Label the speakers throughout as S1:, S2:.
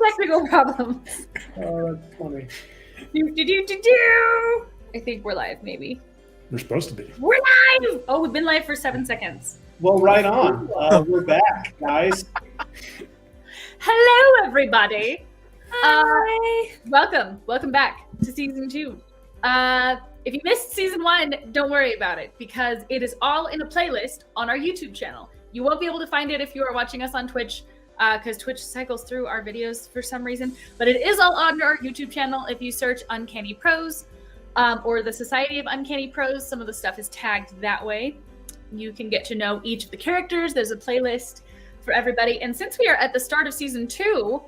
S1: technical problems.
S2: Oh, that's funny.
S1: I think we're live, maybe.
S3: We're supposed to be.
S1: We're live! Oh, we've been live for 7 seconds.
S2: Well, right on. We're back, guys.
S1: Hello, everybody.
S4: Hi.
S1: Welcome back to season 2. If you missed season 1, don't worry about it because it is all in a playlist on our YouTube channel. You won't be able to find it if you are watching us on Twitch because Twitch cycles through our videos for some reason, but it is all on our YouTube channel. If you search Uncanny Pros or the Society of Uncanny Pros, some of the stuff is tagged that way. You can get to know each of the characters. There's a playlist for everybody. And since we are at the start of season 2,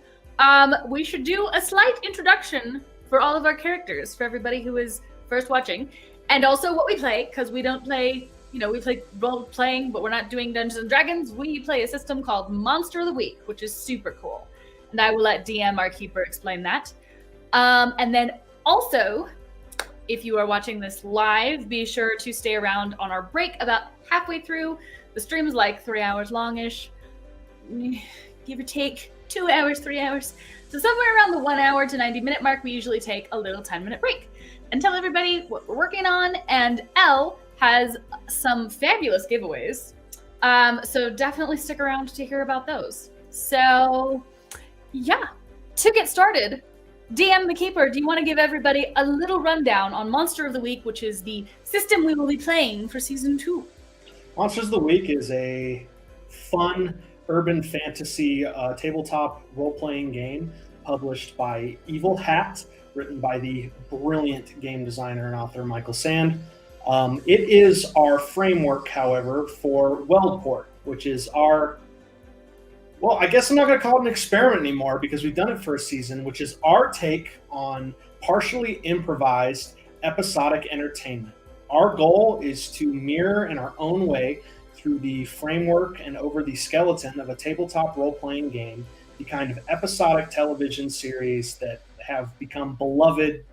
S1: we should do a slight introduction for all of our characters, for everybody who is first watching, and also what we play, because we don't play, we play role-playing, but we're not doing Dungeons & Dragons. We play a system called Monster of the Week, which is super cool. And I will let DM, our keeper, explain that. And then also, if you are watching this live, be sure to stay around on our break about halfway through. The stream is like 3 hours long-ish, give or take 2 hours, 3 hours. So somewhere around the 1 hour to 90-minute mark, we usually take a little 10-minute break and tell everybody what we're working on. And Elle has some fabulous giveaways. So definitely stick around to hear about those. So yeah, to get started, DM the Keeper, do you want to give everybody a little rundown on Monster of the Week, which is the system we will be playing for season 2?
S2: Monsters of the Week is a fun urban fantasy tabletop role-playing game published by Evil Hat, written by the brilliant game designer and author Michael Sand. It is our framework, however, for Wealdport, which is our, well, I guess I'm not going to call it an experiment anymore because we've done it for a season, which is our take on partially improvised episodic entertainment. Our goal is to mirror in our own way through the framework and over the skeleton of a tabletop role-playing game, the kind of episodic television series that have become beloved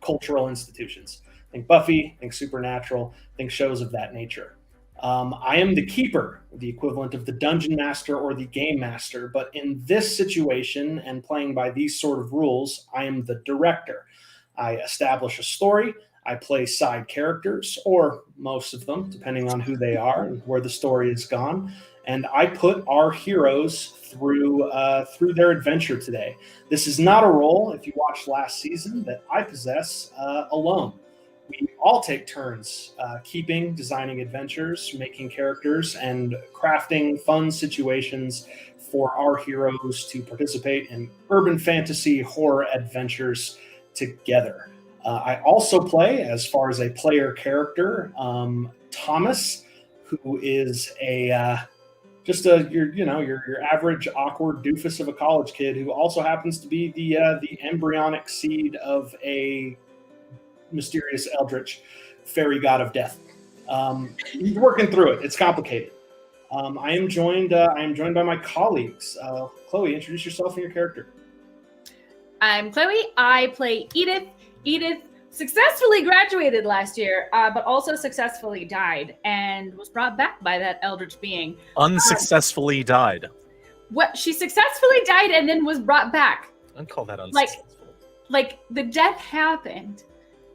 S2: cultural institutions. Think Buffy, think Supernatural, think shows of that nature. I am the keeper, the equivalent of the dungeon master or the game master, but in this situation and playing by these sort of rules, I am the director. I establish a story, I play side characters, or most of them, depending on who they are and where the story has gone, and I put our heroes through their adventure today. This is not a role, if you watched last season, that I possess alone. We all take turns keeping, designing adventures, making characters, and crafting fun situations for our heroes to participate in urban fantasy horror adventures together. I also play, as far as a player character, Thomas, who is your average awkward doofus of a college kid who also happens to be the embryonic seed of a mysterious eldritch fairy god of death. He's working through it. It's complicated. I am joined by my colleagues. Chloe, introduce yourself and your character.
S1: I'm Chloe. I play Edith. Edith successfully graduated last year, but also successfully died and was brought back by that eldritch being.
S4: Unsuccessfully died.
S1: What? She successfully died and then was brought back.
S4: I'd call that unsuccessful.
S1: Like the death happened,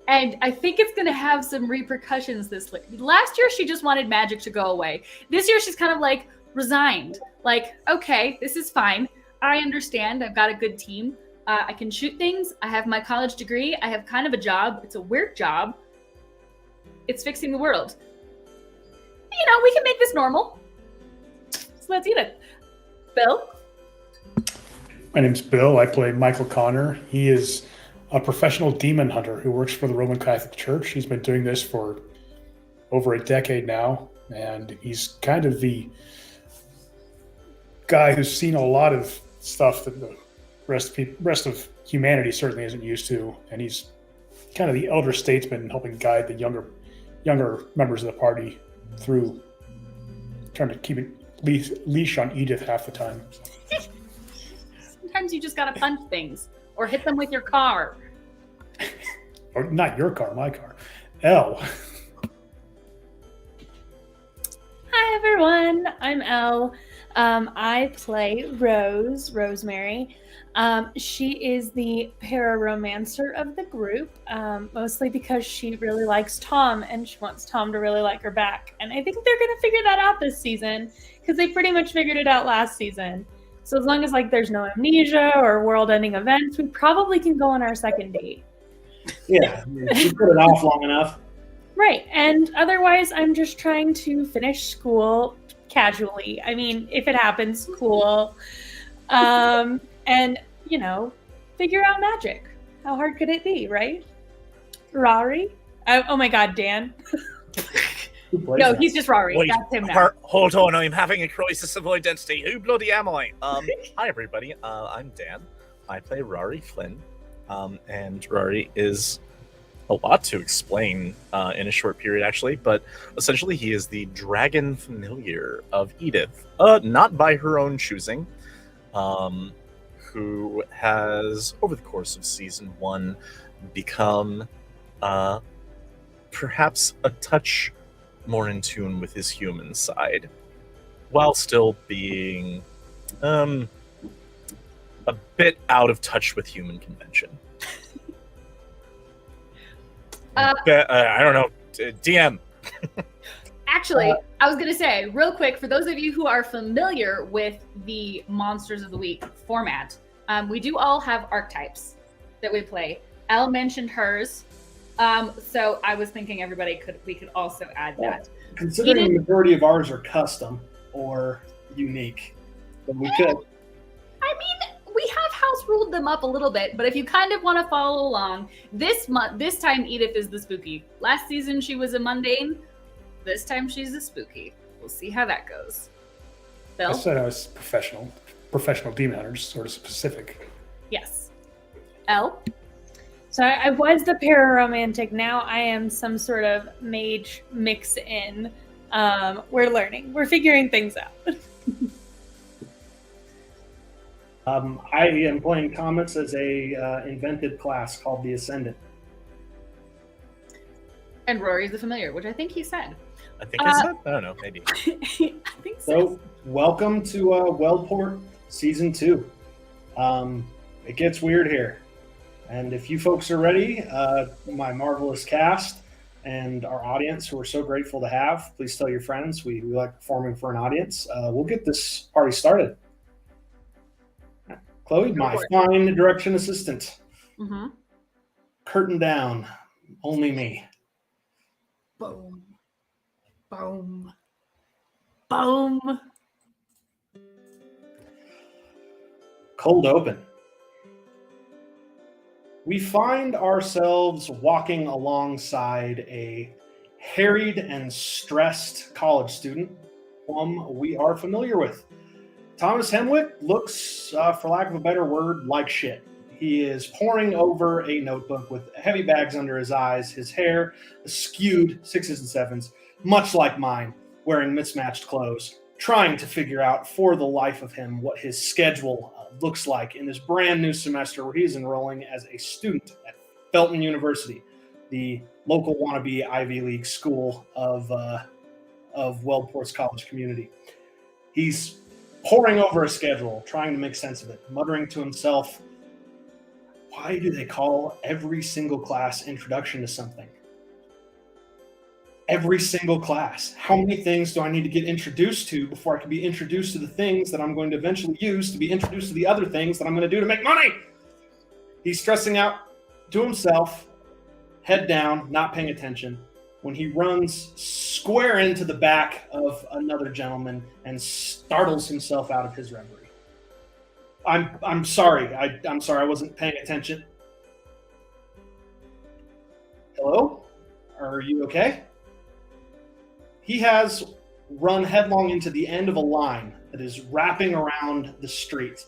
S1: and I think it's going to have some repercussions this last year. She just wanted magic to go away. This year she's kind of like resigned. Like, okay, this is fine. I understand. I've got a good team. I can shoot things. I have my college degree. I have kind of a job. It's a weird job. It's fixing the world. We can make this normal. So let's eat it. Bill?
S3: My name's Bill. I play Michael Connor. He is a professional demon hunter who works for the Roman Catholic Church. He's been doing this for over a decade now, and he's kind of the guy who's seen a lot of stuff that the rest of humanity certainly isn't used to, and he's kind of the elder statesman helping guide the younger members of the party through trying to keep a leash on Edith half the time.
S1: Sometimes you just gotta punch things or hit them with your car.
S3: Or not your car, my car. Elle.
S4: Hi everyone, I'm Elle. I play Rosemary.
S5: She is the pararomancer of the group, mostly because she really likes Tom and she wants Tom to really like her back. And I think they're going to figure that out this season because they pretty much figured it out last season. So as long as there's no amnesia or world-ending events, we probably can go on our second date.
S2: Yeah, you put it off long enough.
S5: Right. And otherwise, I'm just trying to finish school casually. I mean, if it happens, cool. And, figure out magic. How hard could it be, right? Rari? Oh my God, Dan.
S1: No, he's just Rari.
S4: Wait,
S1: That's him now.
S4: hold on, I'm having a crisis of identity. Who bloody am I? Hi everybody, I'm Dan. I play Rari Flynn, and Rari is a lot to explain in a short period, actually, but essentially he is the dragon familiar of Edith, not by her own choosing, who has, over the course of Season 1, become perhaps a touch more in tune with his human side, while still being a bit out of touch with human convention. I don't know, DM.
S1: Actually, I was going to say, real quick, for those of you who are familiar with the Monsters of the Week format, we do all have archetypes that we play. Elle mentioned hers, so I was thinking we could also add that.
S2: Considering the majority of ours are custom or unique, then we could.
S1: I mean, we have house ruled them up a little bit, but if you kind of want to follow along, this time Edith is the spooky. Last season she was a mundane. This time she's a spooky. We'll see how that goes. Bill?
S3: I said I was professional demon hunter, just sort of specific.
S1: Yes. Elle?
S5: So I was the pararomantic. Now I am some sort of mage mix-in. We're learning. We're figuring things out.
S2: I am playing Comets as a invented class called the Ascendant.
S1: And Rory's the familiar, which I think he said.
S4: I think I said? I don't know, maybe.
S1: I think
S2: So, welcome to Wealdport Season 2. It gets weird here. And if you folks are ready, my marvelous cast and our audience, who we're so grateful to have, please tell your friends. We like performing for an audience. We'll get this party started. Chloe, my fine direction assistant.
S1: Mm-hmm.
S2: Curtain down. Only me.
S1: Boom. Boom. Boom.
S2: Cold open. We find ourselves walking alongside a harried and stressed college student whom we are familiar with. Thomas Hemwick looks, for lack of a better word, like shit. He is poring over a notebook with heavy bags under his eyes, his hair skewed 6s and 7s, much like mine, wearing mismatched clothes, trying to figure out for the life of him what his schedule looks like in this brand new semester where he's enrolling as a student at Felton University, the local wannabe Ivy League school of Wealdport's college community. He's poring over a schedule, trying to make sense of it, muttering to himself, why do they call every single class introduction to something? Every single class. How many things do I need to get introduced to before I can be introduced to the things that I'm going to eventually use to be introduced to the other things that I'm going to do to make money? He's stressing out to himself, head down, not paying attention, when he runs square into the back of another gentleman and startles himself out of his reverie. I'm sorry. I'm sorry. I wasn't paying attention. Hello? Are you okay? He has run headlong into the end of a line that is wrapping around the street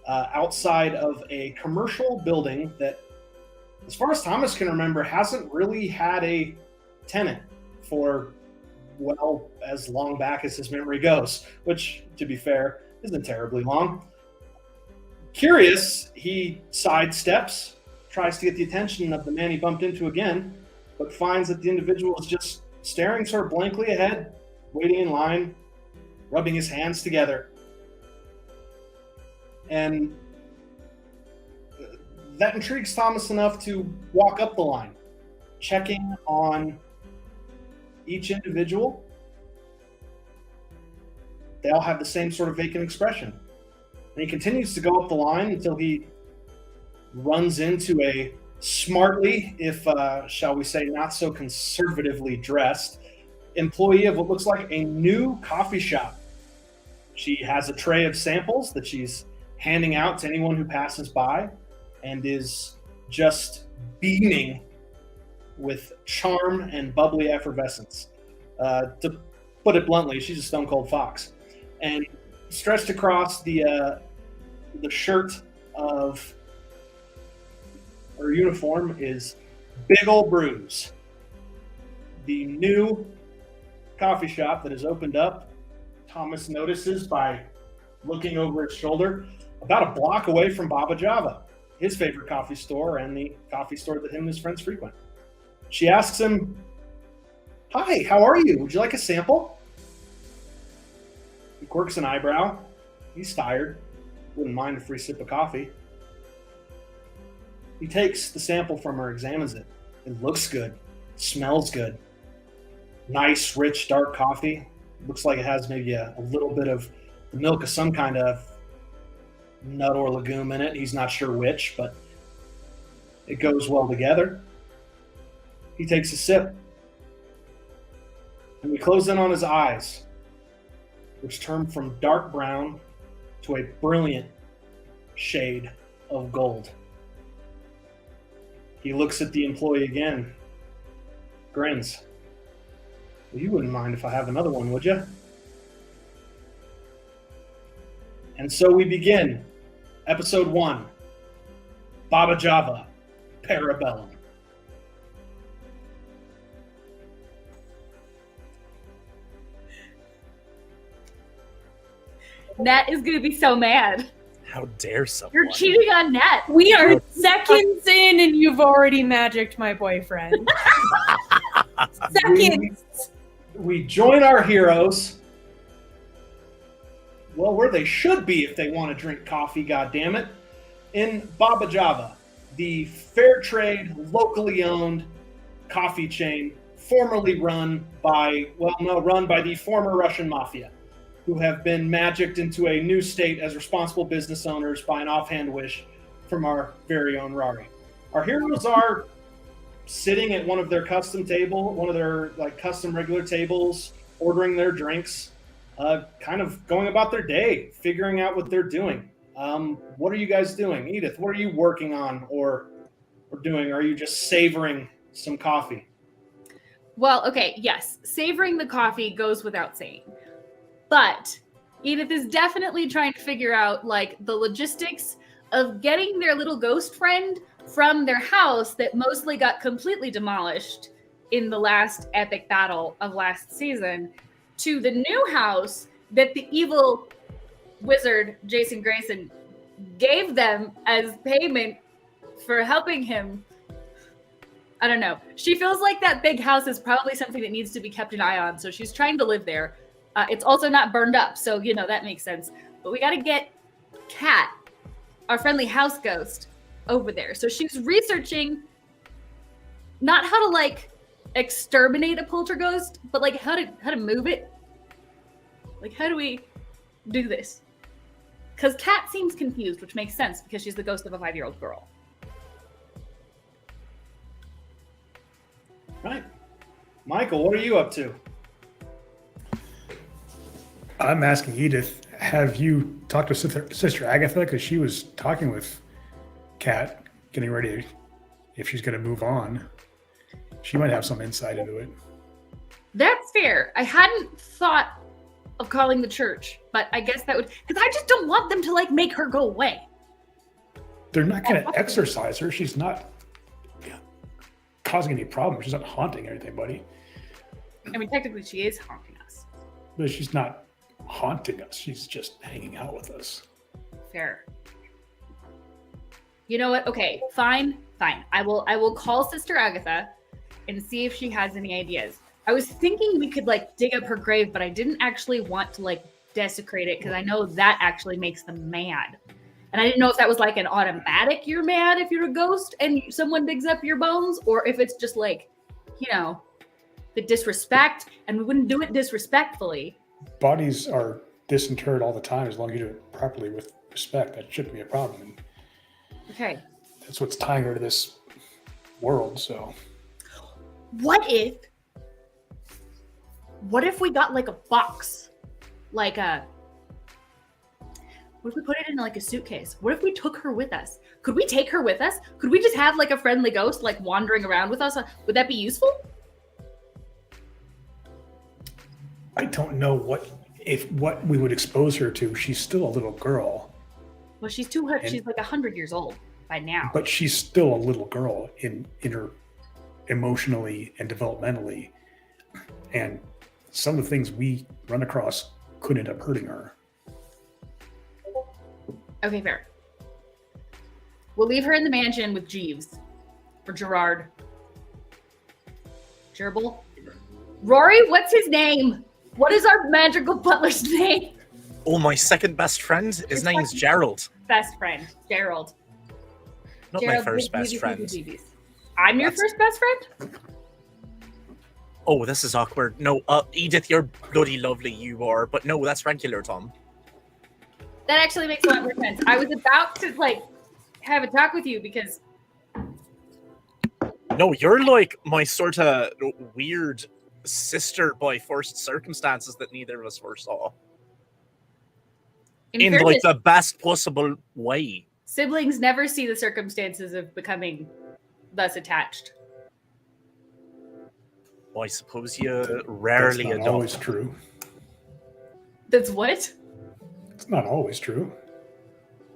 S2: outside of a commercial building that, as far as Thomas can remember, hasn't really had a tenant for, well, as long back as his memory goes, which, to be fair, isn't terribly long. Curious, he sidesteps, tries to get the attention of the man he bumped into again, but finds that the individual is just staring sort of blankly ahead, waiting in line, rubbing his hands together. And that intrigues Thomas enough to walk up the line, checking on each individual. They all have the same sort of vacant expression. And he continues to go up the line until he runs into a smartly, if shall we say, not so conservatively dressed employee of what looks like a new coffee shop. She has a tray of samples that she's handing out to anyone who passes by and is just beaming with charm and bubbly effervescence. To put it bluntly, she's a stone cold fox. And stretched across the shirt of her uniform is Big Ol' Brews, the new coffee shop that has opened up. Thomas notices by looking over his shoulder, about a block away from BabaJava, his favorite coffee store and the coffee store that him and his friends frequent. She asks him, "Hi, how are you? Would you like a sample?" He quirks an eyebrow. He's tired. Wouldn't mind a free sip of coffee. He takes the sample from her, examines it. It looks good. Smells good. Nice, rich, dark coffee. Looks like it has maybe a little bit of the milk of some kind of nut or legume in it. He's not sure which, but it goes well together. He takes a sip. And we close in on his eyes, which turn from dark brown to a brilliant shade of gold. He looks at the employee again, grins. "Well, you wouldn't mind if I have another one, would you?" And so we begin episode 1, BabaJava, Bellum.
S1: Nat is going to be so mad.
S4: How dare someone?
S1: You're cheating on Nat.
S5: We are seconds in and you've already magicked my boyfriend. Seconds.
S2: We join our heroes, well, where they should be if they want to drink coffee, goddammit, in BabaJava, the fair trade, locally owned coffee chain, formerly run by the former Russian mafia, who have been magicked into a new state as responsible business owners by an offhand wish from our very own Rari. Our heroes are sitting at one of their custom regular tables, ordering their drinks, kind of going about their day, figuring out what they're doing. What are you guys doing? Edith, what are you working on or doing? Are you just savoring some coffee?
S1: Well, okay, yes. Savoring the coffee goes without saying. But Edith is definitely trying to figure out, like, the logistics of getting their little ghost friend from their house that mostly got completely demolished in the last epic battle of last season to the new house that the evil wizard Jason Grayson gave them as payment for helping him. I don't know. She feels like that big house is probably something that needs to be kept an eye on, so she's trying to live there. It's also not burned up, so, that makes sense. But we got to get Kat, our friendly house ghost, over there. So she's researching not how to, like, exterminate a poltergeist, but, like, how to move it. Like, how do we do this? Because Kat seems confused, which makes sense because she's the ghost of a 5-year-old girl.
S2: Right. Michael, what are you up to?
S3: I'm asking Edith, have you talked to Sister Agatha? Because she was talking with Kat, getting ready if she's going to move on. She might have some insight into it.
S1: That's fair. I hadn't thought of calling the church, but I guess that would, because I just don't want them to, like, make her go away.
S3: They're not going to exorcise her. She's not causing any problems. She's not haunting anybody.
S1: I mean, technically she is haunting us.
S3: But she's not haunting us. She's just hanging out with us.
S1: Fair. You know what? Okay, fine. I will call Sister Agatha and see if she has any ideas. I was thinking we could, like, dig up her grave, but I didn't actually want to, like, desecrate it because I know that actually makes them mad. And I didn't know if that was like an automatic you're mad if you're a ghost and someone digs up your bones, or if it's just like, the disrespect, and we wouldn't do it disrespectfully.
S3: Bodies are disinterred all the time as long as you do it properly with respect. That shouldn't be a problem. And
S1: Okay.
S3: that's what's tying her to this world. So
S1: What if we got like a box? What if we put it in like a suitcase? What if we took her with us? Could we take her with us? Could we just have like a friendly ghost like wandering around with us? Would that be useful?
S3: I don't know what we would expose her to. She's still a little girl.
S1: Well, she's she's like 100 years old by now.
S3: But she's still a little girl in her emotionally and developmentally. And some of the things we run across could end up hurting her.
S1: Okay, fair. We'll leave her in the mansion with Jeeves. Or Gerard. Gerbil? Rory, what's his name? What is our magical butler's name?
S4: Oh, my second best friend? His name's Gerald.
S1: Best friend, Gerald.
S4: Not
S1: Gerald,
S4: my first best friend.
S1: I'm your first best friend?
S4: Oh, this is awkward. No, Edith, you're bloody lovely, you are. But no, that's regular, Tom.
S1: That actually makes a lot more sense. I was about to, have a talk with you because...
S4: No, you're like my sort of weird sister by forced circumstances that neither of us foresaw. In
S1: fairness,
S4: the best possible way.
S1: Siblings never see the circumstances of becoming thus attached.
S4: Well, I suppose you rarely
S3: That's not
S4: adopt.
S3: always true.
S1: That's what?
S3: It's not always true.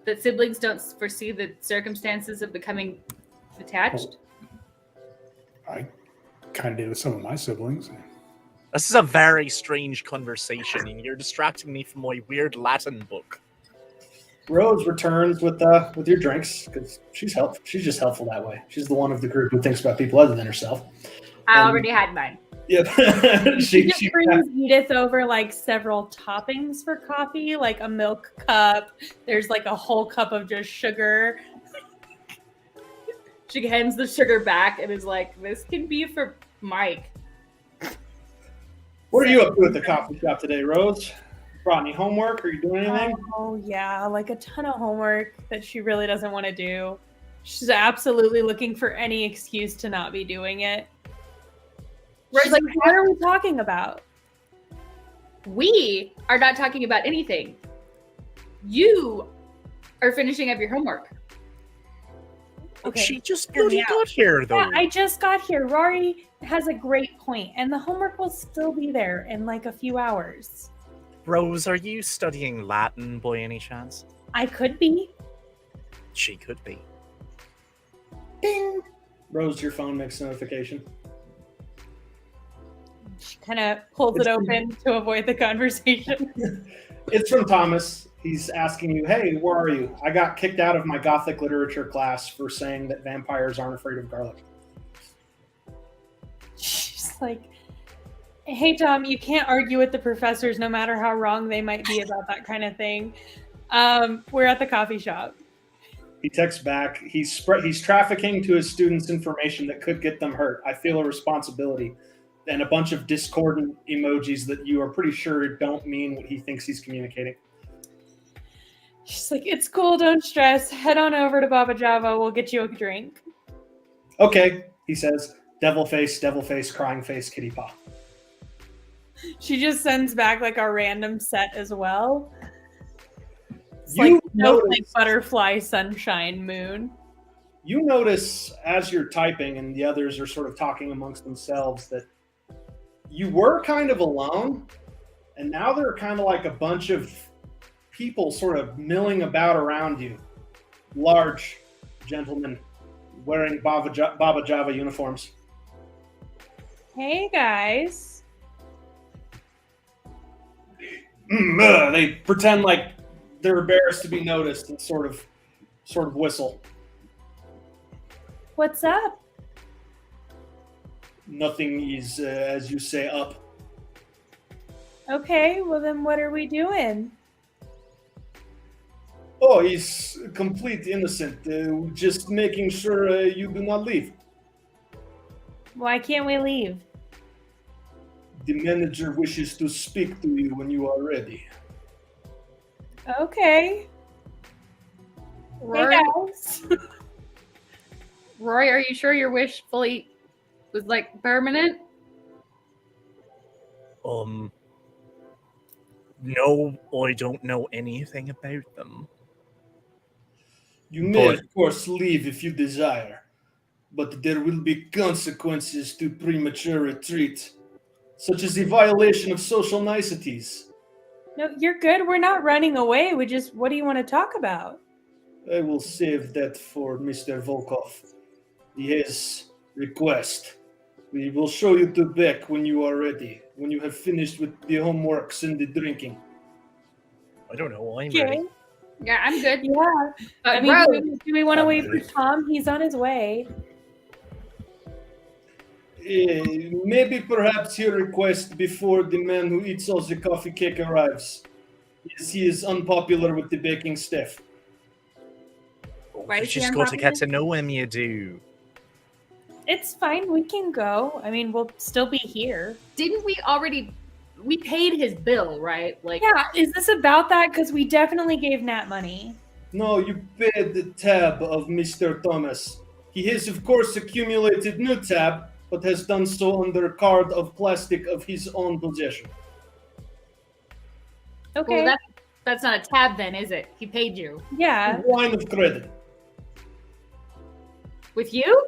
S1: That siblings don't foresee the circumstances of becoming attached?
S3: I kind of did with some of my siblings.
S4: This is a very strange conversation, and you're distracting me from my weird Latin book.
S2: Rose returns with your drinks because she's helpful. She's just helpful that way. She's the one of the group who thinks about people other than herself.
S1: I already had mine.
S2: Yep.
S5: She just brings Edith over several toppings for coffee, like a milk cup. There's a whole cup of just sugar.
S1: She hands the sugar back and is like, "This can be for Mike."
S2: What are you up to at the coffee shop today, Rose? Brought any homework? Are you doing anything?
S5: Oh yeah, a ton of homework that she really doesn't want to do. She's absolutely looking for any excuse to not be doing it. She's like, what are we talking about?
S1: We are not talking about anything. You are finishing up your homework.
S5: Okay.
S4: She just bloody got here, though.
S5: Yeah, I just got here. Rory has a great point, and the homework will still be there in a few hours.
S4: Rose, are you studying Latin by any chance?
S5: I could be.
S4: She could be.
S2: Ding! Rose, your phone makes a notification.
S5: She kind of pulls it open to avoid the conversation.
S2: It's from Thomas. He's asking you, hey, where are you? I got kicked out of my Gothic literature class for saying that vampires aren't afraid of garlic.
S5: She's like, hey, Tom, you can't argue with the professors no matter how wrong they might be about that kind of thing. We're at the coffee shop.
S2: He texts back, he's trafficking to his students information that could get them hurt. I feel a responsibility. And a bunch of discordant emojis that you are pretty sure don't mean what he thinks he's communicating.
S5: She's like, it's cool, don't stress. Head on over to BabaJava, we'll get you a drink.
S2: Okay, he says, devil face, crying face, kitty paw.
S5: She just sends back a random set as well. It's butterfly, sunshine, moon.
S2: You notice as you're typing and the others are sort of talking amongst themselves that you were kind of alone, and now there are kind of a bunch of people sort of milling about around you. Large gentlemen wearing BabaJava uniforms.
S5: Hey, guys.
S2: They pretend like they're embarrassed to be noticed and sort of whistle.
S5: What's up?
S2: Nothing is, as you say, up.
S5: Okay, well then what are we doing?
S2: Oh, he's complete innocent. Just making sure you do not leave.
S5: Why can't we leave?
S2: The manager wishes to speak to you when you are ready.
S5: Okay.
S1: Rory,
S5: Hey guys.
S1: Rory, are you sure your wish fully was like permanent?
S4: No, I don't know anything about them.
S2: You may,
S4: But-
S2: of course, leave if you desire, but there will be consequences to premature retreat, such as the violation of social niceties.
S5: No, you're good. We're not running away. What do you want to talk about?
S2: I will save that for Mr. Volkov. His request. We will show you to Beck when you are ready, when you have finished with the homeworks and the drinking.
S4: I don't know. I'm
S5: Okay.
S4: ready.
S1: Yeah, I'm good.
S5: Yeah. I mean,
S1: Rose,
S5: do we want to
S4: I'm
S5: wait for
S4: ready.
S5: Tom? He's on his way.
S2: Maybe perhaps your request before the man who eats all the coffee cake arrives. Yes, he is unpopular with the baking staff.
S1: Why
S4: You
S1: is he
S4: just got to get to
S1: unpopular?
S4: know him, you do.
S5: It's fine. We can go. I mean, we'll still be here.
S1: Didn't we already? We paid his bill, right? Like,
S5: Yeah. Is this about that? Because we definitely gave Nat money.
S2: No, you paid the tab of Mr. Thomas. He has, of course, accumulated new tab, but has done so under card of plastic of his own possession.
S5: Okay.
S1: well, that's not a tab, then, is it? He paid you
S5: Yeah.
S2: Line of credit.
S1: with you.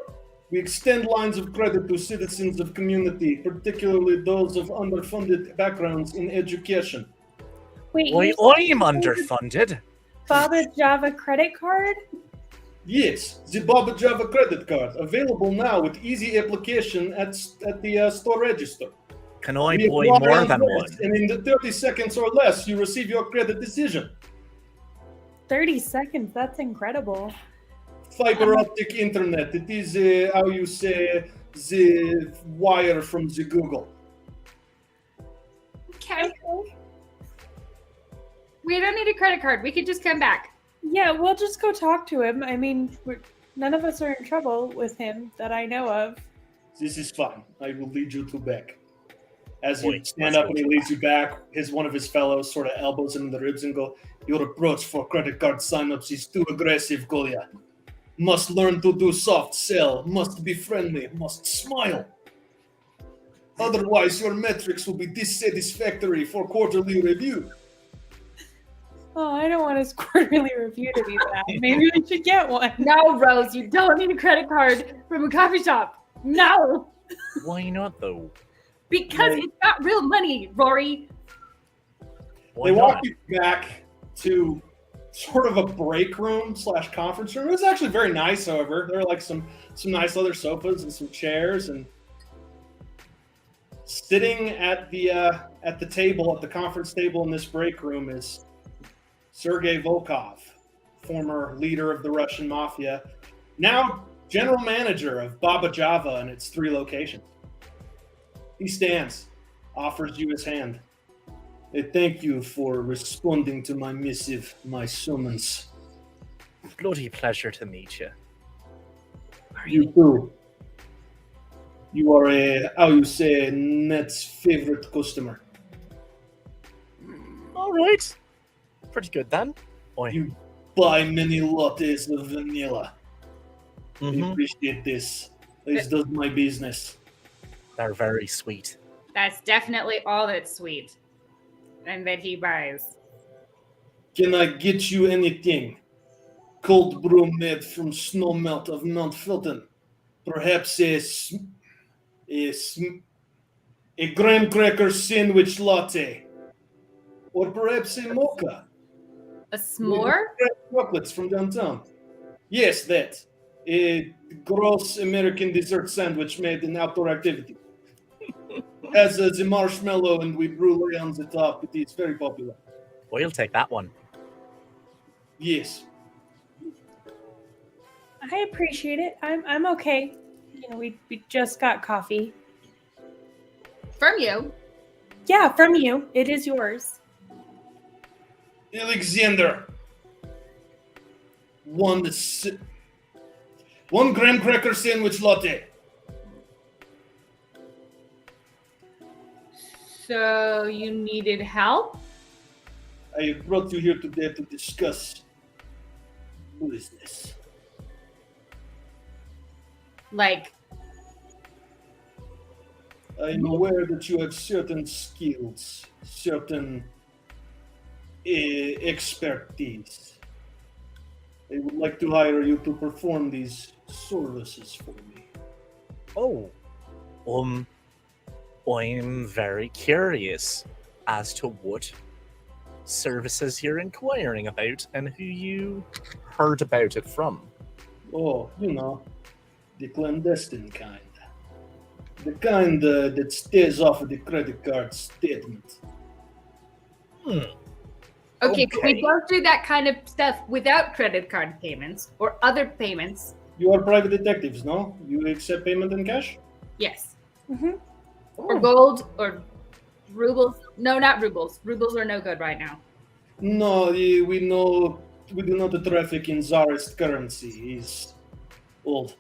S2: We extend lines of credit to citizens of community, particularly those of underfunded backgrounds in education.
S5: Wait.
S4: Why,
S5: you
S4: I'm underfunded.
S5: BabaJava credit card?
S2: Yes, the BabaJava credit card, available now with easy application at the store register.
S4: Can I
S2: We
S4: buy
S2: apply
S4: more
S2: on
S4: than
S2: this,
S4: one?
S2: And in the 30 seconds or less, you receive your credit decision.
S5: 30 seconds. That's incredible.
S2: Fiber optic internet. It is, how you say, the wire from the Google.
S1: Okay. We don't need a credit card. We could just come back.
S5: Yeah, we'll just go talk to him. I mean, none of us are in trouble with him that I know of.
S2: This is fine. I will lead you to Beck. As you
S4: Wait,
S2: stand
S4: let's
S2: up
S4: go
S2: and he
S4: to
S2: leads you back, one of his fellows sort of elbows him in the ribs and go, "Your approach for credit card signups is too aggressive, Golia. Must learn to do soft sell, must be friendly, must smile. Otherwise, your metrics will be dissatisfactory for quarterly review."
S5: Oh, I don't want his quarterly review to be that. Maybe we should get one.
S1: No, Rose, you don't need a credit card from a coffee shop. No,
S4: Why not, though?
S1: because
S2: Right.
S1: it's not real money, Rory.
S4: Why
S2: They
S4: not?
S2: walk you back to sort of a break room / conference room. It was actually very nice, however. There were like some nice leather sofas and some chairs, and sitting at the table, at the conference table in this break room, is Sergei Volkov, former leader of the Russian mafia, now general manager of BabaJava and its 3 locations. He stands, offers you his hand. I thank you for responding to my missive, my summons.
S4: Bloody pleasure to meet you.
S2: You too. You are how you say, Net's favorite customer.
S4: All right. Pretty good then. Boy.
S2: You buy many lattes of vanilla. I
S4: Mhm.
S2: appreciate this. This does my business.
S4: They're very sweet.
S1: That's definitely all that's sweet, and that he buys.
S2: Can I get you anything? Cold brew made from snow melt of Mount Fulton. Perhaps a graham cracker sandwich latte. Or perhaps a mocha.
S1: A s'more?
S2: Chocolates from downtown. Yes, that. A gross American dessert sandwich made in outdoor activity. Has the marshmallow and we brulee on the top. It is very popular.
S4: We'll take that one.
S2: Yes.
S5: I appreciate it. I'm okay. You know, we just got coffee.
S1: From you.
S5: Yeah, from you. It is yours.
S2: Alexander, one graham cracker sandwich latte.
S1: So you needed help?
S2: I have brought you here today to discuss business.
S1: Like,
S2: I'm aware that you have certain skills, certain expertise. I would like to hire you to perform these services for me.
S4: Oh, I'm very curious as to what services you're inquiring about and who you heard about it from.
S2: Oh, the clandestine kind. The kind that stays off of the credit card statement.
S1: okay, but we don't do that kind of stuff without credit card payments or other payments.
S2: You are private detectives, no? You accept payment in cash?
S1: Yes.
S5: Mm-hmm.
S1: Or gold or rubles. No, not rubles. Rubles are no good right now.
S2: No, we do not traffic in Tsarist currency. He's old.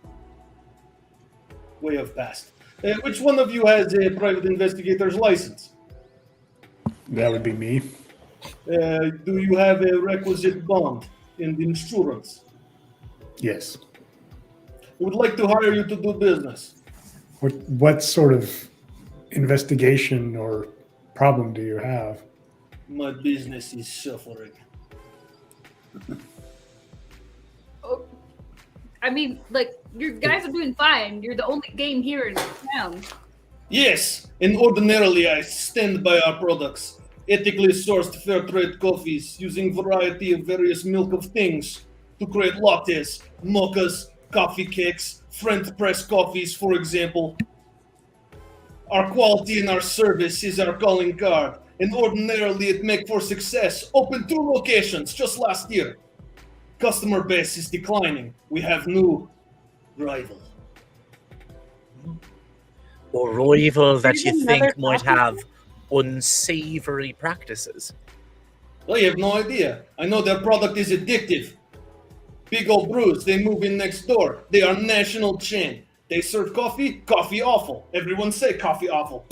S2: Way of past. Which one of you has a private investigator's license?
S3: That would be me.
S2: Do you have a requisite bond and insurance?
S3: Yes.
S2: I would like to hire you to do business.
S3: What sort of investigation or problem do you have?
S2: My business is suffering.
S1: I mean, like, your guys are doing fine. You're the only game here in town.
S2: Yes, and ordinarily I stand by our products. Ethically sourced fair trade coffees using variety of various milk of things to create lattes, mochas, coffee cakes, French press coffees, for example. Our quality and our service is our calling card, and ordinarily it make for success. Opened 2 locations just last year. Customer base is declining. We have new rival.
S4: A rival that you
S5: There's
S4: think
S5: another
S4: might
S5: topic?
S4: have unsavory practices.
S2: I have no idea. I know their product is addictive. Big old brews, they move in next door. They are national chain. They serve coffee, coffee awful. Everyone say coffee awful.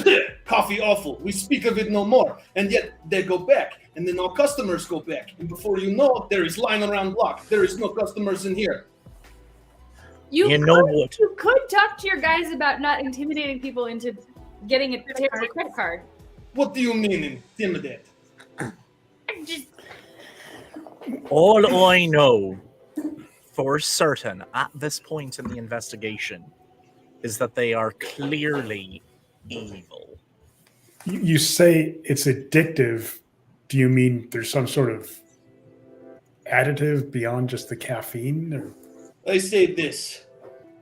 S2: Coffee awful. We speak of it no more. And yet they go back. And then our customers go back. And before you know, there is line around block. There is no customers in here.
S4: You know what?
S1: You could talk to your guys about not intimidating people into getting a terrible credit card.
S2: What do you mean intimidate?
S1: Just
S4: All I know for certain at this point in the investigation is that they are clearly evil.
S3: You say it's addictive. Do you mean there's some sort of additive beyond just the caffeine? Or?
S2: I say this.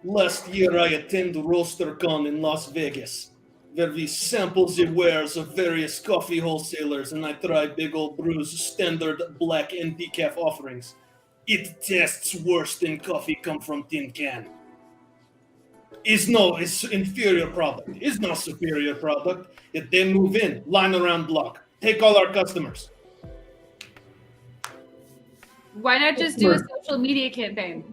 S2: Last year I attended RoasterCon in Las Vegas, where we sample the wares of various coffee wholesalers and I try Big Old Brew's standard black and decaf offerings. It tastes worse than coffee come from tin can. It's inferior product. It's not superior product. If they move in, line around block. Take all our customers.
S1: why not just do a social media campaign?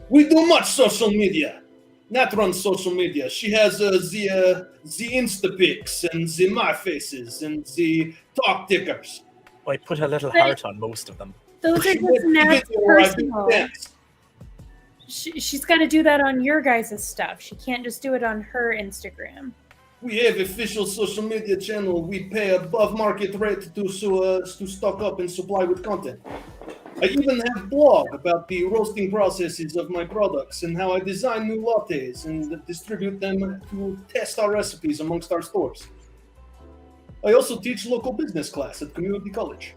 S2: We do much social media. Nat runs social media. She has the Insta pics and the my faces and the talk tickers.
S4: I put a little heart on most of them.
S5: Those are just Nat's personal. She's got to do that on your guys' stuff. She can't just do it on her Instagram.
S2: We have official social media channel. We pay above market rate to stock up and supply with content. I even have blog about the roasting processes of my products and how I design new lattes and distribute them to test our recipes amongst our stores. I also teach local business class at community college.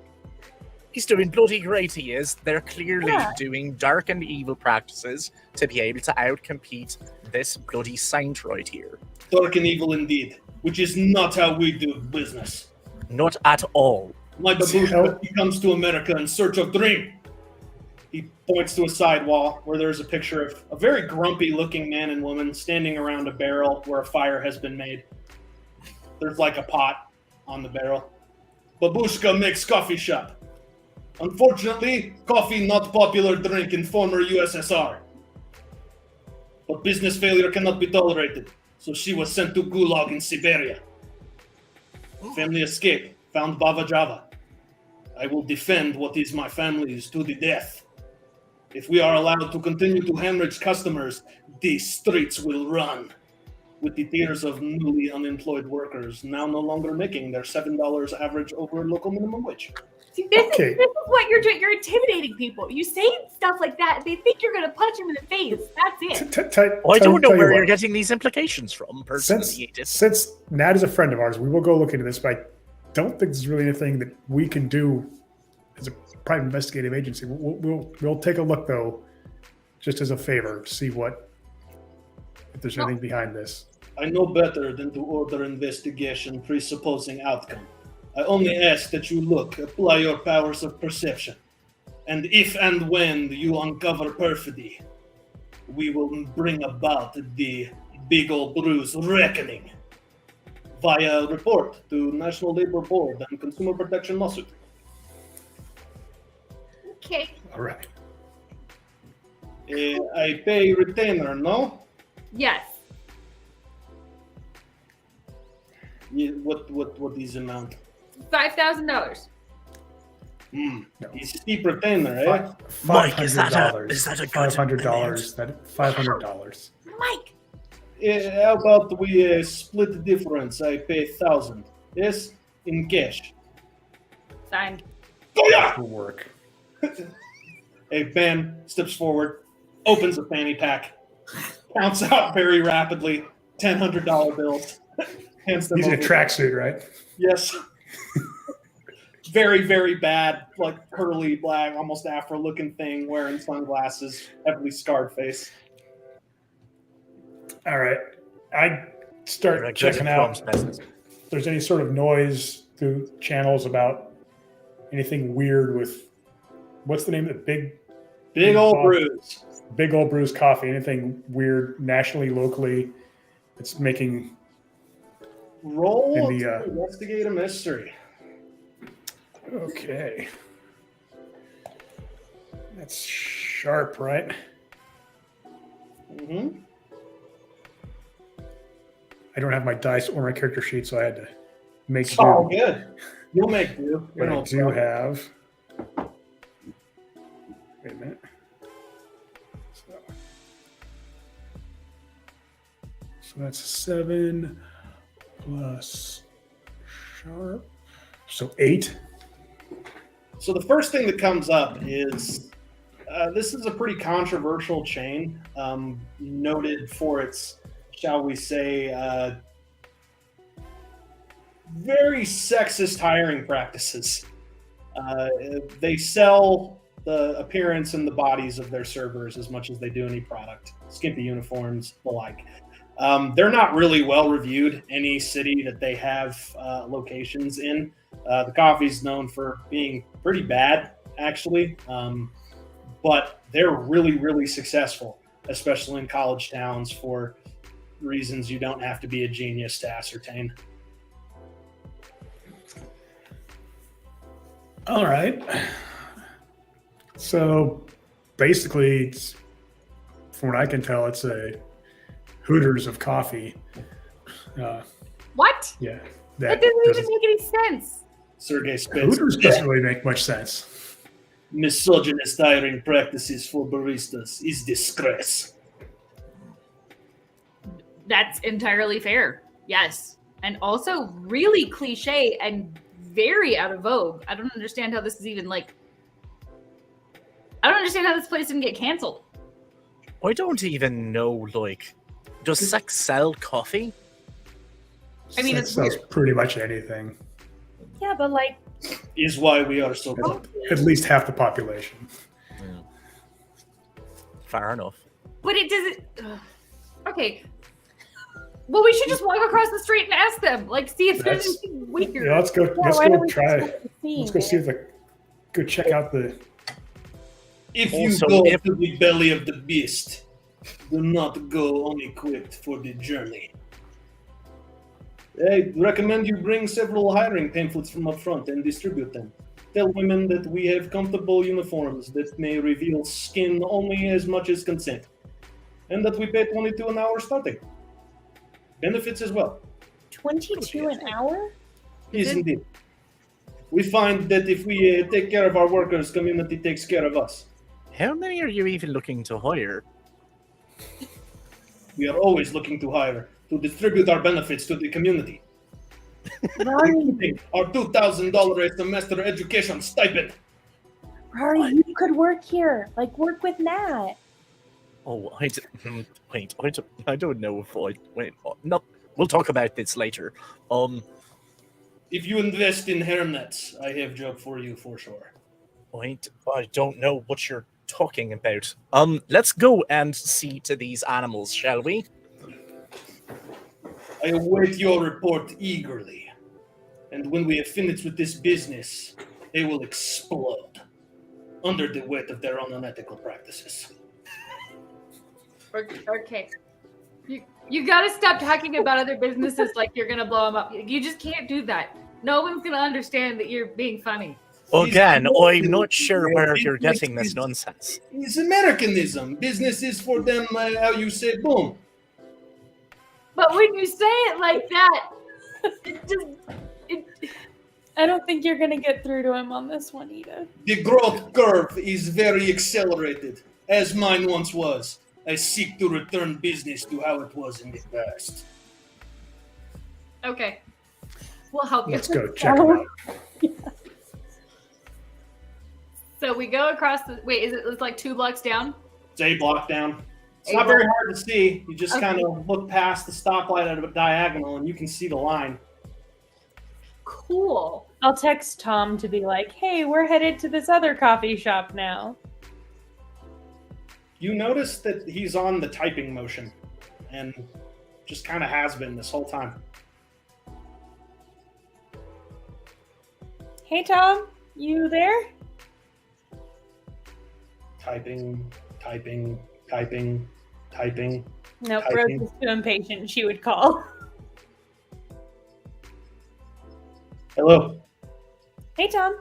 S4: He's doing bloody great, he is. They're clearly doing dark and evil practices to be able to outcompete this bloody saint right here.
S2: Dark and evil indeed, which is not how we do business.
S4: Not at all.
S2: My babushka, he comes to America in search of dream. He points to a side wall where there's a picture of a very grumpy looking man and woman standing around a barrel where a fire has been made. There's like a pot on the barrel. Babushka makes coffee shop. Unfortunately, coffee not popular drink in former USSR. But business failure cannot be tolerated, so she was sent to Gulag in Siberia. Family escaped, found BabaJava. I will defend what is my family's to the death. If we are allowed to continue to hemorrhage customers, these streets will run. With the tears of newly unemployed workers now no longer making their $7 average over local minimum wage.
S1: See, this
S3: Okay.
S1: is what you're doing. You're intimidating people. You say stuff like that, they think you're going to punch them in the face. That's it.
S4: I don't know
S3: tell you
S4: where
S3: what.
S4: you're getting these implications from, personally.
S3: Since Nat is a friend of ours, we will go look into this, but I don't think there's really anything that we can do as a private investigative agency. We'll take a look, though, just as a favor, to see if there's anything behind this.
S2: I know better than to order investigation presupposing outcome. I only ask that you apply your powers of perception. And if and when you uncover perfidy, we will bring about the Big Ol' Brew's reckoning via report to National Labor Board and Consumer Protection lawsuit.
S1: Okay.
S3: All right.
S2: I pay retainer, no?
S1: Yes.
S2: What is amount?
S1: $5,000.
S3: No.
S2: It's steep retainer, eh?
S4: Mike, is that a good
S3: $500? $500.
S1: Mike.
S2: How about we split the difference? I pay 1,000. Yes, in cash.
S1: Signed.
S2: Oh yeah!
S3: Will work.
S2: Hey, Ben steps forward, opens a fanny pack, counts out very rapidly $1,000 bills, hands them
S3: He's in a
S2: over.
S3: tracksuit, right?
S2: Yes. Very, very bad, like curly, black, almost afro-looking thing, wearing sunglasses, heavily scarred face.
S3: All right. I start checking out if there's any sort of noise through channels about anything weird with, what's the name of it?
S2: Big Ol' Brews.
S3: Big Ol' Brews coffee. Anything weird nationally, locally, that's making
S2: Roll
S3: in the,
S2: to investigate a mystery.
S3: okay. That's sharp, right?
S2: Mm-hmm.
S3: I don't have my dice or my character sheet, so I had to make do.
S2: Oh, good. You'll make do.
S3: But I do have. Wait a minute. So that's 7 plus sharp. So 8.
S2: So the first thing that comes up is this is a pretty controversial chain, noted for its, shall we say, very sexist hiring practices. They sell the appearance and the bodies of their servers as much as they do any product. Skimpy uniforms, the like. They're not really well reviewed, any city that they have locations in. The coffee's known for being pretty bad, actually. But they're really, really successful, especially in college towns for reasons you don't have to be a genius to ascertain.
S3: All right. So basically, from what I can tell, it's a Hooters of coffee.
S1: What?
S3: Yeah.
S1: That doesn't even make any sense.
S2: Sergey spits.
S3: Hooters doesn't really make much sense.
S2: Misogynist hiring practices for baristas is disgrace.
S1: That's entirely fair. Yes. And also really cliche and very out of vogue. I don't understand how this is even like. I don't understand how this place didn't get canceled.
S4: I don't even know, like, does sex sell coffee?
S1: I mean,
S3: It
S1: it's
S3: sells
S1: weird.
S3: pretty much anything.
S5: Yeah, but like,
S2: Is why we are so good.
S3: At least half the population.
S4: Fair enough.
S1: But it doesn't. Okay. Well, we should just walk across the street and ask them. Like, see if there's
S3: That's-
S1: anything weird.
S3: Yeah, let's go.
S5: yeah,
S3: Let's
S5: why don't
S3: go
S5: we
S3: try.
S5: just look at the
S3: Let's go
S5: scene?
S3: see if the. Go check out the.
S2: If you
S4: Also,
S2: go
S4: if-
S2: to the belly of the beast, do not go unequipped for the journey. I recommend you bring several hiring pamphlets from up front and distribute them. Tell women that we have comfortable uniforms that may reveal skin only as much as consent, and that we pay 22 an hour starting. Benefits as well.
S5: 22 an hour?
S2: Yes, indeed. We find that if we take care of our workers, community takes care of us.
S4: How many are you even looking to hire?
S2: We are always looking to hire, to distribute our benefits to the community.
S5: Rory,
S2: Our $2,000 a semester education stipend.
S5: Rory, you could work here. Like, work with Nat.
S4: Oh, I don't know if I wait. No, we'll talk about this later.
S2: If you invest in hairnets, I have job for you for sure.
S4: Wait, I don't know what you're talking about. Let's go and see to these animals, shall we?
S2: I await your report eagerly. And when we have finished with this business, they will explode under the weight of their own unethical practices.
S1: Okay. You gotta stop talking about other businesses like you're gonna blow them up. You just can't do that. No one's gonna understand that you're being funny.
S4: Again, I'm not sure where you're getting this nonsense.
S2: It's Americanism. Business is for them, how you say, boom.
S1: But when you say it like that,
S5: I don't think you're going to get through to him on this one, Ida.
S2: The growth curve is very accelerated, as mine once was. I seek to return business to how it was in the past.
S1: Okay. We'll help you.
S3: Let's go check them out.
S1: So we go across the. Wait, it's like 2 blocks down?
S2: It's a block down. It's not very hard to see. You just kind of look past the stoplight at a diagonal and you can see the line.
S1: Cool.
S5: I'll text Tom to be like, hey, we're headed to this other coffee shop now.
S2: You notice that he's on the typing motion and just kind of has been this whole time.
S5: Hey, Tom, you there?
S2: Typing.
S5: Nope,
S2: Typing.
S5: Rose is too impatient. She would call.
S2: Hello.
S5: Hey, Tom,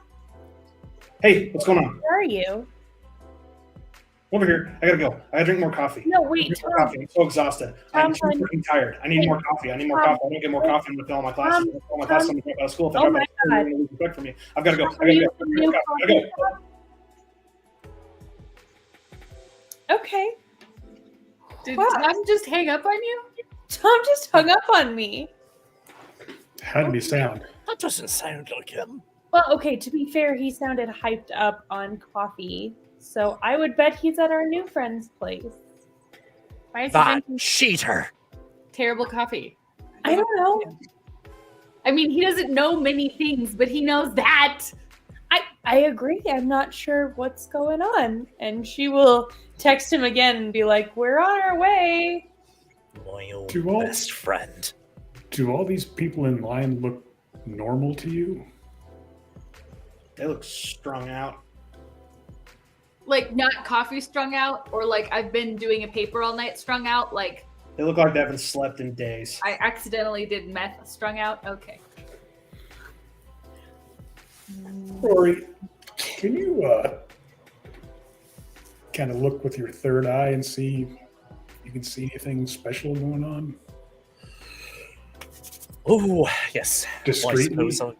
S2: Hey, what's going on?
S5: where are you?
S2: Over here. I gotta go. I gotta drink more coffee.
S5: No, wait,
S2: Drink more
S5: Tom.
S2: coffee. I'm so exhausted. I'm
S5: Tom,
S2: too freaking tired. I need
S5: Hey,
S2: more coffee. I need more
S5: Tom.
S2: coffee. I don't get more coffee. I'm gonna fail all my classes.
S5: Tom,
S2: All my classes. I'm
S5: Tom.
S2: gonna drop out of school. If I
S5: Oh
S2: drop
S5: my
S2: out of school,
S5: God.
S2: you're gonna lose respect for me. I've gotta go.
S5: Tom,
S2: I gotta
S5: you
S2: go.
S5: need
S2: I gotta go.
S5: Okay.
S1: Did
S5: Wow.
S1: Tom just hang up on you?
S5: Tom just hung up on me.
S3: How did he sound?
S4: That doesn't sound like him.
S5: Well, okay, to be fair, he sounded hyped up on coffee. So I would bet he's at our new friend's place.
S1: Why is he
S4: That
S1: drinking
S4: cheater.
S1: terrible coffee?
S5: I don't know.
S1: I mean, he doesn't know many things, but he knows that.
S5: I agree. I'm not sure what's going on. And she will text him again and be like, we're on our way.
S4: My old
S3: Do all-
S4: best friend.
S3: Do all these people in line look normal to you?
S2: They look strung out.
S1: Like, not coffee strung out, or like I've been doing a paper all night strung out. Like,
S2: They look like they haven't slept in days.
S1: I accidentally did meth strung out. Okay.
S3: Rory, can you kind of look with your third eye and see if you can see anything special going on?
S4: Oh, yes.
S3: Discreetly?
S4: Well, I suppose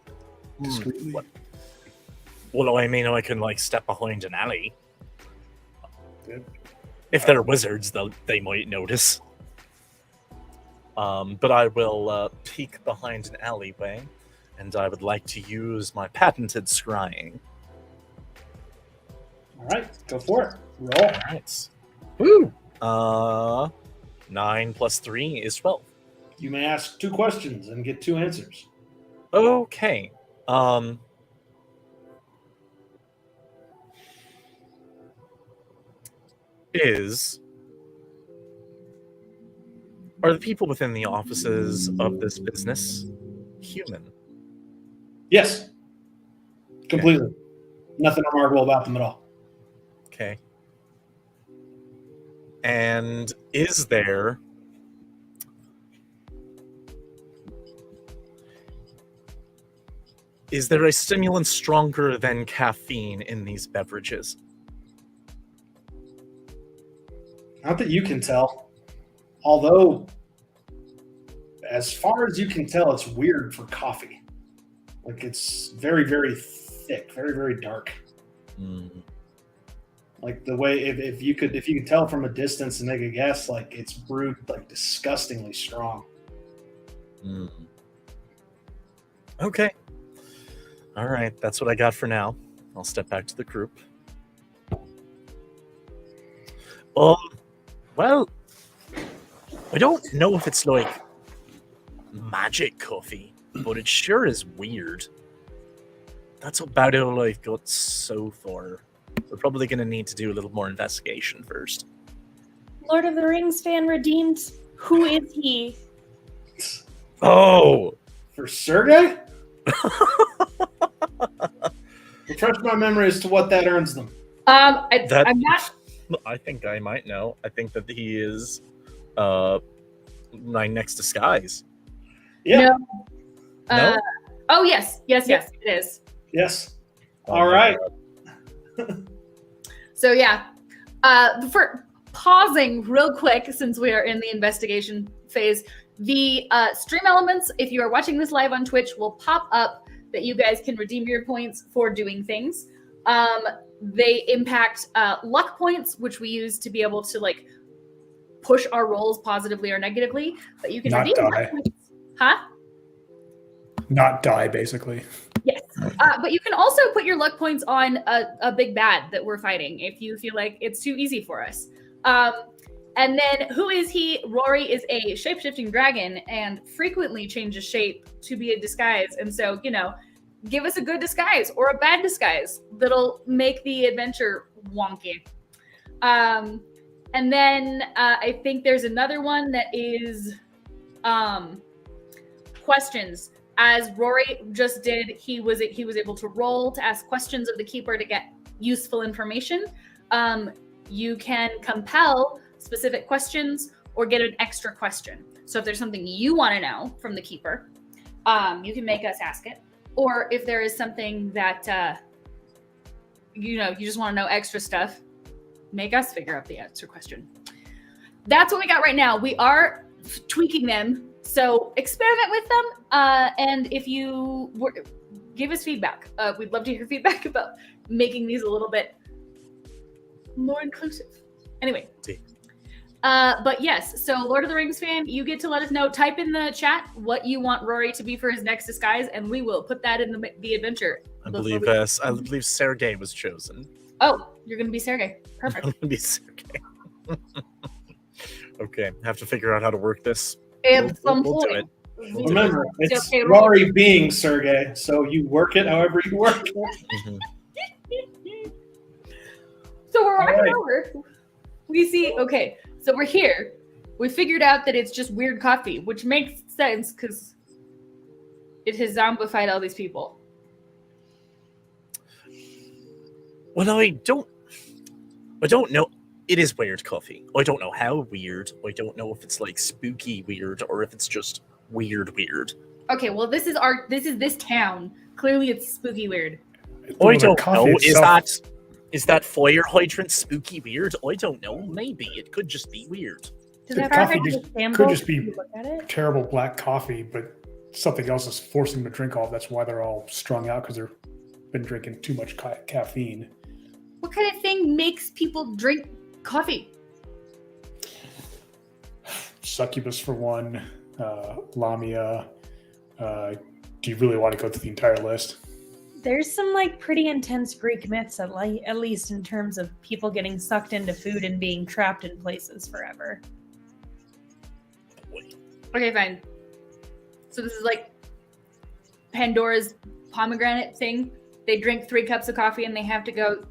S3: Discreetly?
S4: Well, I mean, I can, like, step behind an alley.
S3: Good.
S4: If they're wizards, they might notice. But I will peek behind an alleyway, and I would like to use my patented scrying.
S2: All right, go for it. Roll.
S4: All right. Woo! 9 plus 3 is 12.
S2: You may ask 2 questions and get 2 answers.
S4: Okay. Are the people within the offices of this business human?
S2: Yes. Completely. Nothing remarkable about them at all.
S4: Okay. And is there Is there a stimulant stronger than caffeine in these beverages?
S2: Not that you can tell. Although, as far as you can tell, it's weird for coffee. Like, it's very, very thick, very, very dark. Like the way if you could tell from a distance and make a guess, like it's brewed like disgustingly strong.
S4: Okay. All right, that's what I got for now. I'll step back to the group. Well, I don't know if it's like magic coffee, but it sure is weird. That's about all I've got so far. We're probably going to need to do a little more investigation first.
S5: Lord of the Rings fan redeemed. Who is he?
S4: Oh!
S2: For Sergey? Refresh my memory as to what that earns them.
S1: I'm not.
S4: I think I might know. I think that he is my next disguise.
S2: Yeah.
S1: No.
S4: No?
S1: Oh yes, it is.
S2: Yes.
S4: Oh,
S2: All right.
S1: So yeah, for pausing real quick, since we are in the investigation phase, the stream elements, if you are watching this live on Twitch, will pop up that you guys can redeem your points for doing things. They impact luck points, which we use to be able to like push our rolls positively or negatively. But you can
S3: Not
S1: redeem
S3: die.
S1: luck points. Huh?
S3: Not die, basically.
S1: Yes. But you can also put your luck points on a big bad that we're fighting if you feel like it's too easy for us. And then who is he? Rory is a shape-shifting dragon and frequently changes shape to be a disguise. And so, give us a good disguise or a bad disguise that'll make the adventure wonky. And then I think there's another one that is questions. As Rory just did, he was able to roll to ask questions of the keeper to get useful information. You can compel specific questions or get an extra question. So if there's something you want to know from the keeper, you can make us ask it. Or if there is something that you just want to know extra stuff, make us figure out the extra question. That's what we got right now. We are tweaking them. So experiment with them, and if you give us feedback, we'd love to hear feedback about making these a little bit more inclusive. Anyway, but yes, so Lord of the Rings fan, you get to let us know. Type in the chat what you want Rory to be for his next disguise, and we will put that in the adventure.
S4: I believe Sergey was chosen.
S1: Oh, you're going to be Sergey. Perfect.
S4: I'm going to be Sergey. Okay, have to figure out how to work this.
S1: At some
S4: we'll do
S1: point.
S4: it.
S2: Remember, it's Rory being Sergey, so you work it however you work it.
S4: Mhm.
S1: So we're walking
S2: right.
S1: over. We see, okay, so we're here. We figured out that it's just weird coffee, which makes sense because it has zombified all these people.
S4: Well, I don't know. It is weird coffee. I don't know how weird. I don't know if it's like spooky weird or if it's just weird.
S1: Okay, well this is this town. Clearly it's spooky weird.
S4: I don't know. Is that fire hydrant spooky weird? I don't know. Maybe it could just be weird.
S5: Does
S3: The
S5: that
S3: coffee
S5: have a
S3: just-
S5: sample?
S3: could just be-
S5: Can you look at it?
S3: Terrible black coffee, but something else is forcing them to drink all. That's why they're all strung out, because they've been drinking too much caffeine.
S1: What kind of thing makes people drink coffee?
S3: Succubus for one, Lamia. Do you really want to go through the entire list?
S5: There's some like pretty intense Greek myths, at least in terms of people getting sucked into food and being trapped in places forever.
S1: Okay, fine. So this is like Pandora's pomegranate thing. They drink 3 cups of coffee and they have to go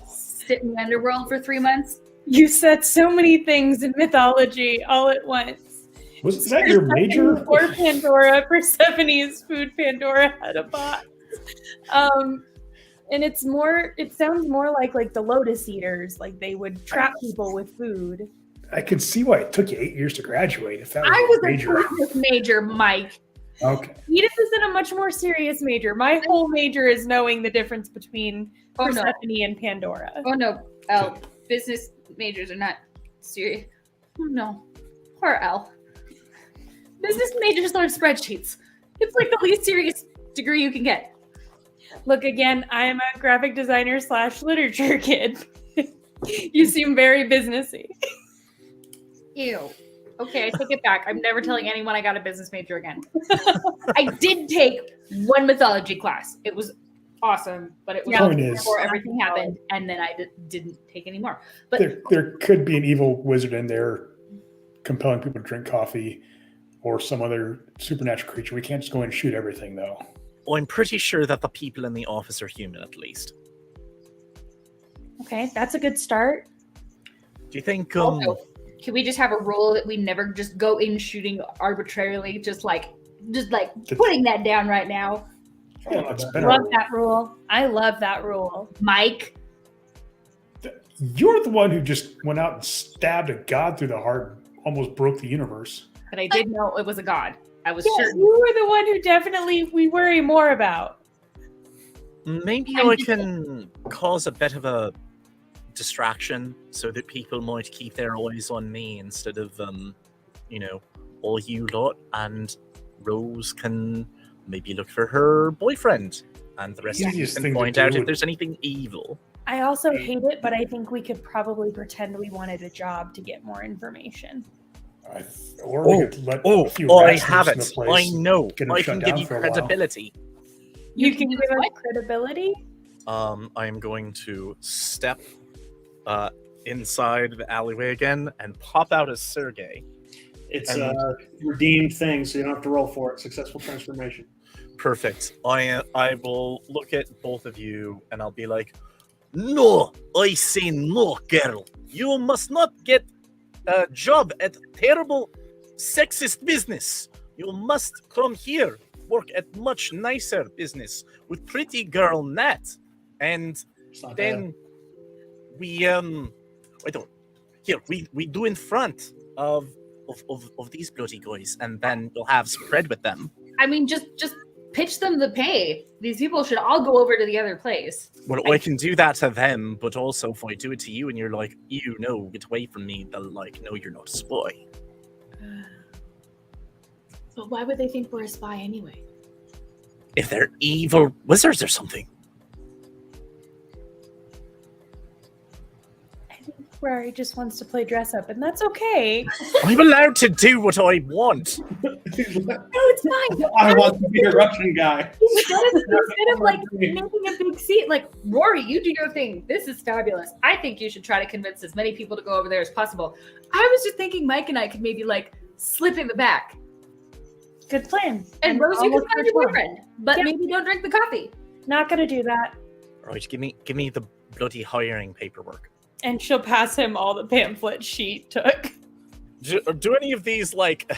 S1: sit in the underworld for 3 months.
S5: You said so many things in mythology all at once.
S3: Was that your major?
S5: For Pandora, Persephone's food Pandora had a box. And it sounds more like the Lotus Eaters, like they would trap people with food.
S3: I can see why it took you 8 years to graduate. If that was
S1: I was
S3: major.
S1: a business major, Mike.
S3: Okay.
S5: Edith is in a much more serious major. My whole major is knowing the difference between
S1: Oh, no.
S5: Persephone and Pandora.
S1: Oh no, business majors are not serious. Oh no, poor Al. Business majors learn spreadsheets. It's like the least serious degree you can get.
S5: Look, again, I am a graphic designer / literature kid. You seem very businessy.
S1: Ew. Okay, I take it back. I'm never telling anyone I got a business major again. I did take one mythology class. It was awesome, but it was
S3: Point is-
S1: before everything happened, and then I didn't take any more. But
S3: There could be an evil wizard in there compelling people to drink coffee or some other supernatural creature. We can't just go in and shoot everything, though.
S4: Well, I'm pretty sure that the people in the office are human, at least.
S5: Okay, that's a good start.
S4: Do you think...
S1: also, can we just have a rule that we never just go in shooting arbitrarily, just like putting that down right now?
S3: Yeah, that's
S5: I
S3: better.
S5: love that rule. I love that rule.
S1: Mike,
S3: You're the one who just went out and stabbed a god through the heart and almost broke the universe.
S1: but I did know it was a god. I was
S5: Yes,
S1: certain.
S5: you were the one who definitely we worry more about.
S4: Maybe
S1: I'm
S4: I
S1: just-
S4: can cause a bit of a distraction so that people might keep their eyes on me instead of, all you lot, and Rose can maybe look for her boyfriend, and the rest of you
S3: Easiest
S4: can
S3: thing to
S4: point
S3: do
S4: out if
S3: would-
S4: there's anything evil.
S5: I also hate it, but I think we could probably pretend we wanted a job to get more information.
S3: Or we could let a few
S4: I
S3: rats
S4: have
S3: loose in
S4: it.
S3: the place.
S4: I know.
S3: get 'em
S4: I
S3: shut
S4: can give
S3: down
S4: you
S3: for a while.
S4: credibility.
S5: You
S1: can
S5: can
S1: do
S5: give us
S1: what?
S5: credibility?
S4: I am going to step inside the alleyway again and pop out as Sergey.
S2: It's
S4: And-
S2: a redeemed thing, so you don't have to roll for it. Successful transformation.
S4: Perfect. I will look at both of you and I'll be like, "No, I say no, girl. You must not get a job at terrible sexist business. You must come here, work at much nicer business with pretty girl Nat, and
S2: It's not bad.
S4: then we we do in front of these bloody guys, and then you'll have spread with them."
S1: I mean, just pitch them the pay. These people should all go over to the other place.
S4: Well, I can do that to them, but also if I do it to you and you're like, "You know, get away from me," they'll like, "No, you're not a spy."
S1: But why would they think we're a spy anyway?
S4: If they're evil wizards or something.
S5: I think Rory just wants to play dress up, and that's okay.
S4: I'm allowed to do what I want.
S1: No, it's fine.
S2: I want to be a Russian guy.
S1: Instead of like making a big scene, like Rory, you do your thing. This is fabulous. I think you should try to convince as many people to go over there as possible. I was just thinking Mike and I could maybe like slip in the back.
S5: Good plan.
S1: And Rose, you
S5: I'll
S1: can
S5: look
S1: find
S5: for
S1: your
S5: Tom.
S1: boyfriend, but
S5: Yeah.
S1: maybe don't drink the coffee.
S5: Not gonna do that.
S4: Right, give me the bloody hiring paperwork.
S5: And she'll pass him all the pamphlets she took.
S4: Do any of these like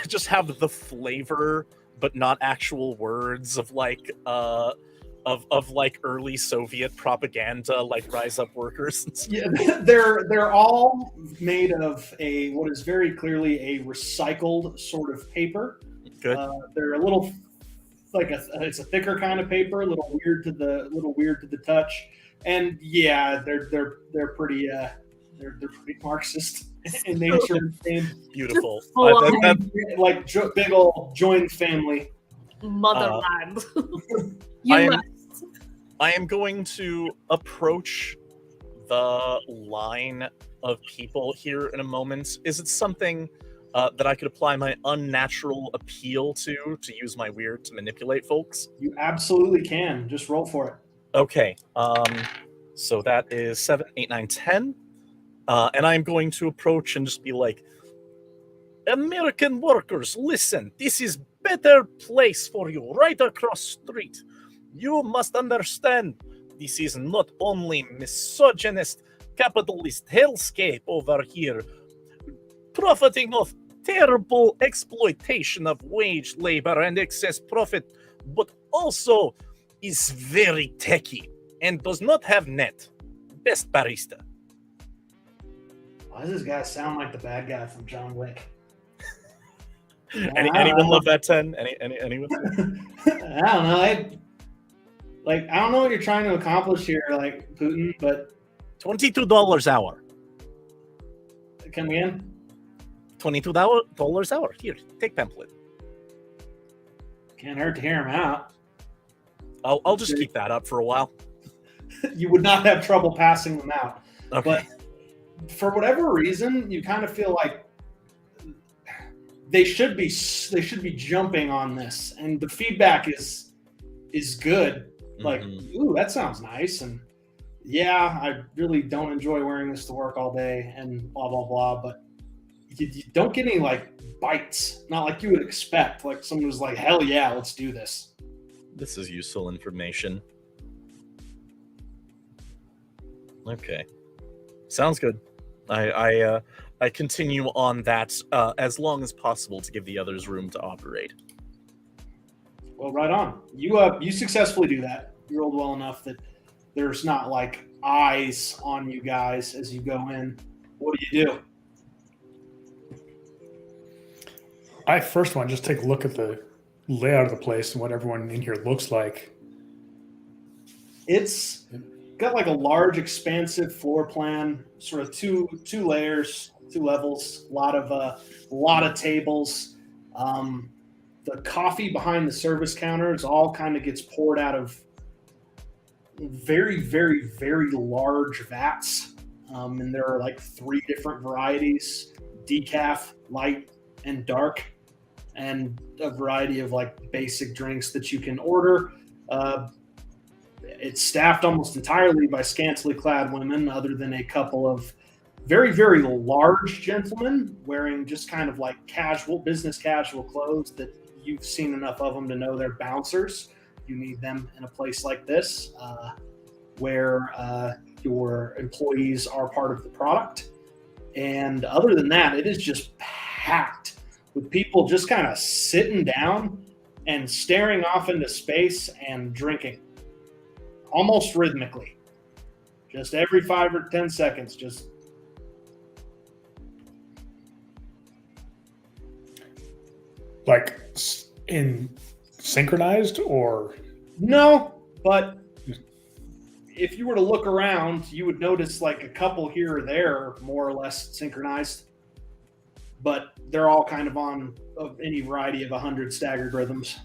S4: just have the flavor but not actual words of like of like early Soviet propaganda, like Rise Up Workers and stuff?
S2: Yeah, they're all made of what is very clearly a recycled sort of paper.
S4: Good.
S2: They're a little it's a thicker kind of paper, a little weird to the touch, and yeah, they're pretty pretty Marxist in nature and
S4: Beautiful.
S1: full
S2: like big old joined family.
S1: Motherland. You
S4: I am-
S1: must.
S4: I am going to approach the line of people here in a moment. Is it something that I could apply my unnatural appeal to use my weird to manipulate folks?
S2: You absolutely can. Just roll for it.
S4: Okay. So that is 7, 8, 9, 10. And I'm going to approach and just be like, "American workers, listen, this is better place for you, right across street. You must understand, this is not only misogynist, capitalist hellscape over here, profiting off terrible exploitation of wage labor and excess profit, but also is very techy and does not have net. Best barista."
S2: Why does this guy sound like the bad guy from John Wick?
S4: Anyone love that 10? Anyone?
S2: I don't know. I don't know what you're trying to accomplish here, like Putin, but
S4: $22 hour.
S2: come again?
S4: $22 hour. Here, take pamphlet.
S2: Can't hurt to hear him out.
S4: I'll just keep that up for a while.
S2: You would not have trouble passing them out.
S4: Okay.
S2: But for whatever reason, you kind of feel like they should be jumping on this, and the feedback is good. Like, ooh, that sounds nice, and yeah, I really don't enjoy wearing this to work all day, and blah blah blah. But you don't get any like bites, not like you would expect. Like someone was like, "Hell yeah, let's do this."
S4: This is useful information. Okay, sounds good. I continue on that as long as possible to give the others room to operate.
S2: Well, right on. You successfully do that. You rolled well enough that there's not like eyes on you guys as you go in. What do?
S3: I first want to just take a look at the layout of the place and what everyone in here looks like.
S2: It's got like a large, expansive floor plan, sort of two layers, 2 levels, a lot of tables. The coffee behind the service counters all kind of gets poured out of very, very, very large vats. And there are like 3 different varieties: decaf, light, and dark, and a variety of like basic drinks that you can order. It's staffed almost entirely by scantily clad women, other than a couple of very, very large gentlemen wearing just kind of like business casual clothes that you've seen enough of them to know they're bouncers. You need them in a place like this where your employees are part of the product. And other than that, it is just packed with people just kind of sitting down and staring off into space and drinking almost rhythmically. Just every 5 or 10 seconds, just
S3: like in synchronized or
S2: no, but if you were to look around, you would notice like a couple here or there are more or less synchronized, but they're all kind of on any variety of 100 staggered rhythms.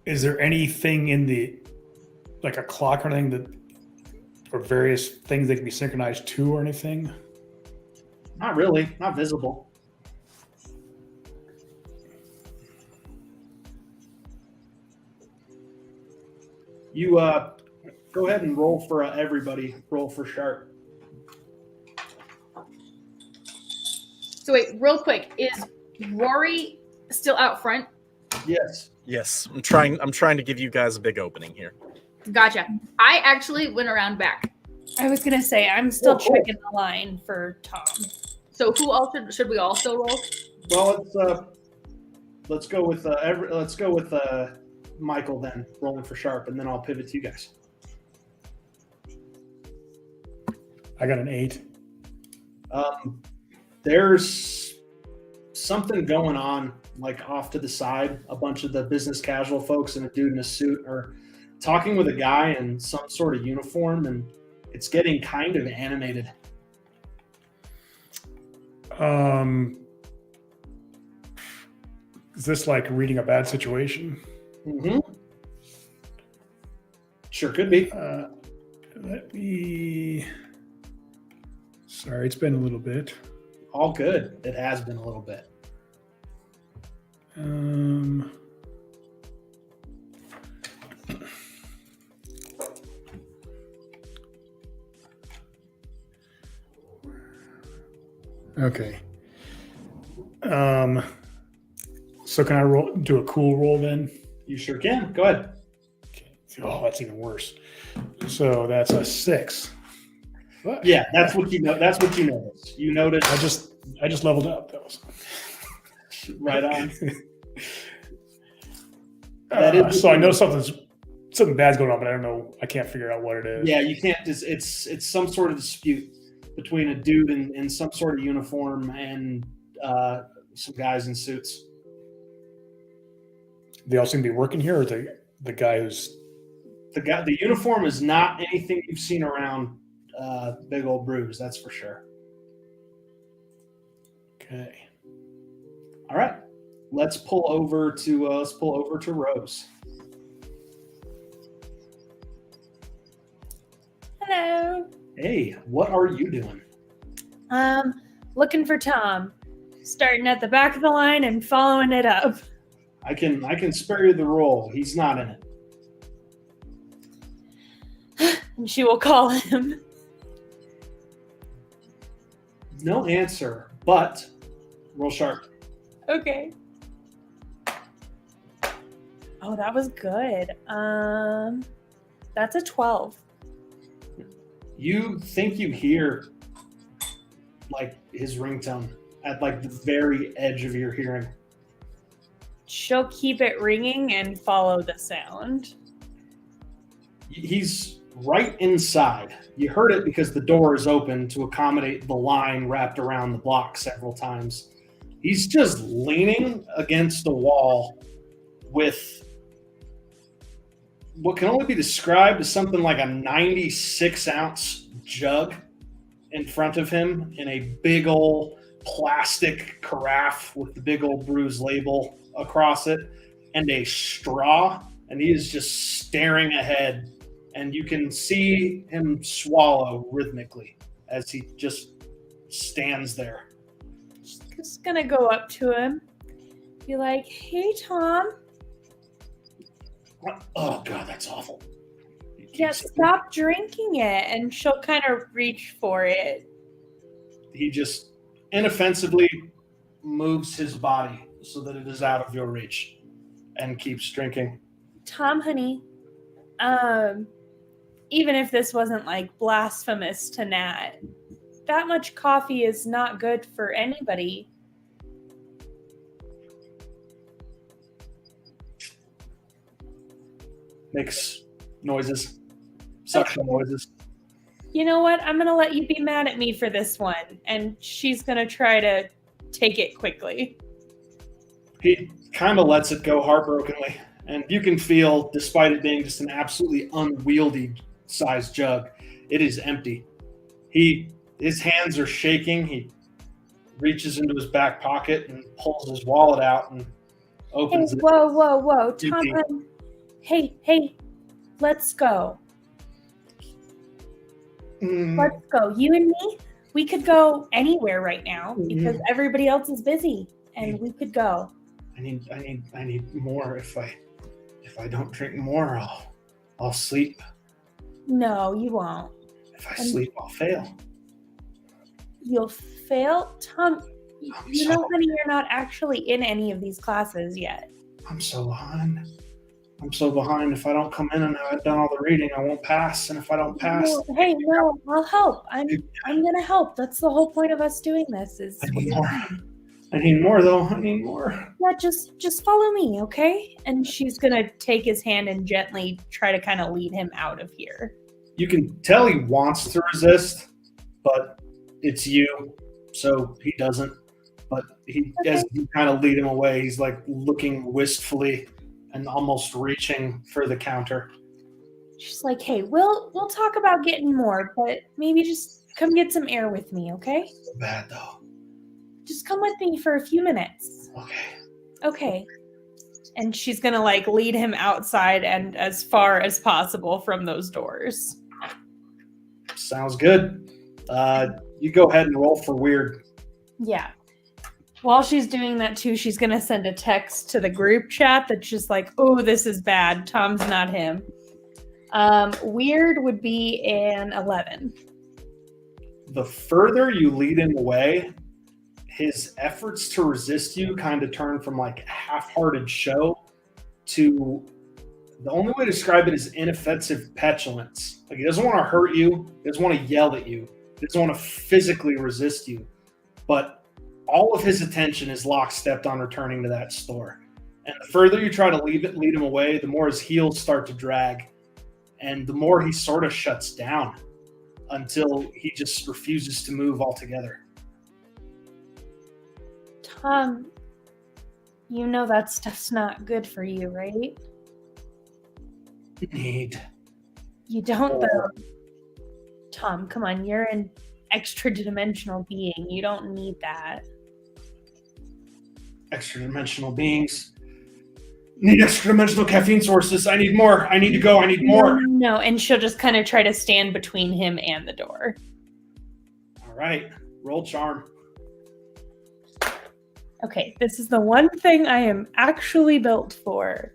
S3: Is there anything in the, like a clock or anything that, or various things that can be synchronized to or anything?
S2: Not really, not visible. You go ahead and roll for everybody. Roll for sharp.
S1: So wait, real quick, is Rory still out front?
S2: Yes.
S4: Yes, I'm trying to give you guys a big opening here.
S1: Gotcha. I actually went around back.
S5: I was gonna say I'm still checking the line for Tom.
S1: So who else should we also roll?
S2: Well, let's go with Michael then, rolling for sharp, and then I'll pivot to you guys.
S3: I got an 8.
S2: There's something going on, like off to the side. A bunch of the business casual folks and a dude in a suit are talking with a guy in some sort of uniform, and it's getting kind of animated.
S3: Is this like reading a bad situation?
S2: Mm-hmm. Sure could be.
S3: Let me. Sorry, it's been a little bit.
S2: All good. It has been a little bit.
S3: Okay. So can I do a cool roll then?
S2: You sure can. Go ahead.
S3: Okay. Oh, that's even worse. So that's a 6. What?
S2: Yeah, that's what you know. That's what you noticed. You noticed.
S3: I just leveled up. That was
S2: right on.
S3: So I know something bad's going on, but I don't know. I can't figure out what it is.
S2: Yeah, you can't. It's some sort of dispute. between a dude in some sort of uniform and some guys in suits.
S3: They all seem to be working here, or the guy who's
S2: The uniform is not anything you've seen around Big Old Brews, that's for sure.
S3: okay.
S2: All right, let's pull over to Rose.
S5: Hello.
S2: Hey, what are you doing?
S5: Looking for Tom. Starting at the back of the line and following it up.
S2: I can spare you the role. He's not in it.
S5: And she will call him.
S2: No answer, but roll sharp.
S5: Okay. Oh, that was good. That's a 12.
S2: You think you hear like his ringtone at like the very edge of your hearing.
S5: She'll keep it ringing and follow the sound.
S2: He's right inside. You heard it because the door is open to accommodate the line wrapped around the block several times. He's just leaning against the wall with what can only be described as something like a 96-ounce jug in front of him in a big old plastic carafe with the Big Old Brews label across it and a straw, and he is just staring ahead, and you can see him swallow rhythmically as he just stands there.
S5: Just gonna go up to him, be like, "Hey, Tom."
S2: Oh God, that's awful.
S5: Yeah, stop drinking it, and she'll kind of reach for it.
S2: He just inoffensively moves his body so that it is out of your reach and keeps drinking.
S5: Tom, honey, even if this wasn't like blasphemous to Nat, that much coffee is not good for anybody.
S2: Makes noises, suction noises.
S5: You know what? I'm going to let you be mad at me for this one. And she's going to try to take it quickly.
S2: He kind of lets it go heartbrokenly. And you can feel, despite it being just an absolutely unwieldy sized jug, it is empty. His hands are shaking. He reaches into his back pocket and pulls his wallet out and opens
S5: Hey,
S2: it.
S5: whoa. Tom, hey, let's go. Let's go. You and me, we could go anywhere right now because everybody else is busy, and we could go.
S2: I need more. If I don't drink more, I'll sleep.
S5: No, you won't.
S2: If I sleep, I'll fail.
S5: You'll fail? Tom, you know,
S2: sorry.
S5: honey, you're not actually in any of these classes yet.
S2: I'm so behind. If I don't come in and I've done all the reading, I won't pass. And if I don't pass,
S5: No, I'll help. I'm gonna help. That's the whole point of us doing this.
S2: I need more. I need more, though. I need more.
S5: Yeah, just follow me, okay? And she's gonna take his hand and gently try to kind of lead him out of here.
S2: You can tell he wants to resist, but it's you, so he doesn't. But as you kind of lead him away, he's like looking wistfully and almost reaching for the counter.
S5: She's like, "Hey, we'll talk about getting more, but maybe just come get some air with me, okay?
S2: So bad though.
S5: Just come with me for a few minutes." Okay. And she's gonna like lead him outside and as far as possible from those doors.
S2: Sounds good. You go ahead and roll for weird.
S5: Yeah. While she's doing that too, she's gonna send a text to the group chat that's just like, "Oh, this is bad. Tom's not him." Weird would be an 11.
S2: The further you lead him away, his efforts to resist you kind of turn from like half-hearted show to the only way to describe it is inoffensive petulance. Like he doesn't want to hurt you, he doesn't want to yell at you, he doesn't want to physically resist you, but all of his attention is lockstep on returning to that store. And the further you try to lead him away, the more his heels start to drag, and the more he sort of shuts down. until he just refuses to move altogether.
S5: Tom, you know that stuff's not good for you, right?
S2: Need.
S5: You don't, though. Tom, come on, you're an extra-dimensional being. You don't need that.
S2: Extra-dimensional beings need extra-dimensional caffeine sources. I need more. I need to go. I need more.
S5: No, and she'll just kind of try to stand between him and the door.
S2: All right. Roll charm.
S5: Okay, this is the one thing I am actually built for.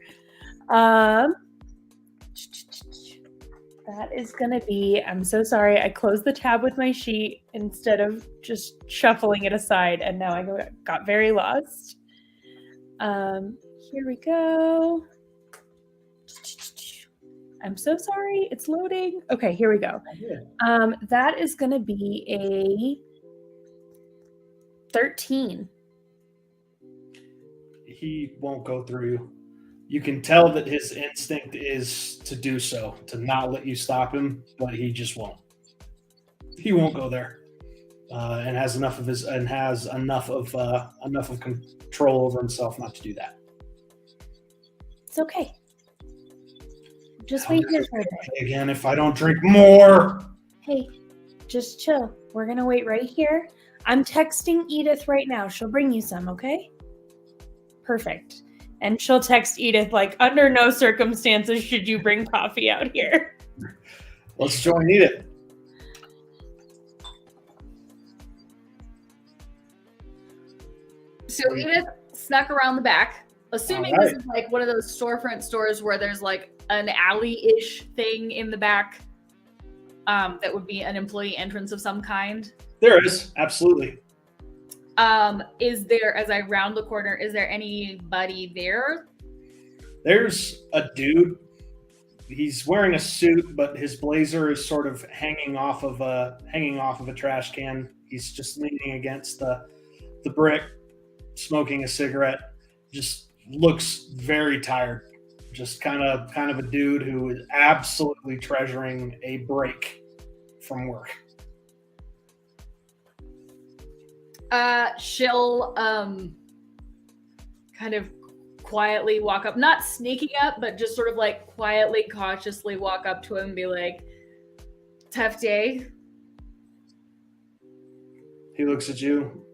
S5: That is going to be, I'm so sorry, I closed the tab with my sheet instead of just shuffling it aside, and now I got very lost. Here we go. I'm so sorry, it's loading. Okay, here we go. That is going to be a 13.
S2: He won't go through you. You can tell that his instinct is to do so, to not let you stop him, but he just won't. He won't go there, and has enough of control over himself not to do that.
S5: It's okay. Just wait here for a bit.
S2: Again, if I don't drink more.
S5: Hey, just chill. We're gonna wait right here. I'm texting Edith right now. She'll bring you some, okay? Perfect. And she'll text Edith, like, under no circumstances should you bring coffee out here.
S2: Let's join Edith.
S1: So Edith snuck around the back, assuming
S2: All right.
S1: this is like one of those storefront stores where there's like an alley-ish thing in the back that would be an employee entrance of some kind.
S2: There is, absolutely.
S1: Is there, as I round the corner, is there anybody there?
S2: There's a dude. He's wearing a suit, but his blazer is sort of hanging off of a trash can. He's just leaning against the brick, smoking a cigarette. Just looks very tired. Just kind of a dude who is absolutely treasuring a break from work.
S1: She'll kind of quietly walk up, not sneaking up, but just sort of like quietly, cautiously walk up to him and be like, "Tough day."
S2: He looks at you,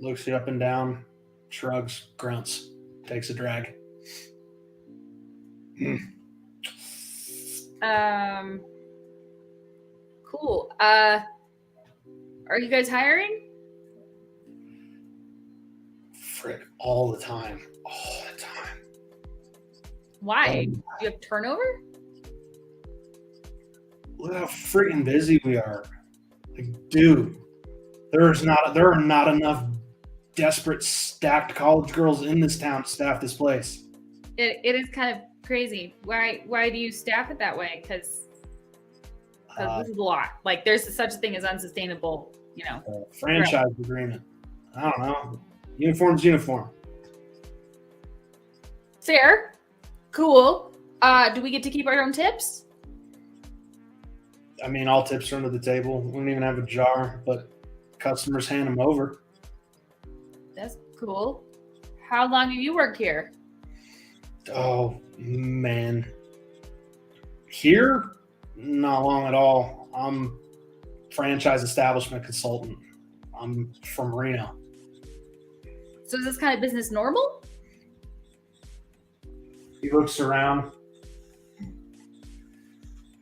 S2: looks you up and down, shrugs, grunts, takes a drag.
S1: Cool. Are you guys hiring?
S2: Frick, all the time. All the time.
S1: Why? Do you have turnover?
S2: Look how freaking busy we are. Like, dude, there are not enough desperate, stacked college girls in this town to staff this place.
S1: It is kind of crazy. Why do you staff it that way? Because this is a lot. Like, there's such a thing as unsustainable,
S2: Franchise agreement. I don't know. Uniform's uniform.
S1: Fair. Cool. Do we get to keep our own tips?
S2: I mean, all tips are under the table. We don't even have a jar, but customers hand them over.
S1: That's cool. How long have you worked here?
S2: Oh, man. Here? Not long at all. I'm franchise establishment consultant. I'm from Reno.
S1: So is this kind of business normal?
S2: He looks around.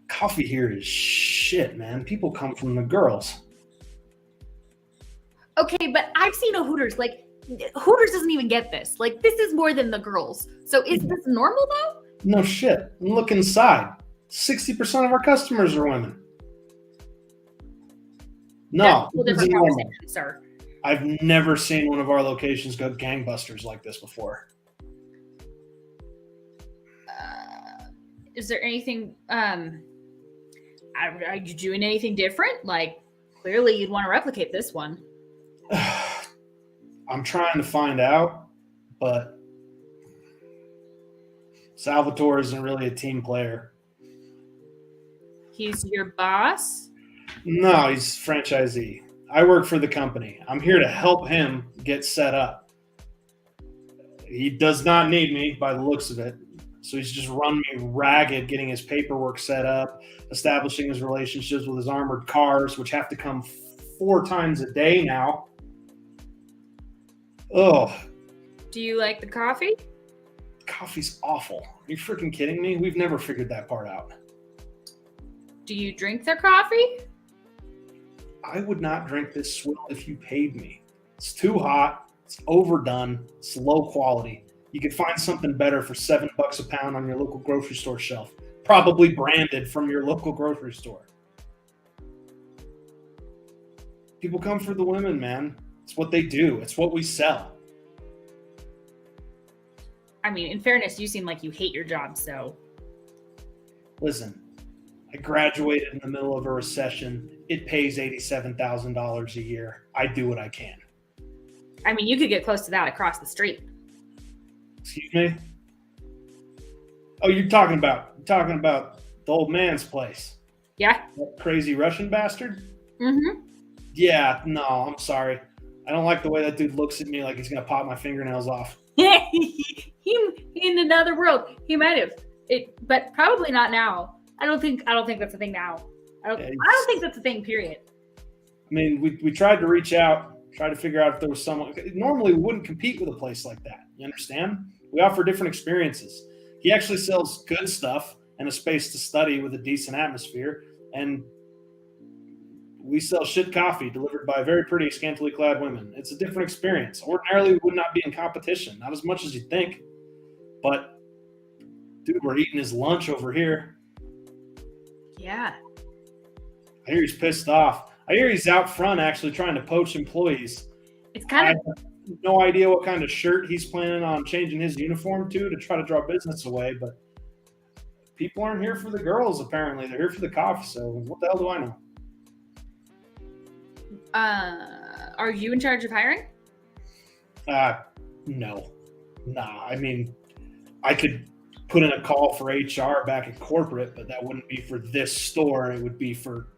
S2: Coffee here is shit, man. People come from the girls.
S1: Okay, but I've seen a Hooters. Like, Hooters doesn't even get this. Like, this is more than the girls. So is this normal, though?
S2: No shit. Look inside. 60% of our customers are women. No,
S1: That's a whole
S2: this is
S1: different
S2: normal.
S1: conversation, sir.
S2: I've never seen one of our locations go gangbusters like this before.
S1: Is there anything, are you doing anything different? Like, clearly you'd want to replicate this one.
S2: I'm trying to find out, but Salvatore isn't really a team player.
S1: He's your boss?
S2: No, he's franchisee. I work for the company. I'm here to help him get set up. He does not need me by the looks of it. So he's just run me ragged getting his paperwork set up, establishing his relationships with his armored cars, which have to come 4 times a day now. Oh,
S1: Do you like the coffee?
S2: coffee's awful. Are you freaking kidding me? We've never figured that part out.
S1: Do you drink their coffee?
S2: I would not drink this swill if you paid me. It's too hot. It's overdone. It's low quality. You could find something better for $7 a pound on your local grocery store shelf, probably branded from your local grocery store. People come for the women, man. It's what they do. It's what we sell.
S1: I mean, in fairness, you seem like you hate your job, so.
S2: Listen, I graduated in the middle of a recession. It pays $87,000 a year. I do what I can.
S1: I mean, you could get close to that across the street.
S2: Excuse me? Oh, you're talking about the old man's place.
S1: Yeah?
S2: That crazy Russian bastard?
S1: Mm-hmm.
S2: Yeah, no, I'm sorry. I don't like the way that dude looks at me like he's gonna pop my fingernails off.
S1: he in another world. He might have. But probably not now. I don't think that's a thing now. I don't think that's a thing, period.
S2: I mean, we tried to reach out, try to figure out if there was someone. Normally, we wouldn't compete with a place like that. You understand? We offer different experiences. He actually sells good stuff and a space to study with a decent atmosphere. And we sell shit coffee delivered by very pretty, scantily clad women. It's a different experience. Ordinarily, we would not be in competition, not as much as you'd think. But, dude, we're eating his lunch over here.
S1: Yeah.
S2: I hear he's pissed off. I hear he's out front actually trying to poach employees.
S1: It's kind of.
S2: I have no idea what kind of shirt he's planning on changing his uniform to try to draw business away, but people aren't here for the girls, apparently. They're here for the coffee, so what the hell do I know?
S1: Are you in charge of hiring?
S2: No. Nah, I mean, I could put in a call for HR back at corporate, but that wouldn't be for this store. It would be for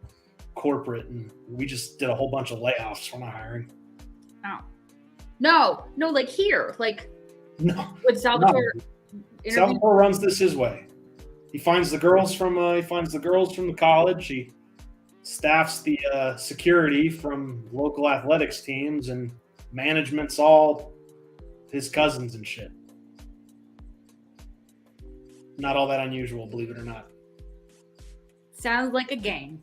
S2: corporate, and we just did a whole bunch of layoffs. We're not hiring.
S1: Oh. No, like here. Like,
S2: No.
S1: with Salvatore.
S2: Salvatore runs this his way. He finds the girls from the college. He staffs the security from local athletics teams, and management's all his cousins and shit. Not all that unusual, believe it or not.
S1: Sounds like a game.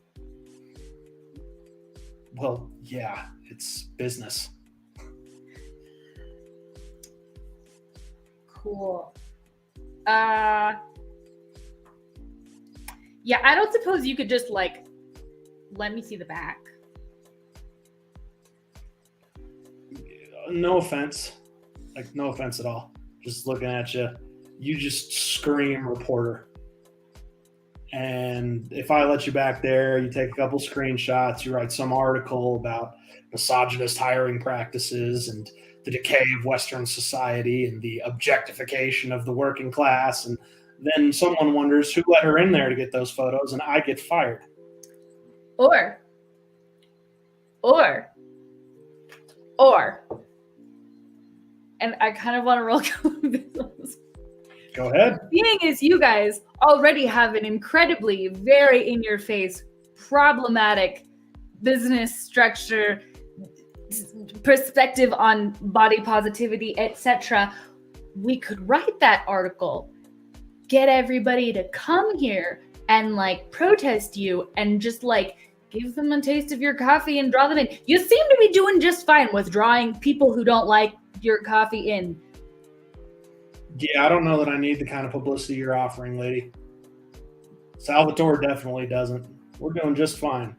S2: Well, yeah, it's business.
S1: Cool. Yeah, I don't suppose you could just like let me see the back.
S2: No offense. Like, no offense at all. Just looking at you. You just scream reporter. And if I let you back there, you take a couple screenshots, you write some article about misogynist hiring practices and the decay of Western society and the objectification of the working class. And then someone wonders who let her in there to get those photos, and I get fired.
S1: Or. And I kind of want to roll this.
S2: Go ahead.
S1: Being as you guys already have an incredibly, very in-your-face, problematic business structure, perspective on body positivity, etc., we could write that article, get everybody to come here and like protest you and just like give them a taste of your coffee and draw them in. You seem to be doing just fine with drawing people who don't like your coffee in.
S2: Yeah, I don't know that I need the kind of publicity you're offering, lady. Salvatore definitely doesn't. We're doing just fine.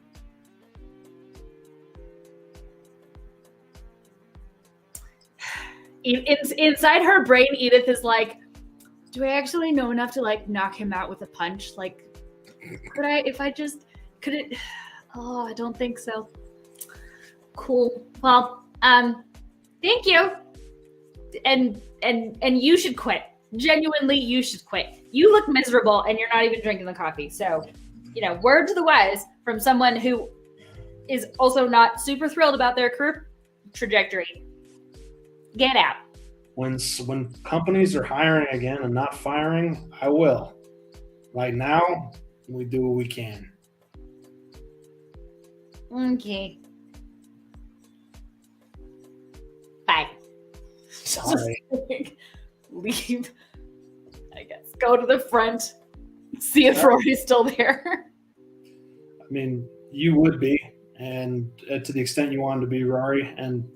S1: Inside her brain, Edith is like, do I actually know enough to like knock him out with a punch? Like, could it? Oh, I don't think so. Cool. Well, thank you. And you should quit. Genuinely, you should quit. You look miserable and you're not even drinking the coffee. So, word to the wise from someone who is also not super thrilled about their career trajectory. Get out.
S2: When companies are hiring again and not firing, I will. Right now, we do what we can.
S1: Okay. Bye.
S2: Sorry.
S1: Leave. I guess. Go to the front. See if Rory's still there.
S2: I mean, you would be, and to the extent you wanted to be, Rory, and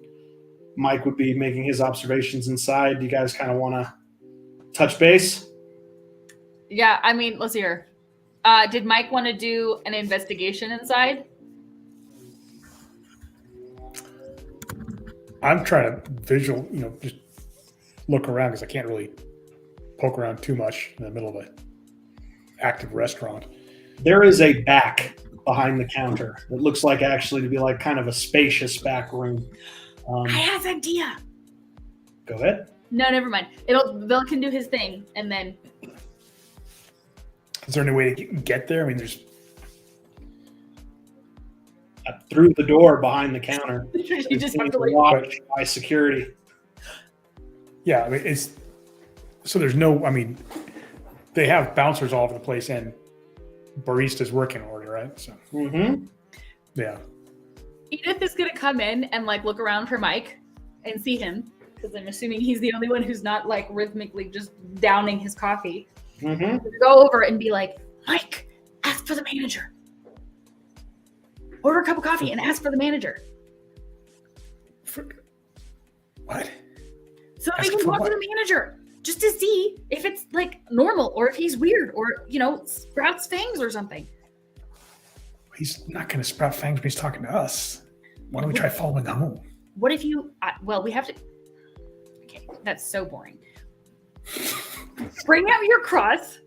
S2: Mike would be making his observations inside. Do you guys kind of want to touch base?
S1: Yeah, I mean, let's hear. Did Mike want to do an investigation inside?
S3: I'm trying to just look around because I can't really poke around too much in the middle of an active restaurant.
S2: There is a back behind the counter that looks like actually to be like kind of a spacious back room.
S1: I have an idea.
S2: Go ahead.
S1: No, never mind. Bill can do his thing, and then.
S3: Is there any way to get there? I mean, there's
S2: Through the door behind the counter.
S1: You just have to like.
S2: Watch by security.
S3: Yeah, I mean, there's no. I mean, they have bouncers all over the place and baristas working already, right? So.
S2: Mm-hmm.
S3: Yeah.
S1: Edith is gonna come in and like look around for Mike and see him because I'm assuming he's the only one who's not like rhythmically just downing his coffee.
S2: Mm-hmm.
S1: Go over and be like, Mike, ask for the manager. Order a cup of coffee and ask for the manager.
S3: What?
S1: So that we can talk to the manager just to see if it's like normal or if he's weird or sprouts fangs or something.
S3: He's not going to sprout fangs when he's talking to us. Why don't we try following home?
S1: What if you? Well, we have to. Okay, that's so boring. Bring out your cross.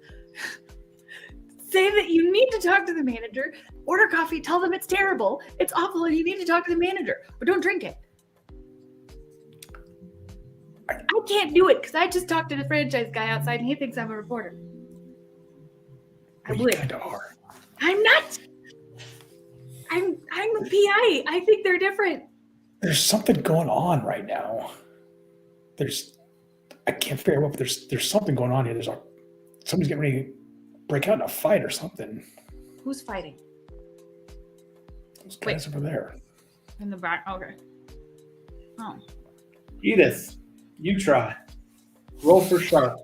S1: Say that you need to talk to the manager. Order coffee. Tell them it's terrible. It's awful, and you need to talk to the manager. But don't drink it. I can't do it because I just talked to the franchise guy outside, and he thinks I'm a reporter. I
S3: You
S1: would.
S3: kind of are.
S1: I'm not. I'm a PI. I think they're different.
S3: There's something going on right now. I can't figure out what, but there's something going on here. Somebody's getting ready to break out in a fight or something.
S1: Who's fighting?
S3: Those guys over there.
S1: In the back. Okay. Oh.
S2: Edith, you try. Roll for sharp.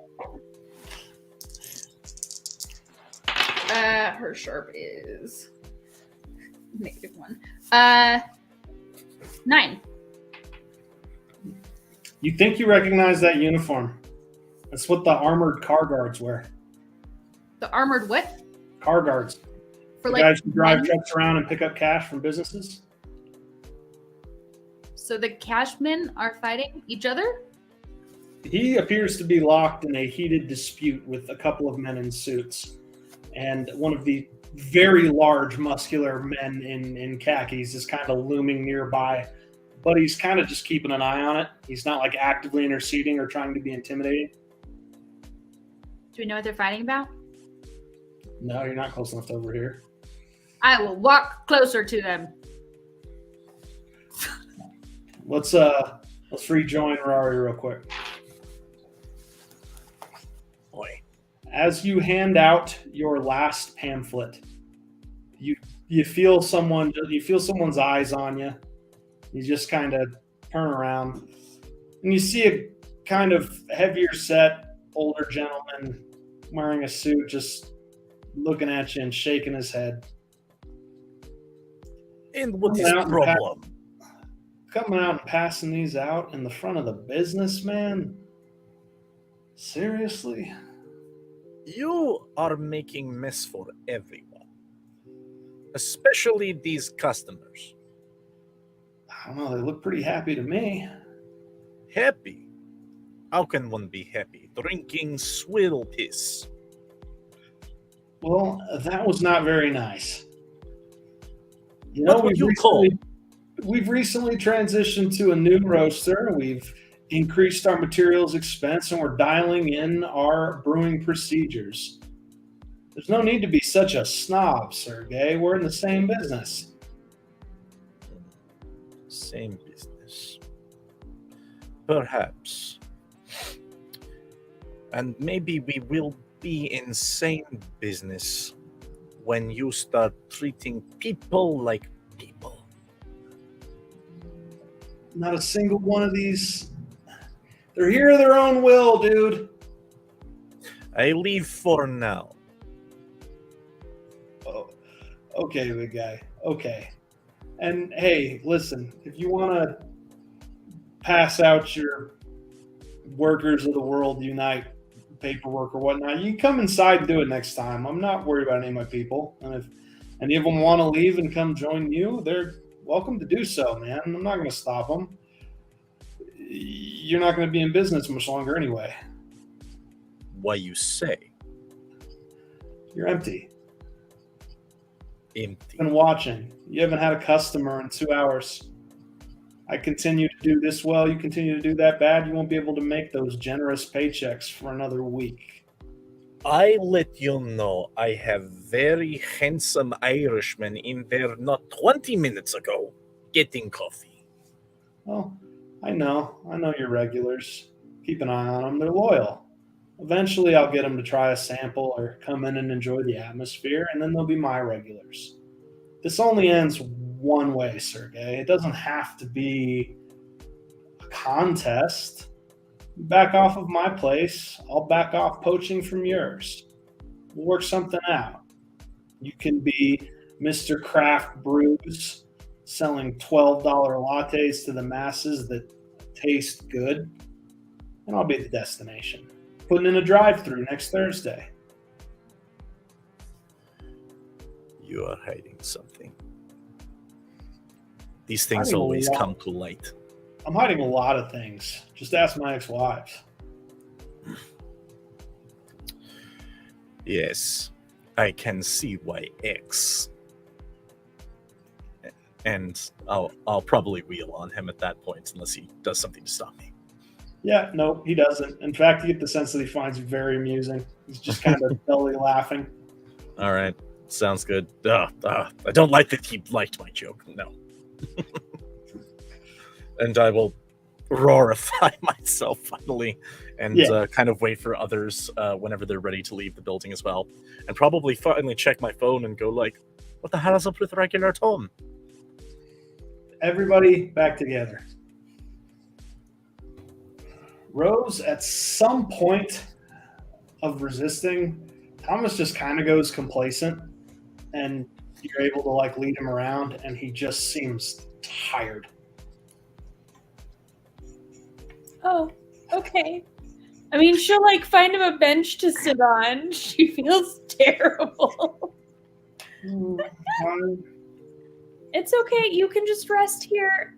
S1: Her sharp is -1. 9.
S2: You think you recognize that uniform? That's what the armored car guards wear.
S1: The armored what?
S2: Car guards.
S1: For
S2: The
S1: like
S2: guys who drive
S1: men?
S2: trucks around and pick up cash from businesses.
S1: So the cashmen are fighting each other?
S2: He appears to be locked in a heated dispute with a couple of men in suits. And one of the very large, muscular men in khakis is kind of looming nearby. But he's kind of just keeping an eye on it. He's not like actively interceding or trying to be intimidating.
S1: Do we know what they're fighting about?
S2: No, you're not close enough to over here.
S1: I will walk closer to them.
S2: Let's rejoin Rari real quick.
S4: Boy.
S2: As you hand out your last pamphlet, you feel someone's eyes on you. You just kind of turn around and you see a kind of heavier set older gentleman wearing a suit just looking at you and shaking his head.
S4: And what is the problem?
S2: Coming out and passing these out in the front of the business, man? Seriously?
S4: You are making mess for everyone, especially these customers.
S2: I don't know, they look pretty happy to me.
S4: Happy? How can one be happy drinking swill piss?
S2: Well, that was not very nice. You
S4: What
S2: know,
S4: would you call?
S2: We've recently transitioned to a new roaster. We've increased our materials expense and we're dialing in our brewing procedures. There's no need to be such a snob, Sergey. We're in the same business.
S4: Same business. Perhaps. And maybe we will be in same business when you start treating people like people.
S2: Not a single one of these. They're here of their own will, dude.
S4: I leave for now.
S2: Oh, okay, big guy. Okay. And hey, listen, if you want to pass out your Workers of the World Unite paperwork or whatnot, you can come inside and do it next time. I'm not worried about any of my people. And if any of them want to leave and come join you, they're welcome to do so, man. I'm not going to stop them. You're not going to be in business much longer anyway.
S4: Why you say?
S2: You're empty.
S4: Empty.
S2: Been watching. You haven't had a customer in 2 hours. I continue to do this well. You continue to do that bad. You won't be able to make those generous paychecks for another week.
S4: I let you know I have very handsome Irishmen in there not 20 minutes ago getting coffee.
S2: Well, I know your regulars. Keep an eye on them. They're loyal. Eventually, I'll get them to try a sample or come in and enjoy the atmosphere, and then they'll be my regulars. This only ends one way, Sergey. It doesn't have to be a contest. Back off of my place. I'll back off poaching from yours. We'll work something out. You can be Mr. Craft Brews selling $12 lattes to the masses that taste good, and I'll be the destination. Putting in a drive-thru next Thursday.
S4: You are hiding something. These things always come to light.
S2: I'm hiding a lot of things. Just ask my ex-wives.
S4: Yes, I can see why X. And I'll probably wheel on him at that point unless he does something to stop me.
S2: Yeah, no, he doesn't. In fact, you get the sense that he finds you very amusing. He's just kind of dully laughing.
S4: All right, sounds good. I don't like that he liked my joke. No. And I will roarify myself finally and kind of wait for others whenever they're ready to leave the building as well. And probably finally check my phone and go like, what the hell is up with regular Tom?
S2: Everybody back together. Rose, at some point of resisting, Thomas just kind of goes complacent, and you're able to like lead him around, and he just seems tired.
S5: Oh, okay. I mean, she'll like find him a bench to sit on. She feels terrible. It's okay. You can just rest here.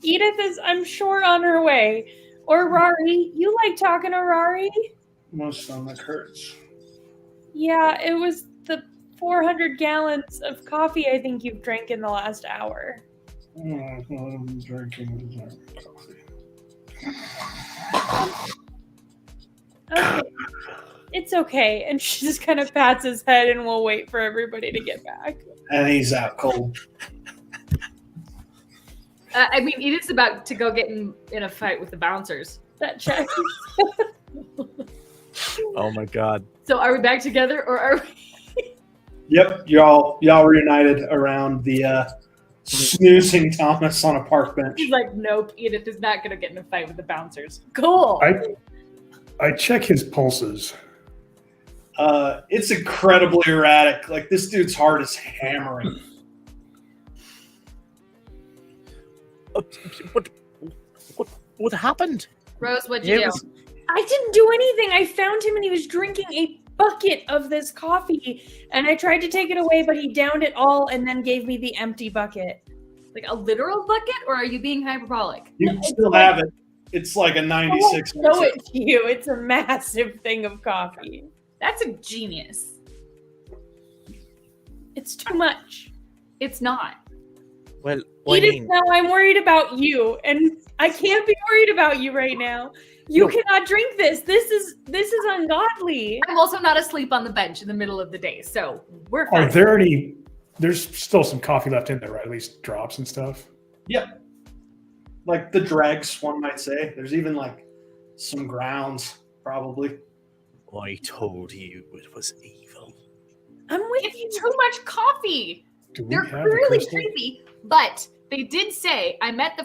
S5: Edith is, I'm sure, on her way. Or Rari. You like talking to Rari?
S2: My stomach hurts.
S5: Yeah, it was the 400 gallons of coffee I think you've drank in the last hour.
S2: I'm drinking coffee.
S5: Okay. It's okay. And she just kind of pats his head and we'll wait for everybody to get back.
S2: And he's out cold.
S1: I mean, Edith's about to go get in a fight with the bouncers.
S5: That checks.
S4: Oh my god.
S1: So are we back together or are we?
S2: Yep, y'all reunited around the snoozing Thomas on a park bench.
S1: He's like, nope, Edith is not going to get in a fight with the bouncers. Cool.
S3: I check his pulses.
S2: It's incredibly erratic. Like, this dude's heart is hammering.
S4: What happened?
S1: Rose, what'd you do?
S5: I didn't do anything. I found him and he was drinking a bucket of this coffee. And I tried to take it away, but he downed it all and then gave me the empty bucket.
S1: Like a literal bucket, or are you being hyperbolic?
S2: You still have it. It's like a 96.
S5: I won't show it to you. It's a massive thing of coffee.
S1: That's a genius.
S5: It's too much.
S1: It's not.
S4: Well,
S5: Edith, now I'm worried about you, and I can't be worried about you right now. You cannot drink this. This is ungodly.
S1: I'm also not asleep on the bench in the middle of the day, so we're fine.
S3: Are there any? There's still some coffee left in there, right? At least drops and stuff.
S2: Yep. like the dregs, one might say. There's even like some grounds, probably.
S4: I told you it was evil.
S5: I'm with
S1: It's
S5: you.
S1: too much coffee.
S3: Do we
S1: They're
S3: have the
S1: clearly
S3: crystal?
S1: creepy, but they did say, I met the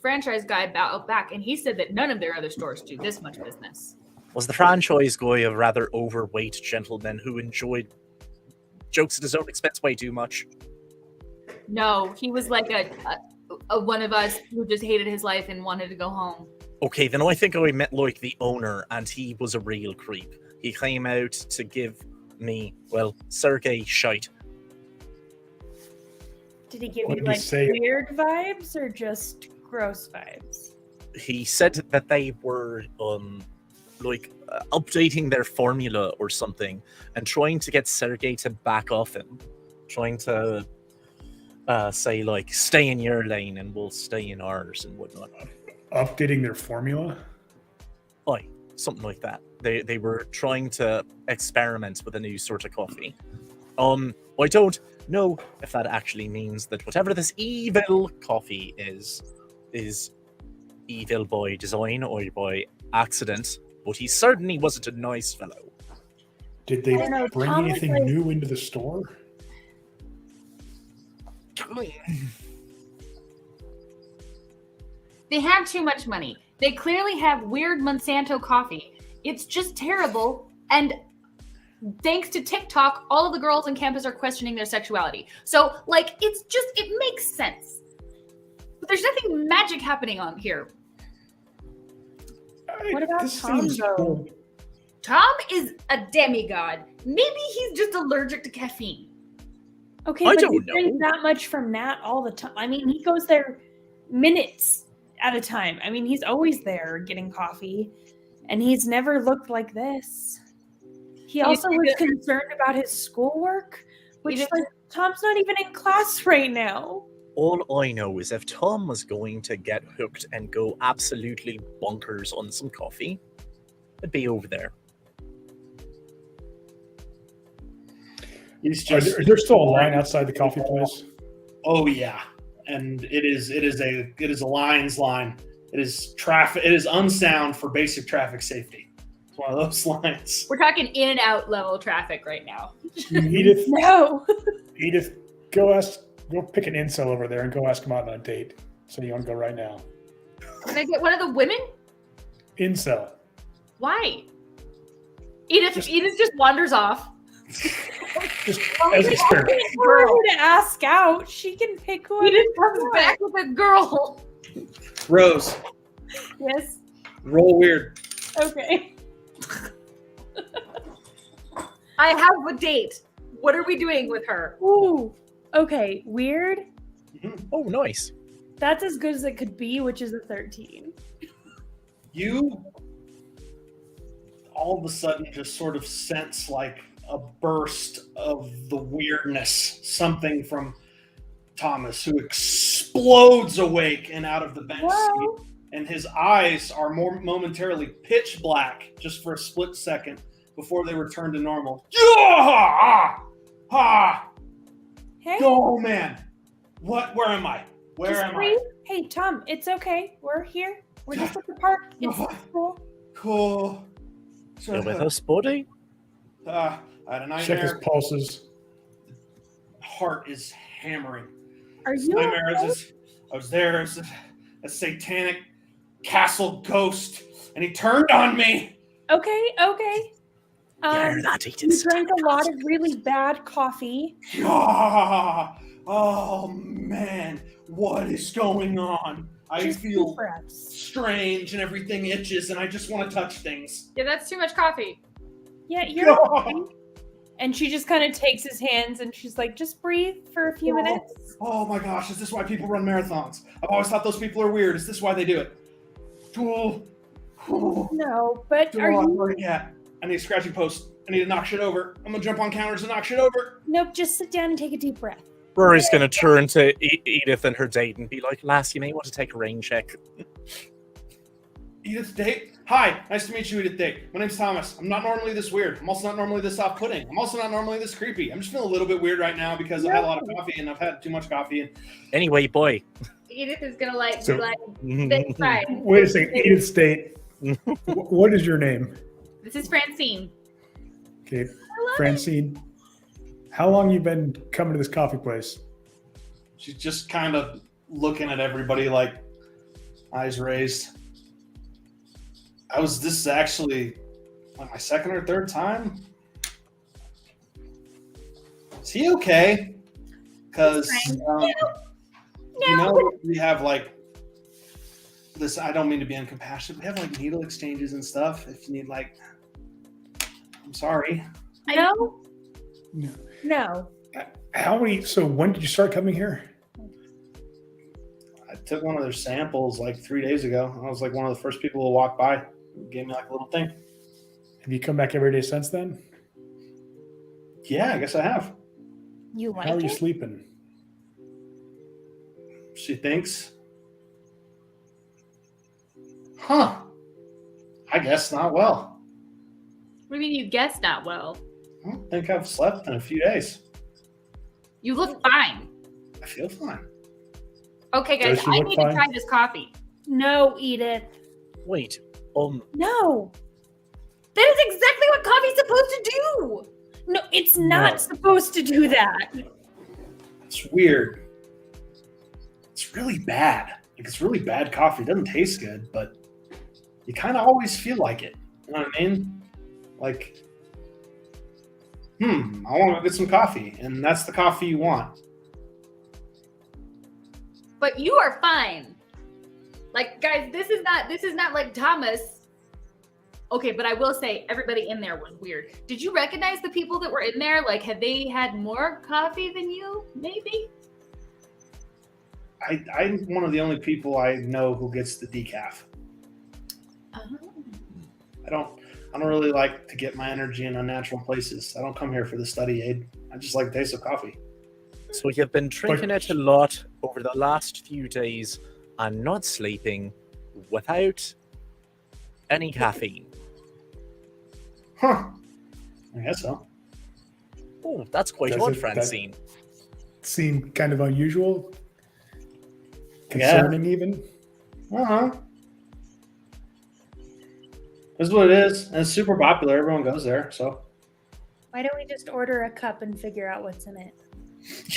S1: franchise guy out back, and he said that none of their other stores do this much business.
S4: Was the franchise guy a rather overweight gentleman who enjoyed jokes at his own expense way too much?
S1: No, he was like a one of us who just hated his life and wanted to go home.
S4: Okay, then I think I met like the owner, and he was a real creep. He came out to give me, well, Sergey shite.
S5: Did he give
S3: What
S5: you
S3: did he
S5: like
S3: say?
S5: weird vibes or just gross vibes?
S4: He said that they were updating their formula or something and trying to get Sergey to back off him, trying to say like, stay in your lane and we'll stay in ours and whatnot.
S3: Updating their formula?
S4: Aye, something like that. They were trying to experiment with a new sort of coffee. I don't know if that actually means that whatever this evil coffee is evil by design or by accident, but he certainly wasn't a nice fellow.
S3: Did they
S5: I don't know,
S3: bring
S5: Tom was
S3: anything
S5: like-
S3: new into the store?
S1: They have too much money. They clearly have weird Monsanto coffee. It's just terrible. And thanks to TikTok, all of the girls on campus are questioning their sexuality. So, like, it makes sense. But there's nothing magic happening on here.
S5: What about
S3: This
S5: Tom,
S3: seems
S5: though?
S3: cool.
S1: Tom is a demigod. Maybe he's just allergic to caffeine.
S5: Okay,
S4: I
S5: but
S4: don't
S5: he drinks
S4: know.
S5: that much from Nat all the time. I mean, he goes there minutes at a time. I mean, he's always there getting coffee, and he's never looked like this. He also was concerned about his schoolwork, which
S1: didn't-
S5: like Tom's not even in class right now.
S4: All I know is if Tom was going to get hooked and go absolutely bonkers on some coffee, I'd be over there.
S2: He's
S3: Is there still a line outside the coffee place?
S2: Oh yeah, and it is a lines line. It is traffic. It is unsound for basic traffic safety. It's one of those lines.
S1: We're talking in and out level traffic right now.
S3: Edith,
S5: No.
S3: Edith, go pick an incel over there and go ask him out on a date. So you want to go right now?
S1: Can I get one of the women?
S3: Incel.
S1: Why? Edith just wanders off.
S3: Just as an experiment.
S5: For her to ask out, she can pick who.
S1: Edith comes back with a girl.
S2: Rose,
S5: Yes.
S2: roll weird.
S5: Okay.
S1: I have a date. What are we doing with her?
S5: Ooh. Okay. Weird.
S4: Oh, nice.
S5: That's as good as it could be, which is a 13.
S2: You all of a sudden just sort of sense like a burst of the weirdness, something from Thomas, who explodes awake and out of the bench
S5: Whoa.
S2: seat, and his eyes are more momentarily pitch black just for a split second before they return to normal.
S5: Hey.
S2: Oh man, where am I? Where
S5: Just
S2: am
S5: breathe. Hey, Tom, it's okay. We're here. We're just at the park. It's cool.
S2: Cool.
S4: You're with us, buddy?
S2: I had a
S3: Check his
S2: nightmare.
S3: pulses.
S2: Heart is hammering.
S5: Are you
S2: Nightmare
S5: okay?
S2: is I was there as a satanic castle ghost, and he turned on me.
S5: Okay.
S4: You're that
S5: You
S4: Edith.
S5: drank a lot of really bad coffee.
S2: Oh man, what is going on? I
S5: Just
S2: feel
S5: deep breaths.
S2: strange and everything itches, and I just want to touch things.
S1: Yeah, that's too much coffee.
S5: Yeah, you're okay. And she just kind of takes his hands and she's like, just breathe for a few minutes.
S2: Oh my gosh, is this why people run marathons? I've always thought those people are weird. Is this why they do it?
S5: No, but are you?
S2: Yeah. I need a scratching post. I need to knock shit over. I'm gonna jump on counters and knock shit over.
S5: Nope, just sit down and take a deep breath.
S4: Rory's going to turn to Edith and her date and be like, lass, you may want to take a rain check.
S2: Edith Date? Hi, nice to meet you, Edith Date. My name's Thomas. I'm not normally this weird. I'm also not normally this off-putting. I'm also not normally this creepy. I'm just feeling a little bit weird right now because I've had a lot of coffee and I've had too much coffee. And
S4: Anyway, boy,
S1: Edith is gonna like
S3: So-
S1: be like, "That's fine."
S3: Wait a second, Edith State. What is your name?
S1: This is Francine.
S3: Okay,
S1: I love
S3: Francine. How long you been coming to this coffee place?
S2: She's just kind of looking at everybody like eyes raised. This is actually like my second or third time. Is he okay? Because you know we have like this. I don't mean to be uncompassionate. We have like needle exchanges and stuff. If you need like, I'm sorry.
S5: No.
S3: No.
S5: No.
S3: So when did you start coming here?
S2: I took one of their samples like 3 days ago. I was like one of the first people to walk by. Gave me like a little thing.
S3: Have you come back every day since then?
S2: Yeah, I guess I have.
S5: You like
S3: How are you
S5: it?
S3: sleeping?
S2: She thinks. Huh. I guess not well.
S1: What do you mean you guessed not well?
S2: I don't think I've slept in a few days.
S1: You look fine.
S2: I feel fine.
S1: Okay, guys,
S3: Does she
S1: I
S3: look
S1: need
S3: fine?
S1: to try this coffee.
S5: No, Edith.
S4: Wait,
S5: No.
S1: That is exactly what coffee's supposed to do.
S5: No, it's not
S2: No.
S5: supposed to do that.
S2: It's weird. It's really bad. Like it's really bad coffee. It doesn't taste good, but you kind of always feel like it. You know what I mean? Like, I want to go get some coffee, and that's the coffee you want.
S1: But you are fine. Like, guys, this is not like Thomas. Okay, but I will say everybody in there was weird. Did you recognize the people that were in there? Like, had they had more coffee than you? Maybe?
S2: I'm one of the only people I know who gets the decaf. I don't really like to get my energy in unnatural places. I don't come here for the study aid. I just like the taste of coffee.
S4: so you've been drinking it a lot over the last few days and not sleeping without any caffeine.
S2: Huh. I guess so.
S4: Oh, that's quite
S3: Does
S4: odd,
S3: it-
S4: Francine.
S3: Seem kind of unusual,
S2: Yeah.
S3: concerning even.
S2: Uh-huh. This is what it is. And it's super popular. Everyone goes there. So
S5: Why don't we just order a cup and figure out what's in it?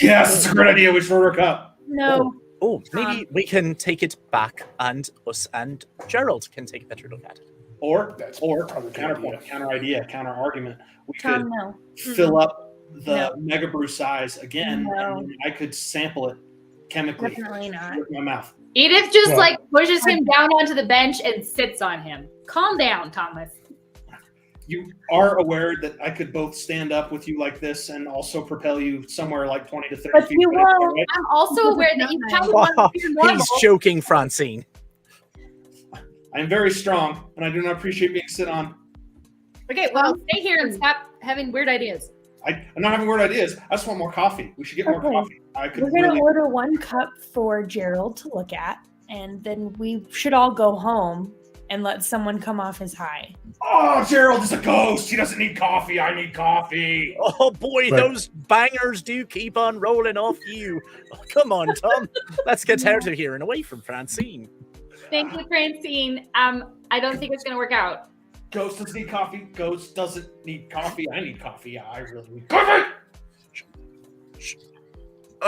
S2: yes, it's a great idea. We should order a cup.
S5: No.
S4: Oh, maybe we can take it back and us and Gerald can take a better look at it.
S2: Or
S3: That's
S2: or
S3: probably a good
S2: counterpoint,
S3: idea.
S2: counter idea, counter argument. We
S5: Tom,
S2: could
S5: no.
S2: fill up the
S5: No.
S2: mega brew size again,
S5: No.
S2: and then I could sample it chemically
S5: Definitely not.
S2: with my mouth.
S1: Edith just
S3: Well-
S1: like pushes him down onto the bench and sits on him. Calm down, Thomas.
S2: You are aware that I could both stand up with you like this and also propel you somewhere like 20 to 30
S5: But
S2: feet.
S5: you
S2: away,
S5: won't.
S2: right?
S1: I'm also aware that you probably
S4: Wow,
S1: want to be normal.
S4: he's joking, Francine.
S2: I am very strong, and I do not appreciate being sit on.
S1: Okay, well, stay here and stop having weird ideas.
S2: I'm not having weird ideas. I just want more coffee. We should get more
S5: Okay.
S2: coffee. I could
S5: We're going to
S2: really.
S5: order one cup for Gerald to look at, and then we should all go home and let someone come off his high.
S2: Oh, Gerald is a ghost. He doesn't need coffee. I need coffee.
S4: Oh boy,
S3: But-
S4: those bangers do keep on rolling off you. Oh, come on, Tom. Let's get out of here and away from Francine.
S1: Thank you, Francine. I don't think it's gonna work out.
S2: Ghost doesn't need coffee. Ghost doesn't need coffee. I need coffee. Yeah, I really need coffee.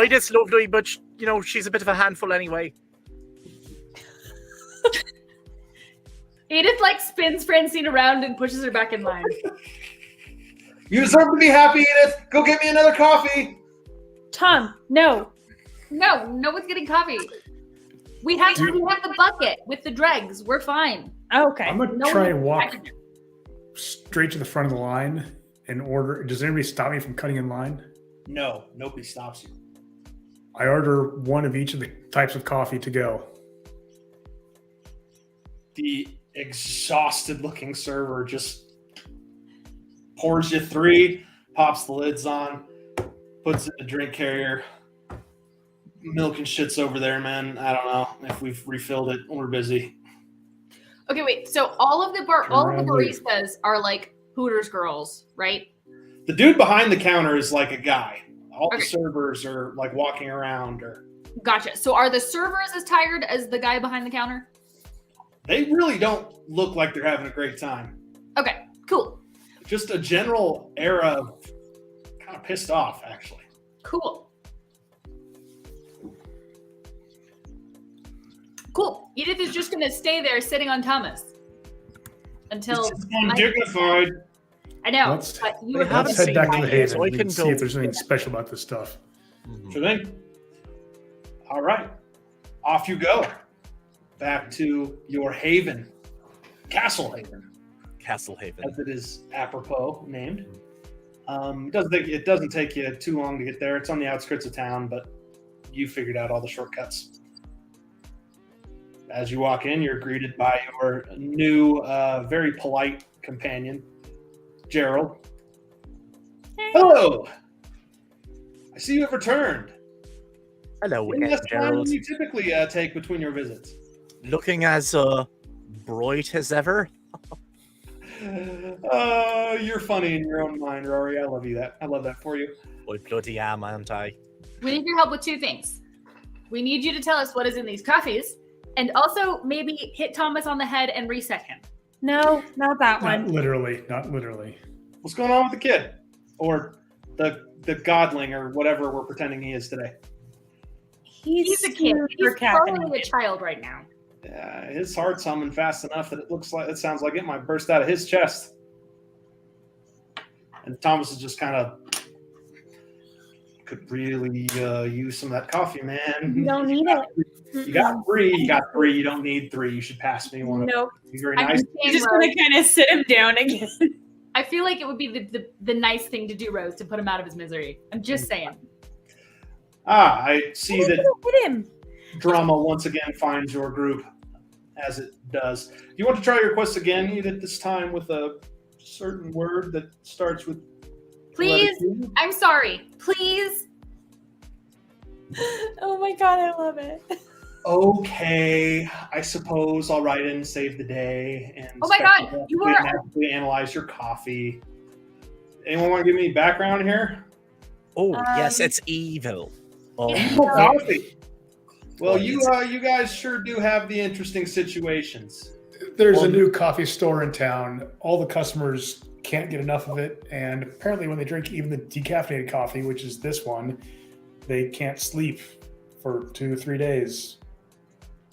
S4: Edith's lovely, but she's a bit of a handful anyway.
S1: Edith like spins Francine around and pushes her back in line.
S2: You deserve to be happy, Edith. Go get me another coffee.
S5: Tom, no.
S1: No, no one's getting coffee. We have the bucket with the dregs. We're fine.
S5: Okay.
S3: I'm gonna
S1: No
S3: try
S1: one-
S3: and walk straight to the front of the line and order. Does anybody stop me from cutting in line?
S2: No, nobody stops you.
S3: I order one of each of the types of coffee to go.
S2: The exhausted-looking server just pours you 3, pops the lids on, puts it in the drink carrier. Milk and shit's over there, man. I don't know if we've refilled it. We're busy.
S1: Okay, wait. So all of the
S3: around, leave.
S1: baristas are like Hooters girls, right?
S2: The dude behind the counter is like a guy. All
S1: Okay.
S2: the servers are like walking around or
S1: Gotcha. So are the servers as tired as the guy behind the counter?
S2: They really don't look like they're having a great time.
S1: Okay, cool.
S2: Just a general air of kind of pissed off, actually.
S1: Cool. Cool. Edith is just going to stay there sitting on Thomas until...
S2: It's undignified.
S1: I know,
S3: Let's-
S1: but you
S4: we
S1: were
S4: haven't
S3: Let's head
S4: seen
S3: back to
S4: that
S3: the
S4: yet,
S3: Haven
S4: so we
S3: and
S4: can
S3: see
S4: go-
S3: if there's anything special about this stuff.
S2: Sure thing. All right. Off you go. Back to your haven. Castle Haven,
S4: Castle Haven.
S2: as it is apropos named. It doesn't take you too long to get there. It's on the outskirts of town, but you figured out all the shortcuts. As you walk in, you're greeted by your new, very polite companion, Gerald. Hello! I see you have returned.
S4: Hello
S2: When
S4: again,
S2: less time
S4: Gerald.
S2: do you typically take between your visits?
S4: Looking as bright as ever.
S2: You're funny in your own mind, Rory. I love that for you.
S4: I bloody am, aren't I?
S1: We need your help with two things. We need you to tell us what is in these coffees, and also maybe hit Thomas on the head and reset him.
S5: No, not that
S3: Not
S5: one.
S3: literally. Not literally.
S2: What's going on with the kid? Or the godling or whatever we're pretending he is today.
S1: He's a kid. He's probably a child right now.
S2: His heart's humming fast enough that it sounds like it might burst out of his chest. And Thomas is just kind of could really use some of that coffee, man.
S5: You don't need it.
S2: You got three. You got three. You don't need three. You should pass me one.
S5: Nope.
S2: Be very
S1: I'm
S2: nice.
S5: You're just gonna kind of sit him down again.
S1: I feel like it would be the nice thing to do, Rose, to put him out of his misery. I'm just saying.
S2: I see that
S5: Hit him.
S2: drama once again finds your group, as it does. Do you want to try your quest again, Edith, this time with a certain word that starts with
S1: Please.
S2: the letter Q?
S1: I'm sorry. Please.
S5: Oh my god, I love it.
S2: Okay, I suppose I'll write in, save the day, and
S1: Oh my God, you are-
S2: magically analyze your coffee. Anyone want to give me background here?
S4: Oh, yes, it's evil. Oh,
S2: Coffee. Well,
S4: Well,
S2: you guys sure do have the interesting situations.
S3: There's
S2: Well-
S3: a new coffee store in town. All the customers can't get enough of it, and apparently, when they drink even the decaffeinated coffee, which is this one, they can't sleep for 2 to 3 days.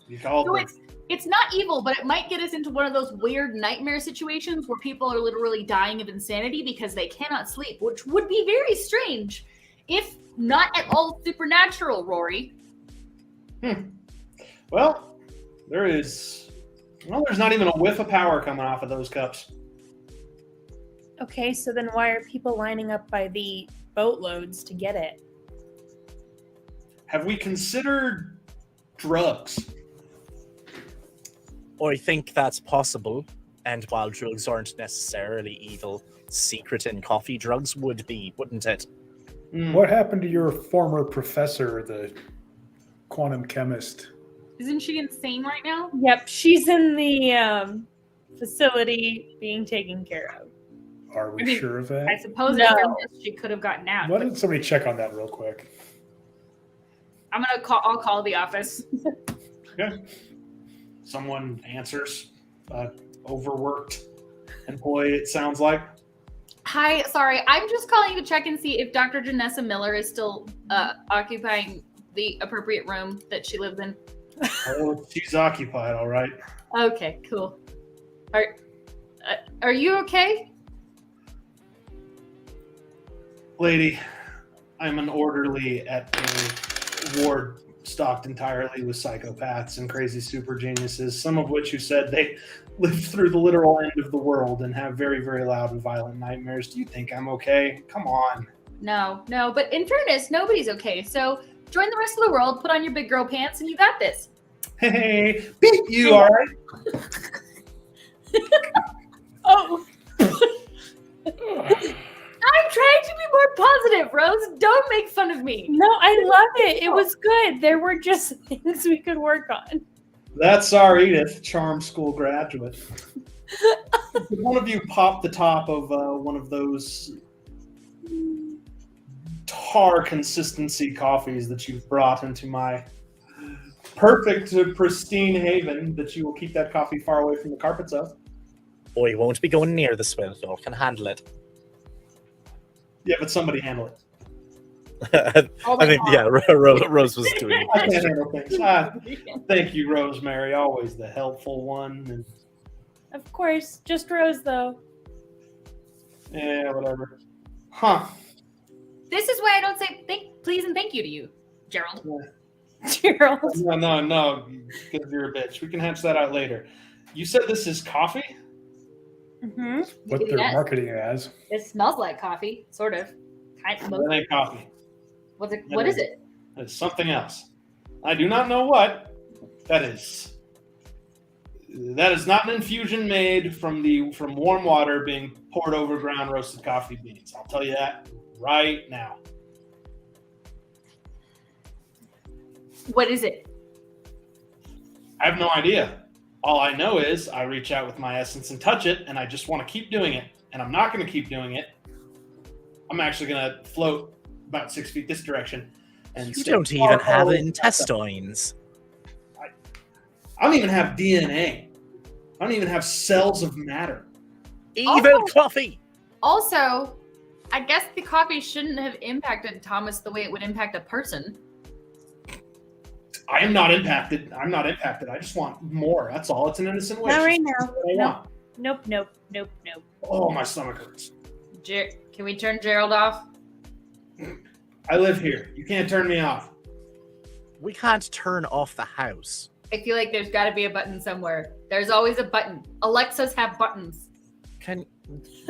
S2: You call
S1: No,
S2: it
S1: it's not evil, but it might get us into one of those weird nightmare situations where people are literally dying of insanity because they cannot sleep, which would be very strange, if not at all supernatural, Rory.
S2: well, there's not even a whiff of power coming off of those cups.
S5: Okay, so then why are people lining up by the boatloads to get it?
S2: Have we considered drugs?
S4: I think that's possible. And while drugs aren't necessarily evil, secret in coffee drugs would be, wouldn't it?
S3: What happened to your former professor, the quantum chemist?
S1: Isn't she insane right now?
S5: Yep, she's in the facility being taken care of.
S3: Are we
S1: I mean,
S3: sure of that?
S1: I suppose
S5: No.
S1: after this, she could have gotten out.
S3: Why
S1: but
S3: don't somebody check on that real quick?
S1: I'll call the office.
S2: Okay. Someone answers. Overworked employee, it sounds like.
S1: Hi, sorry. I'm just calling to check and see if Dr. Janessa Miller is still occupying the appropriate room that she lives in.
S2: Oh, she's occupied, all right.
S1: Okay, cool. Are you okay?
S2: Lady, I'm an orderly at a ward stocked entirely with psychopaths and crazy super geniuses, some of which who said they live through the literal end of the world and have very, very loud and violent nightmares. Do you think I'm okay? Come on.
S1: No. But in fairness, nobody's okay. So join the rest of the world, put on your big girl pants, and you got this.
S2: Hey, beat you, all right?
S5: Oh,
S1: I'm trying to be more positive, Rose. Don't make fun of me.
S5: no, I love it. It was good. There were just things we could work on.
S2: That's our Edith, charm school graduate. Could one of you pop the top of one of those tar consistency coffees that you've brought into my perfect, pristine haven, that you will keep that coffee far away from the carpets of.
S4: Oi, won't be going near the swill, though. Can handle it.
S2: Yeah, but somebody handle it.
S4: I think, yeah, Rose was doing it.
S2: I can't handle things. Thank you, Rosemary. Always the helpful one. And,
S5: Of course, just Rose though.
S2: yeah, whatever. Huh.
S1: This is why I don't say please and thank you to you, Gerald.
S5: Gerald.
S2: No, because you're a bitch. We can hatch that out later. You said this is coffee?
S5: Mm-hmm.
S3: What they're
S1: Yes.
S3: marketing it as.
S1: It smells like coffee, sort of.
S2: That ain't coffee.
S1: What is it?
S2: It's something else. I do not know what that is. That is not an infusion made from warm water being poured over ground roasted coffee beans. I'll tell you that right now.
S1: What is it?
S2: I have no idea. All I know is I reach out with my essence and touch it, and I just want to keep doing it. And I'm not going to keep doing it. I'm actually going to float about 6 feet this direction. And
S4: You don't even have intestines.
S2: I don't even have DNA. I don't even have cells of matter.
S4: Evil coffee!
S1: Also, I guess the coffee shouldn't have impacted Thomas the way it would impact a person.
S2: I am not impacted. I'm not impacted. I just want more. That's all. It's an innocent wish.
S5: Not right
S2: It's
S5: now.
S2: what I want.
S5: Nope.
S2: Oh, my stomach hurts.
S1: Can we turn Gerald off?
S2: I live here. You can't turn me off.
S4: We can't turn off the house.
S1: I feel like there's got to be a button somewhere. There's always a button. Alexas have buttons.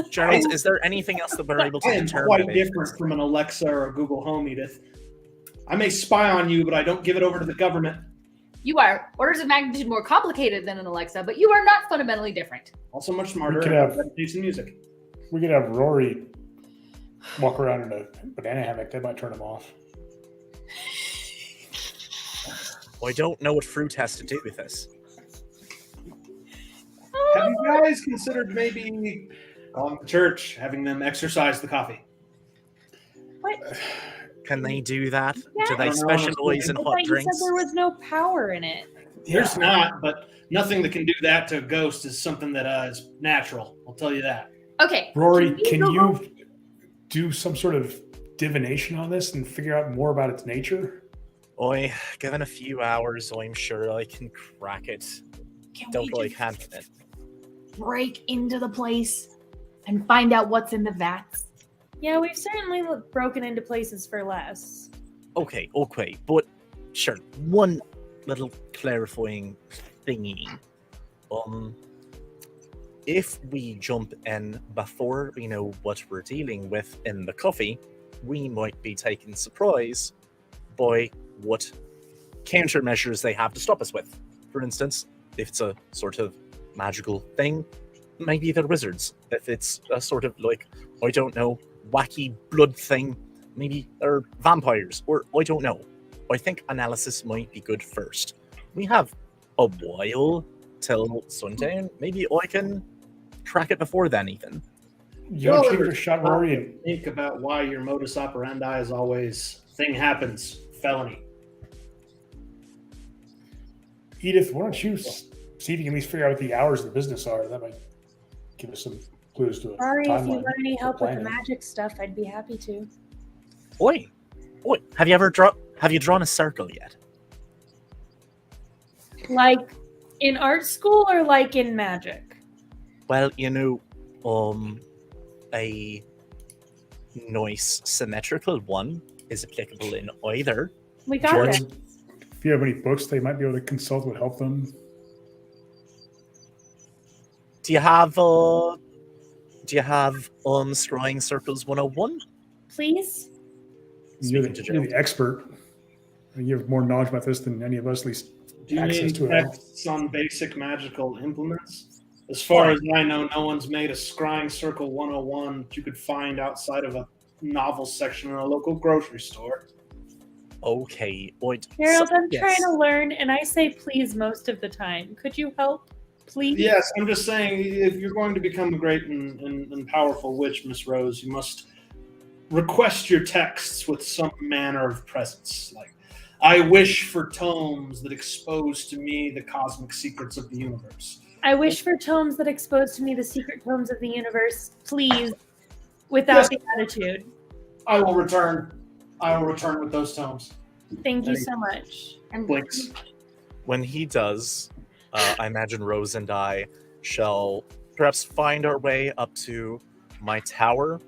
S4: Gerald, is there anything else that we're able to
S2: I am
S4: determine?
S2: quite different from an Alexa or a Google Home, Edith. I may spy on you, but I don't give it over to the government.
S1: You are orders of magnitude more complicated than an Alexa, but you are not fundamentally different.
S2: Also much smarter.
S3: We could
S2: and
S3: have-
S2: better taste in music.
S3: We could have Rory walk around in a banana hammock. That might turn him off.
S4: I don't know what fruit has to do with this.
S2: Have you guys considered maybe calling the church, having them exercise the coffee?
S5: What?
S4: Can they do that?
S5: Yeah.
S4: Do
S2: I
S4: they
S2: don't know.
S4: specialize in
S5: I
S4: hot
S5: thought you
S4: drinks?
S5: said there was no power in it.
S2: There's not, but nothing that can do that to a ghost is something that is natural. I'll tell you that.
S1: Okay.
S3: Rory, can
S1: Google-
S3: you do some sort of divination on this and figure out more about its nature?
S4: Given a few hours, I'm sure I can crack it.
S1: Can
S4: Don't
S1: we
S4: like
S1: just
S4: handling it.
S1: break into the place and find out what's in the vats?
S5: Yeah, we've certainly broken into places for less.
S4: Okay, but sure. One little clarifying thingy. If we jump in before we know what we're dealing with in the coffee, we might be taken surprise by what countermeasures they have to stop us with. For instance, if it's a sort of magical thing, maybe they're wizards. If it's a sort of like, I don't know, wacky blood thing, maybe they're vampires, or I don't know. I think analysis might be good first. We have a while till sundown. Maybe I can crack it before then even.
S3: You want to give it a shot, Rory? And
S2: Think about why your modus operandi is always thing happens, felony.
S3: Edith, why don't you see if you can at least figure out what the hours of the business are? That might give us some clues to it.
S5: Sorry, if you want any help with the magic stuff, I'd be happy to.
S4: Oi, have you drawn a circle yet?
S5: Like in art school or like in magic?
S4: Well, a nice symmetrical one is applicable in either.
S5: We got
S3: Jordan,
S5: it.
S3: if you have any books they might be able to consult would help them.
S4: Do you have scrying circles 101?
S5: Please?
S3: You're
S4: Speaking to
S3: the, you're the expert. You have more knowledge about this than any of us, at least.
S2: Do you
S3: Access
S2: mean
S3: to it all.
S2: texts on basic magical implements? As far as I know, no one's made a scrying circle 101 that you could find outside of a novel section in a local grocery store.
S4: Okay,
S5: Gerald, I'm
S4: yes.
S5: trying to learn, and I say please most of the time. Could you help? Please?
S2: Yes, I'm just saying, if you're going to become a great and powerful witch, Miss Rose, you must request your texts with some manner of presence. Like, I wish for tomes that expose to me the cosmic secrets of the universe.
S5: I wish for tomes that expose to me the secret tomes of the universe, please, without the attitude.
S2: I will return. I will return with those tomes.
S5: Thank you so much.
S1: And
S2: Blinks.
S4: When he does, I imagine Rose and I shall perhaps find our way up to my tower,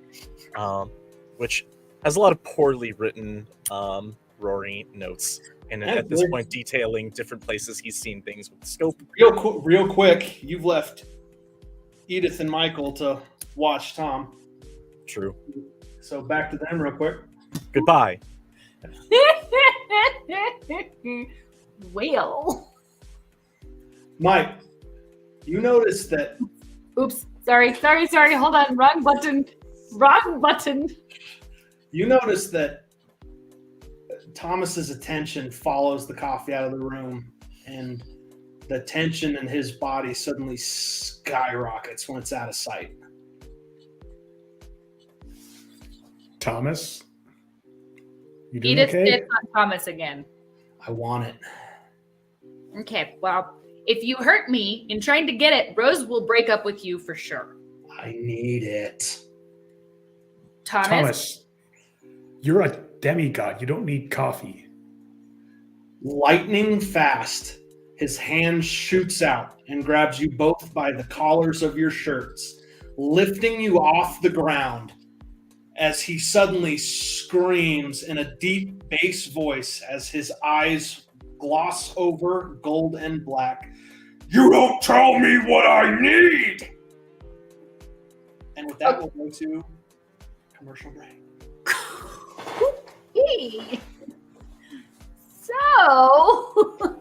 S4: which has a lot of poorly written Rory notes, and at this point detailing different places he's seen things with the scope.
S2: Real quick, you've left Edith and Michael to watch Tom.
S4: True.
S2: So back to them real quick.
S4: Goodbye.
S1: Whale.
S2: Mike, you noticed that...
S1: Oops. Sorry. Hold on. Wrong button.
S2: You noticed that Thomas's attention follows the coffee out of the room, and the tension in his body suddenly skyrockets when it's out of sight.
S3: Thomas? You doing
S1: Edith
S3: okay?
S1: spits on Thomas again.
S2: I want it.
S1: Okay, well, if you hurt me in trying to get it, Rose will break up with you for sure.
S2: I need it.
S1: Thomas?
S3: You're a demigod. You don't need coffee.
S2: Lightning fast, his hand shoots out and grabs you both by the collars of your shirts, lifting you off the ground as he suddenly screams in a deep bass voice as his eyes gloss over gold and black. You don't tell me what I need! And with that, we'll go to commercial break.
S1: Hey. So,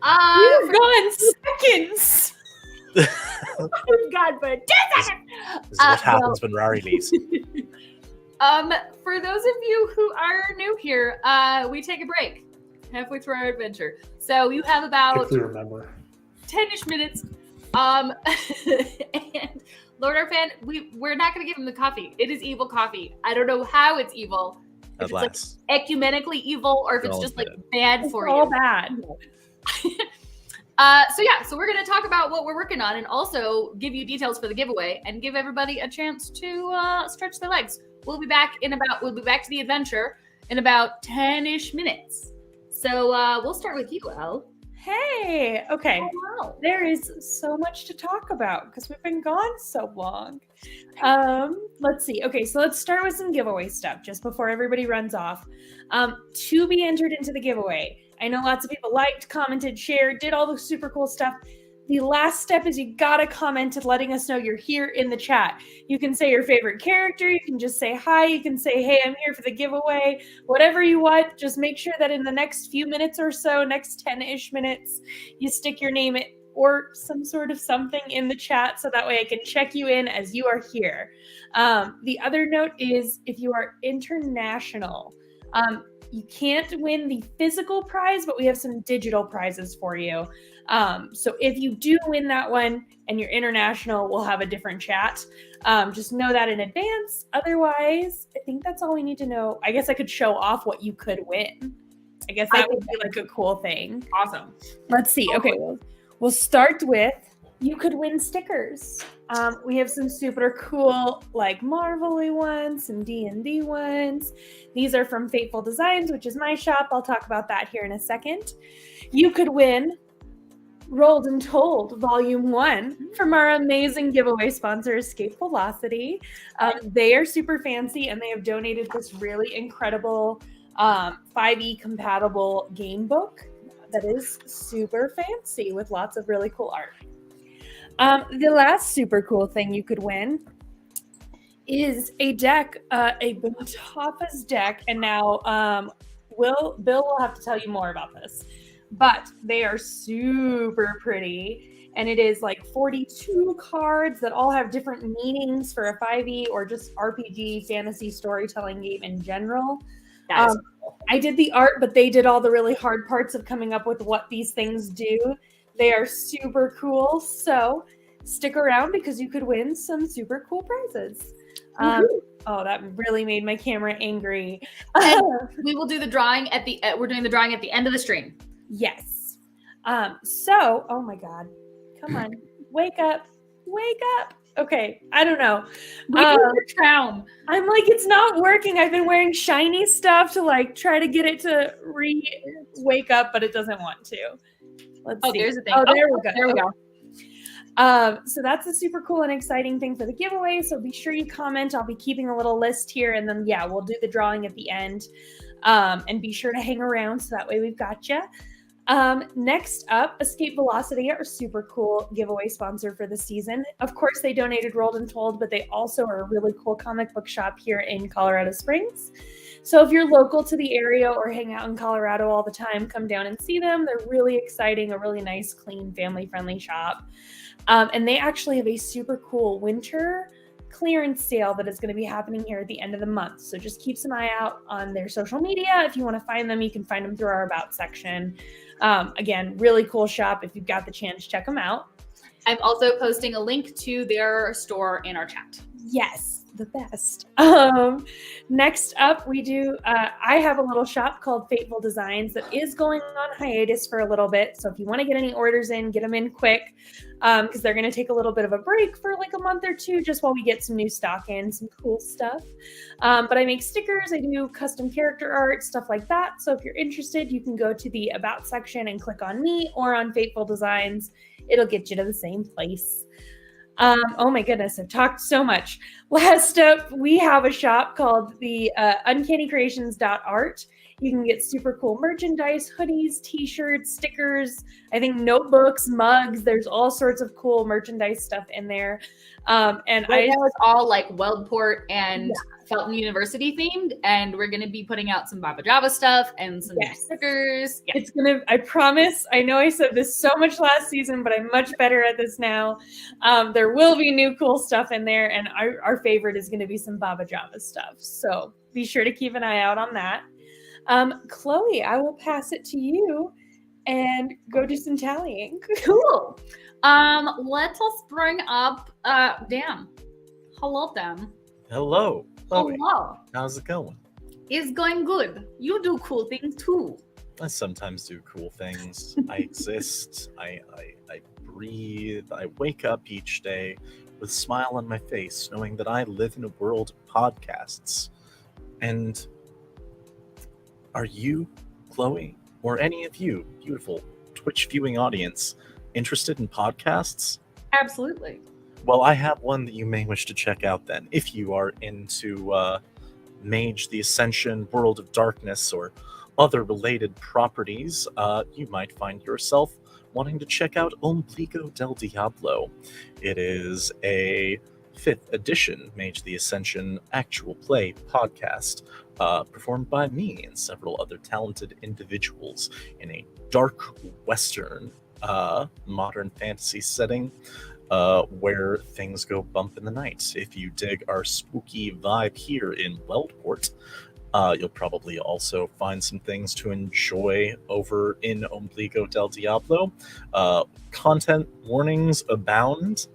S5: You've gone seconds.
S1: we've got for 2 seconds.
S4: This is what happens when Rari leaves.
S1: For those of you who are new here, we take a break halfway through our adventure. So you have about
S3: If we remember.
S1: 10-ish minutes. And Lord Arfan, we're not going to give him the coffee. It is evil coffee. I don't know how it's evil. If
S4: At
S1: it's like ecumenically evil or if it's
S4: Don't
S1: just like
S4: admit
S1: bad
S5: It's
S1: for
S5: all
S1: you.
S5: bad.
S1: So we're going to talk about what we're working on and also give you details for the giveaway and give everybody a chance to stretch their legs. We'll be back to the adventure in about 10-ish minutes. So we'll start with you, Elle.
S5: Hey, okay.
S1: Oh, wow.
S5: There is so much to talk about because we've been gone so long. Let's see. Okay, so let's start with some giveaway stuff just before everybody runs off. To be entered into the giveaway, I know lots of people liked, commented, shared, did all the super cool stuff. The last step is you gotta comment and letting us know you're here in the chat. You can say your favorite character. You can just say hi. You can say, hey, I'm here for the giveaway. Whatever you want. Just make sure that in the next few minutes or so, next 10-ish minutes, you stick your name or some sort of something in the chat so that way I can check you in as you are here. The other note is if you are international, you can't win the physical prize, but we have some digital prizes for you. So if you do win that one and you're international, we'll have a different chat. Just know that in advance. Otherwise, I think that's all we need to know. I guess I could show off what you could win. I guess that would be like a cool thing.
S1: Awesome.
S5: Let's see. Okay, we'll start with you could win stickers. We have some super cool, like Marvel-y ones, some D&D ones. These are from Fateful Designs, which is my shop. I'll talk about that here in a second. You could win Rolled and Told Volume 1 from our amazing giveaway sponsor, Escape Velocity. They are super fancy, and they have donated this really incredible 5e compatible game book that is super fancy with lots of really cool art. The last super cool thing you could win is a deck, a Batafa's deck, and now Bill will have to tell you more about this, but they are super pretty, and it is like 42 cards that all have different meanings for a 5e or just RPG fantasy storytelling game in general. I did the art, but they did all the really hard parts of coming up with what these things do. They are super cool, so stick around because you could win some super cool prizes. Oh, that really made my camera angry.
S1: And we will do the drawing at the. We're doing the drawing at the end of the stream.
S5: Yes. So, oh my God, come on, wake up. Okay, I don't know.
S1: Town.
S5: I'm like, it's not working. I've been wearing shiny stuff to like try to get it to wake up, but it doesn't want to. Let's see.
S1: There's the thing.
S5: Oh, there we go.
S1: There we go.
S5: So that's a super cool and exciting thing for the giveaway. So be sure you comment. I'll be keeping a little list here, and then we'll do the drawing at the end. And be sure to hang around so that way we've got you. Next up, Escape Velocity, our super cool giveaway sponsor for the season. Of course, they donated Rolled and Told, but they also are a really cool comic book shop here in Colorado Springs. So if you're local to the area or hang out in Colorado all the time, come down and see them. They're really exciting, a really nice, clean, family-friendly shop. And they actually have a super cool winter clearance sale that is going to be happening here at the end of the month. So just keep an eye out on their social media. If you want to find them, you can find them through our About section. Again, really cool shop. If you've got the chance, check them out.
S1: I'm also posting a link to their store in our chat.
S5: Yes, the best. Next up, we do, I have a little shop called Fateful Designs that is going on hiatus for a little bit. So if you want to get any orders in, get them in quick, because they're going to take a little bit of a break for like a month or two, just while we get some new stock in, some cool stuff. But I make stickers, I do custom character art, stuff like that. So if you're interested, you can go to the About section and click on me or on Fateful Designs. It'll get you to the same place. Oh my goodness, I've talked so much. Last up, we have a shop called the uncannycreations.art. You can get super cool merchandise, hoodies, t-shirts, stickers, I think notebooks, mugs. There's all sorts of cool merchandise stuff in there. And
S1: right now it's all like Wealdport and Felton University themed, and we're going to be putting out some BabaJava stuff and some new stickers. Yeah.
S5: It's going to, I promise, I know I said this so much last season, but I'm much better at this now. There will be new cool stuff in there, and our favorite is going to be some BabaJava stuff. So be sure to keep an eye out on that. Chloe, I will pass it to you and go do some tallying.
S1: Cool. Let us bring up Dan. Hello, Dan.
S4: Hello. Chloe.
S1: Hello.
S4: How's it going?
S1: It's going good. You do cool things too.
S4: I sometimes do cool things. I exist. I breathe. I wake up each day with a smile on my face, knowing that I live in a world of podcasts. And are you, Chloe, or any of you, beautiful Twitch viewing audience, interested in podcasts?
S1: Absolutely.
S4: Well, I have one that you may wish to check out then. If you are into Mage the Ascension, World of Darkness, or other related properties, you might find yourself wanting to check out Ombligo del Diablo. It is a 5th edition Mage the Ascension actual play podcast, performed by me and several other talented individuals in a dark Western modern fantasy setting, where things go bump in the night. If you dig our spooky vibe here in Wealdport, you'll probably also find some things to enjoy over in Ombligo del Diablo. Content warnings abound,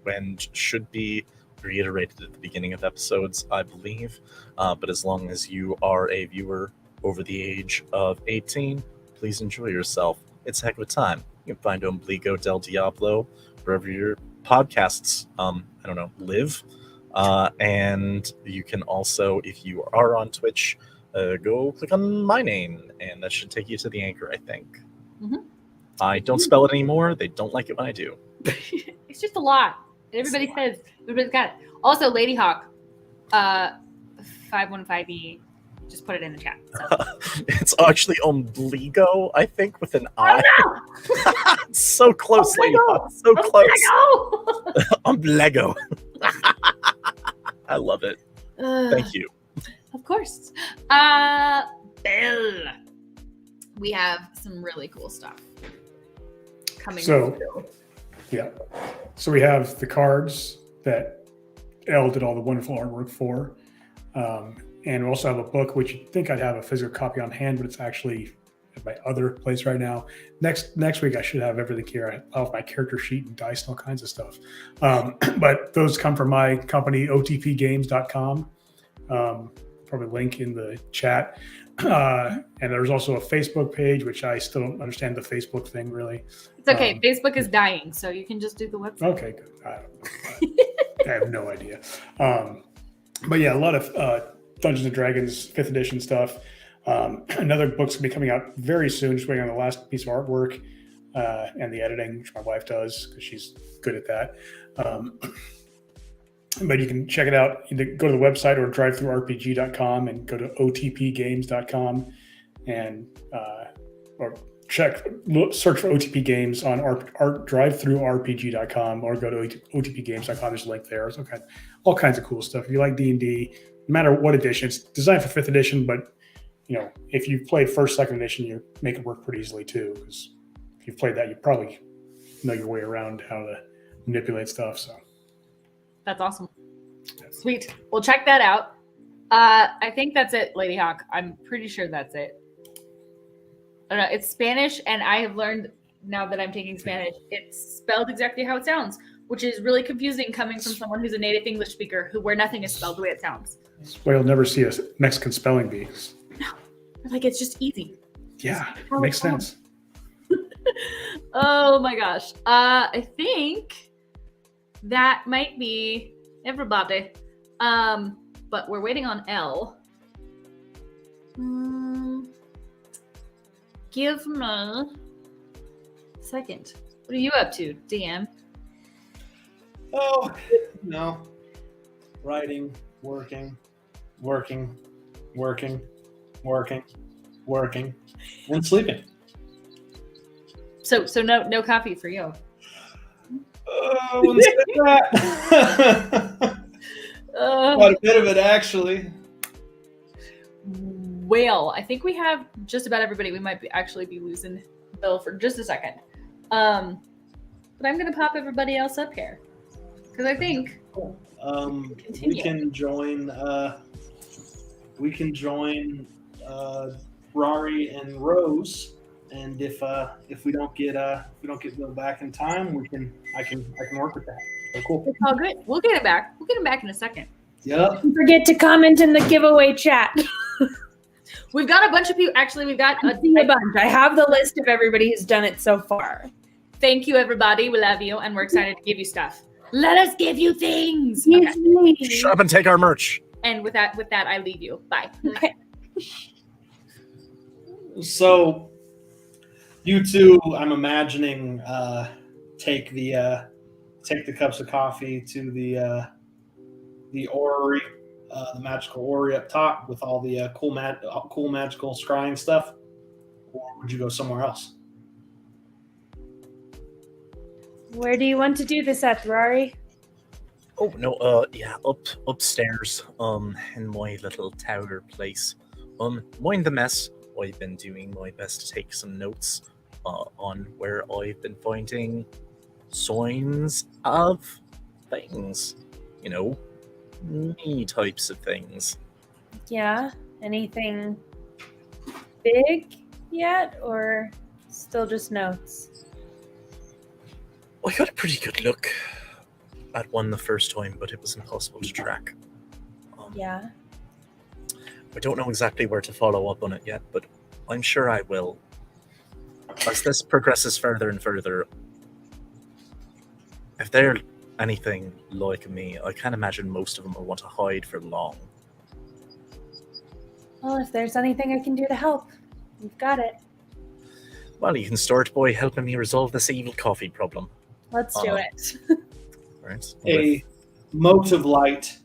S4: and should be reiterated at the beginning of episodes, I believe. But as long as you are a viewer over the age of 18, please enjoy yourself. It's a heck of a time. You can find Ombligo del Diablo wherever your podcasts, live. And you can also, if you are on Twitch, go click on my name, and that should take you to the anchor, I think.
S1: Mm-hmm.
S4: I don't spell it anymore. They don't like it when I do.
S1: It's just a lot. Everybody says, everybody's got it. Also, Lady Hawk, 515E, just put it in the chat. So.
S4: It's actually Ombligo, I think, with an I.
S1: Oh, no!
S4: It's so close, Lady Hawk. So close. Ombligo. I love it. Thank you.
S1: Of course. Bell. We have some really cool stuff coming.
S3: So we have the cards that Elle did all the wonderful artwork for. And we also have a book, which you'd think I'd have a physical copy on hand, but it's actually at my other place right now. Next week I should have everything here. I'll have my character sheet and dice and all kinds of stuff. But those come from my company, otpgames.com. Probably link in the chat. And there's also a Facebook page, which I still don't understand the Facebook thing really.
S1: It's okay. Facebook is dying, so you can just do the website.
S3: Okay, good. I have no idea. But yeah, a lot of Dungeons and Dragons 5th edition stuff. Another book's gonna be coming out very soon. Just waiting on the last piece of artwork and the editing, which my wife does because she's good at that. But you can check it out. Either go to the website or drivethroughrpg.com and go to otpgames.com and or search for OTP Games on drivethroughrpg.com or go to otpgames.com. There's a link there. There's all kinds of cool stuff. If you like D&D, no matter what edition, it's designed for 5th edition, but if you've played 1st, 2nd edition, you make it work pretty easily too. Because if you've played that, you probably know your way around how to manipulate stuff. So
S1: that's awesome. Sweet. Well, check that out. I think that's it, Lady Hawk. I'm pretty sure that's it. I don't know. It's Spanish, and I have learned now that I'm taking Spanish, it's spelled exactly how it sounds, which is really confusing coming from someone who's a native English speaker where nothing is spelled the way it sounds.
S3: That's why you'll never see a Mexican spelling bee.
S1: No. Like, it's just easy.
S3: Yeah, makes sense.
S1: Oh my gosh. I think that might be everybody. But we're waiting on L. Give me a second. What are you up to, DM?
S2: Oh, no. Writing, working, and sleeping.
S1: So no coffee for you.
S2: Oh, wouldn't say that. Quite a bit of it, actually.
S1: Well, I think we have just about everybody. We might actually be losing Bill for just a second. But I'm going to pop everybody else up here. Because I think
S2: we can join Rari and Rose, and if we don't get Bill back in time, I can work with that. So cool.
S1: It's all good. We'll get it back. We'll get him back in a second.
S2: Yep.
S5: Don't forget to comment in the giveaway chat.
S1: We've got a bunch of people. Actually, we've got
S5: a bunch. I have the list of everybody who's done it so far.
S1: Thank you, everybody. We love you, and we're excited to give you stuff. Let us give you things.
S5: Yes,
S1: okay.
S4: Shut up and take our merch.
S1: And with that, I leave you. Bye.
S5: Okay.
S2: So, you two, I'm imagining, take the cups of coffee to the orrery, the magical orrery up top with all the cool magical scrying stuff, or would you go somewhere else?
S5: Where do you want to do this at, Rari?
S4: Oh no, yeah, upstairs, in my little tower place. Mind the mess. I've been doing my best to take some notes on where I've been finding signs of things. Me types of things.
S5: Yeah. Anything big yet, or still just notes?
S4: I got a pretty good look at one the first time, but it was impossible to track.
S5: Yeah.
S4: I don't know exactly where to follow up on it yet, but I'm sure I will. As this progresses further and further, if they're anything like me, I can't imagine most of them will want to hide for long.
S5: Well, if there's anything I can do to help, you've got it.
S4: Well, you can start by helping me resolve this evil coffee problem.
S5: Let's do it.
S4: Right.
S2: A mote of light,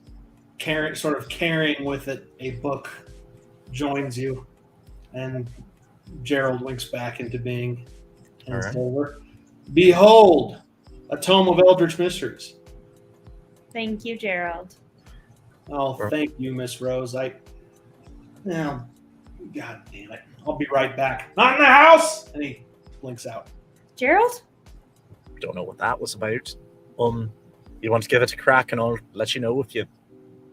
S2: carrying with it a book, joins you, and Gerald winks back into being. And it's over. Behold, a tome of Eldritch Mysteries.
S5: Thank you, Gerald.
S2: Oh, thank you, Miss Rose. God damn it. I'll be right back. Not in the house! And he blinks out.
S5: Gerald?
S4: Don't know what that was about. You want to give it a crack and I'll let you know if you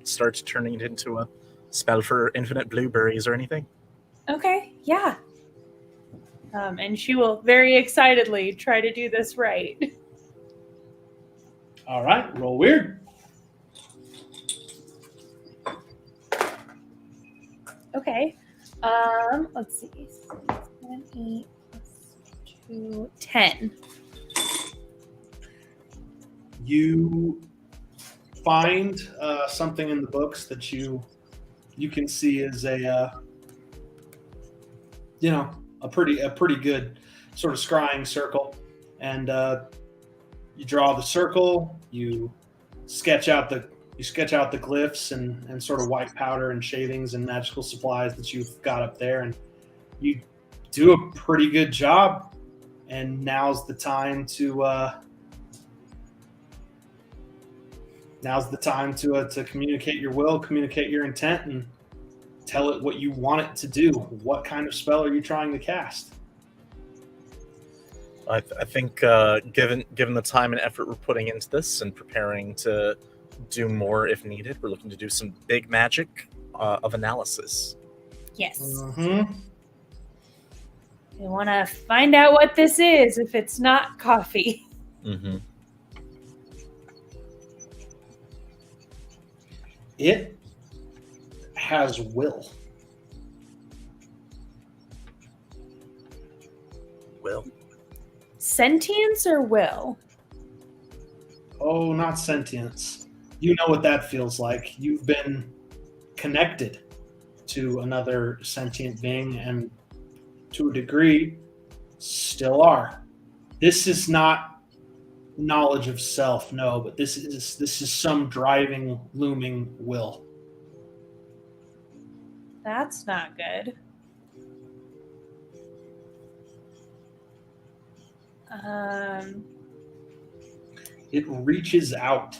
S4: start turning it into a spell for infinite blueberries or anything?
S5: Okay, yeah. And she will very excitedly try to do this right.
S2: All right, roll weird.
S5: Okay. Let's see. 7, 8, 2, 10.
S2: You find something in the books that you can see as a pretty good sort of scrying circle, and you draw the circle. You sketch out the glyphs and sort of white powder and shavings and magical supplies that you've got up there, and you do a pretty good job. And now's the time to communicate your will, communicate your intent, and tell it what you want it to do. What kind of spell are you trying to cast?
S4: I think given the time and effort we're putting into this and preparing to do more if needed, we're looking to do some big magic of analysis.
S5: Yes.
S2: Mm-hmm.
S5: We want to find out what this is if it's not coffee.
S4: Mm-hmm.
S2: It has will.
S4: Will.
S5: Sentience or will?
S2: Oh, not sentience. You know what that feels like. You've been connected to another sentient being, and to a degree, still are. This is not knowledge of self, no, but this is some driving, looming will.
S5: That's not good.
S2: It reaches out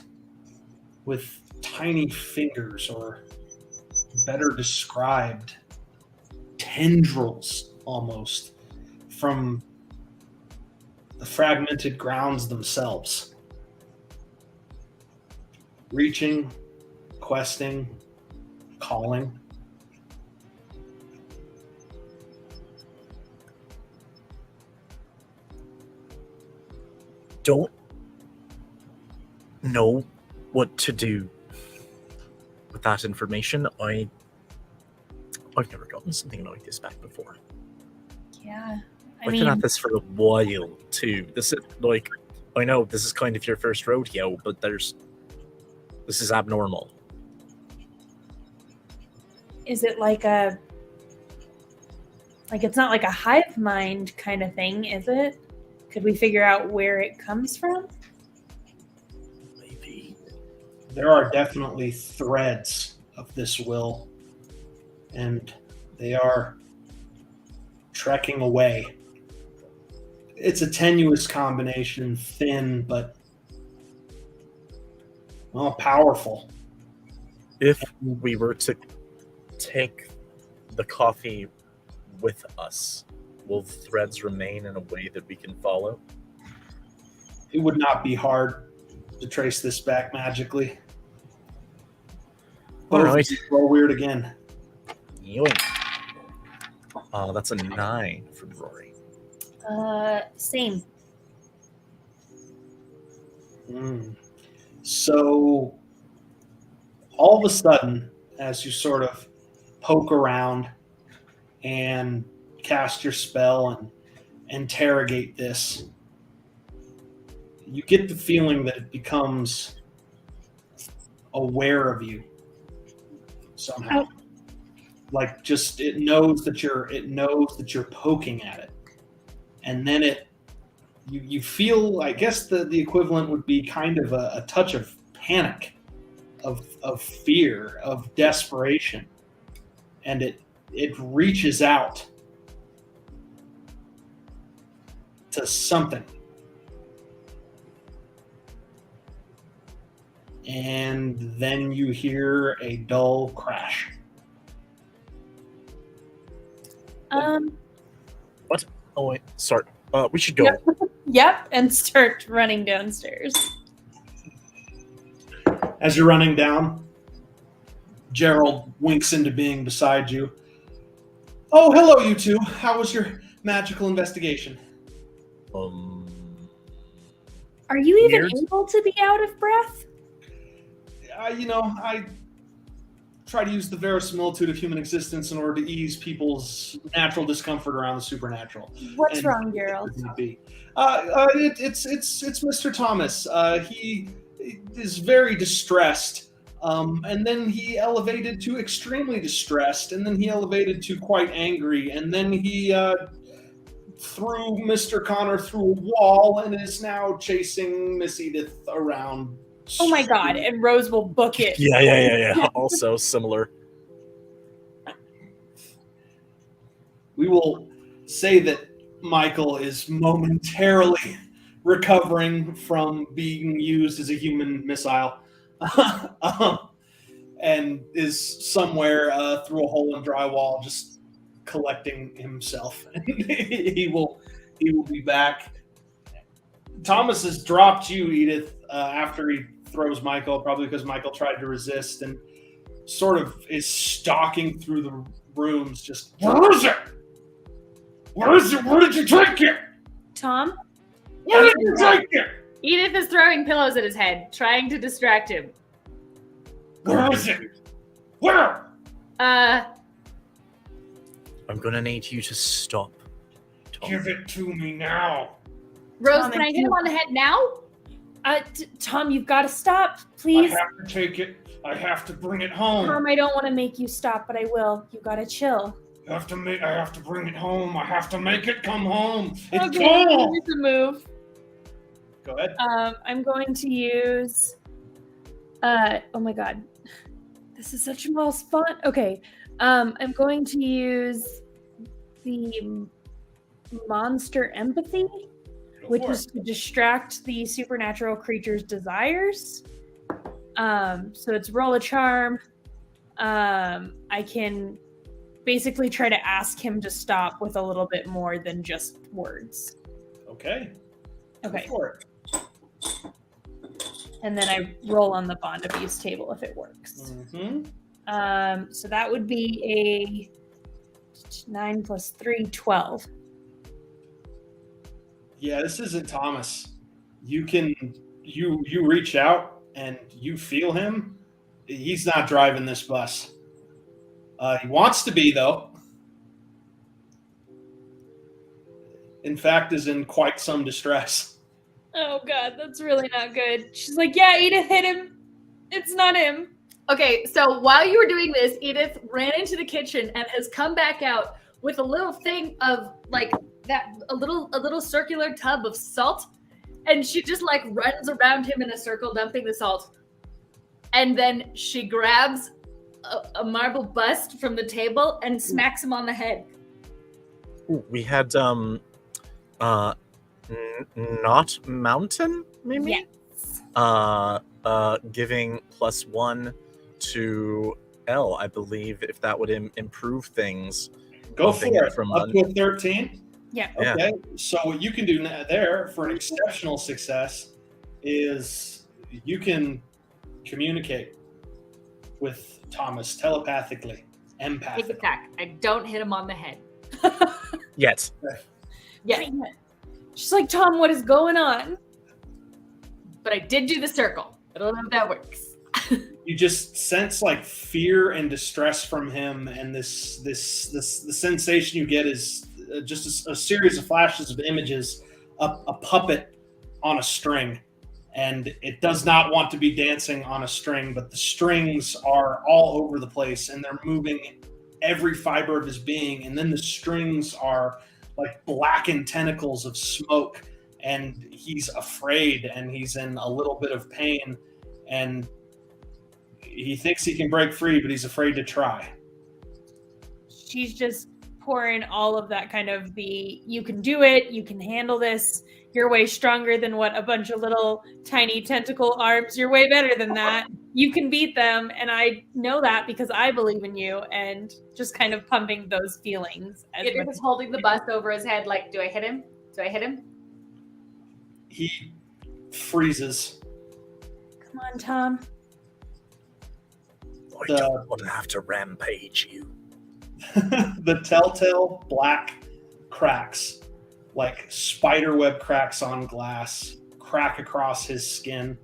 S2: with tiny fingers, or better described, tendrils almost, from the fragmented grounds themselves. Reaching, questing, calling.
S4: Don't know what to do with that information. I've never gotten something like this back before.
S5: Yeah.
S4: I've been at this for a while too. This is like, I know this is kind of your first rodeo, but this is abnormal.
S5: Is it like it's not like a hive mind kind of thing, is it? Could we figure out where it comes from?
S4: Maybe.
S2: There are definitely threads of this will, and they are trekking away. It's a tenuous combination, thin, but, well, powerful.
S4: If we were to take the coffee with us, will the threads remain in a way that we can follow?
S2: It would not be hard to trace this back magically.
S4: All right.
S2: Roll weird again.
S4: Yoink. That's a 9 from Rory.
S5: Same.
S2: So, all of a sudden, as you sort of poke around and cast your spell and interrogate this, you get the feeling that it becomes aware of you somehow.
S5: Oh.
S2: Like, just it knows that you're poking at it, and then you feel, I guess the equivalent would be kind of a touch of panic, of fear, of desperation, and it reaches out to something, and then you hear a dull crash.
S4: What? Oh wait, sorry. We should go.
S5: Yep, and start running downstairs.
S2: As you're running down, Gerald winks into being beside you. Oh, hello, you two. How was magical investigation.
S5: Are you even
S4: Weird.
S5: able to be out of breath?
S2: I try to use the verisimilitude of human existence in order to ease people's natural discomfort around the supernatural.
S5: What's
S2: And
S5: wrong,
S2: it
S5: Gerald?
S2: would not be. It's Mr. Thomas. He is very distressed, and then he elevated to extremely distressed, and then he elevated to quite angry, and then he threw Mr. Connor through a wall and is now chasing Miss Edith around.
S5: Oh my god, and Rose will book it.
S4: Yeah. Also similar.
S2: We will say that Michael is momentarily recovering from being used as a human missile, and is somewhere through a hole in drywall, just collecting himself. he will be back. Thomas has dropped you, Edith, after he throws Michael, probably because Michael tried to resist, and sort of is stalking through the rooms. Just, where is it? Where is it? Where did you take it?
S5: Tom?
S2: Where did you take it?
S1: Edith is throwing pillows at his head, trying to distract him.
S2: Where is it? Where?
S4: I'm gonna need you to stop. Tom.
S2: Give it to me now.
S1: Rose,
S5: Tom,
S1: can I
S5: if
S1: hit him
S5: you-
S1: on the head now?
S5: Tom, you've got to stop, please.
S2: I have to take it. I have to bring it home.
S5: Tom, I don't want to make you stop, but I will. You got to chill.
S2: I have to bring it home. I have to make it come home. It's
S5: Okay,
S2: cold.
S5: here's a move.
S2: Go ahead.
S5: I'm going to use. Oh my god, this is such a false font. Okay, I'm going to use the monster empathy,
S2: Go
S5: which
S2: for
S5: is to distract the supernatural creature's desires. So it's roll a charm. I can basically try to ask him to stop with a little bit more than just words.
S2: it. Okay.
S5: Okay.
S2: Go for it.
S5: And then I roll on the bond abuse table if it works.
S2: Mm-hmm.
S5: So that would be a 9 plus 3, 12.
S2: Yeah, this isn't Thomas. You reach out and you feel him. He's not driving this bus. He wants to be, though. In fact, is in quite some distress.
S5: Oh god, that's really not good. She's like, yeah, Edith hit him. It's not him.
S1: Okay, so while you were doing this, Edith ran into the kitchen and has come back out with a little thing of like that, a little circular tub of salt, and she just like runs around him in a circle, dumping the salt, and then she grabs a marble bust from the table and smacks him on the head.
S4: Ooh, we had not mountain maybe.
S5: Yes.
S4: Giving +1 to L, I believe, if that would improve things.
S2: Go
S4: Bumping
S2: for
S4: it
S2: it.
S4: from
S2: Up to a 13.
S5: Yeah.
S4: Yeah.
S2: Okay. So what you can do there for an exceptional success is you can communicate with Thomas telepathically,
S1: Take
S2: empathically.
S1: it back. I don't hit him on the head.
S4: Yet.
S1: Yeah,
S5: She's like, Tom, what is going on?
S1: but I did do the circle. I don't know if that works.
S2: You just sense like fear and distress from him, and the sensation you get is just a series of flashes of images, a puppet on a string, and it does not want to be dancing on a string, but the strings are all over the place and they're moving every fiber of his being, and then the strings are like blackened tentacles of smoke, and he's afraid and he's in a little bit of pain, and he thinks he can break free, but he's afraid to try.
S5: She's just pouring all of that kind of you can do it, you can handle this, you're way stronger than what a bunch of little tiny tentacle arms, you're way better than that, you can beat them, and I know that because I believe in you, and just kind of pumping those feelings.
S1: Edith is holding the bust over his head like, do I hit him? Do I hit him?
S2: He freezes.
S5: Come on, Tom.
S4: I don't want to have to rampage you.
S2: The telltale black cracks, like spiderweb cracks on glass, crack across his skin.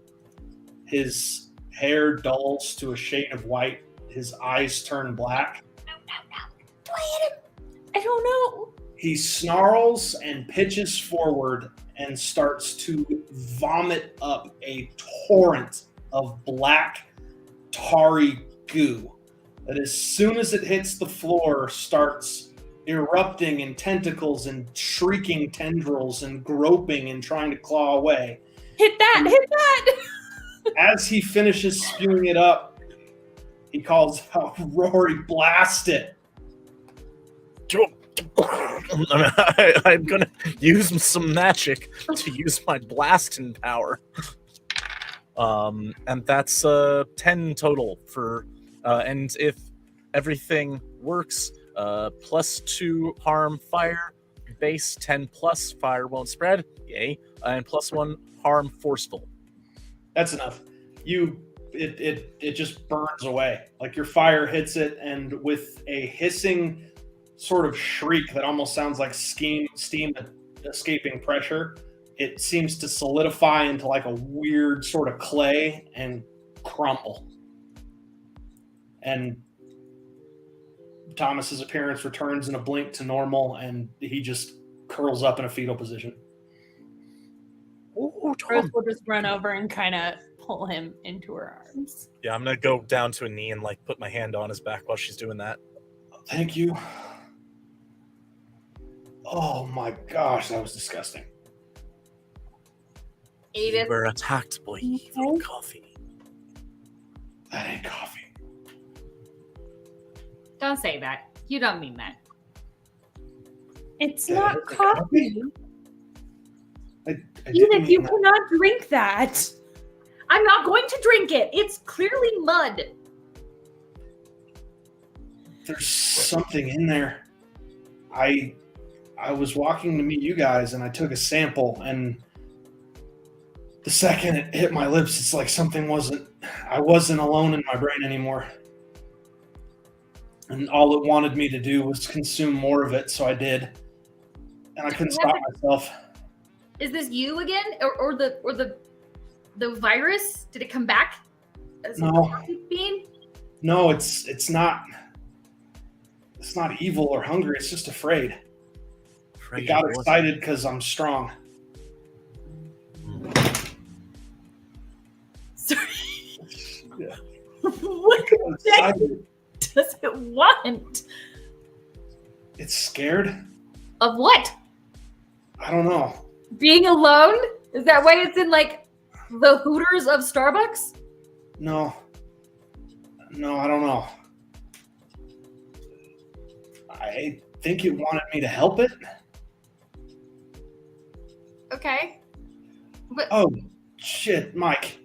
S2: His hair dulls to a shade of white. His eyes turn black.
S5: No. Do I hit him? I don't know.
S2: He snarls and pitches forward and starts to vomit up a torrent of black, tarry goo that as soon as it hits the floor starts erupting in tentacles and shrieking tendrils and groping and trying to claw away.
S5: Hit that!
S2: As he finishes spewing it up, he calls out, Rory, blast it.
S4: I'm going to use some magic to use my blasting power. And that's 10 total for, and if everything works, +2 harm fire, base 10 plus fire won't spread, yay, and +1 harm forceful.
S2: That's enough. It just burns away. Like your fire hits it, and with a hissing sort of shriek that almost sounds like steam escaping pressure, it seems to solidify into like a weird sort of clay and crumble. And Thomas's appearance returns in a blink to normal, and he just curls up in a fetal position.
S4: Oh,
S5: Rose will just run over and kind of pull him into her arms.
S4: Yeah, I'm gonna go down to a knee and like put my hand on his back while she's doing that.
S2: Thank you. Oh my gosh, that was disgusting.
S1: Edith.
S4: We were attacked by evil coffee.
S2: That ain't coffee.
S1: Don't say that. You don't mean that.
S5: It's
S2: Yeah,
S5: not
S2: it's
S5: coffee.
S2: I didn't
S5: Edith,
S2: mean
S5: you
S2: that.
S5: cannot drink that.
S1: I'm not going to drink it. It's clearly mud.
S2: There's something in there. I was walking to meet you guys, and I took a sample, and the second it hit my lips, it's like I wasn't alone in my brain anymore. And all it wanted me to do was consume more of it, so I did. And I couldn't stop myself.
S1: Is this you again, or the virus? Did it come back? As
S2: No.
S1: a coffee bean?
S2: No, it's not. It's not evil or hungry. It's just afraid. I got excited because I'm strong.
S1: Sorry.
S2: Yeah.
S1: What
S2: Excited.
S1: does it want?
S2: It's scared.
S1: Of what?
S2: I don't know.
S1: Being alone? Is that why it's in like the Hooters of Starbucks?
S2: No, I don't know. I think it wanted me to help it.
S1: Okay. But
S2: Oh, shit, Mike.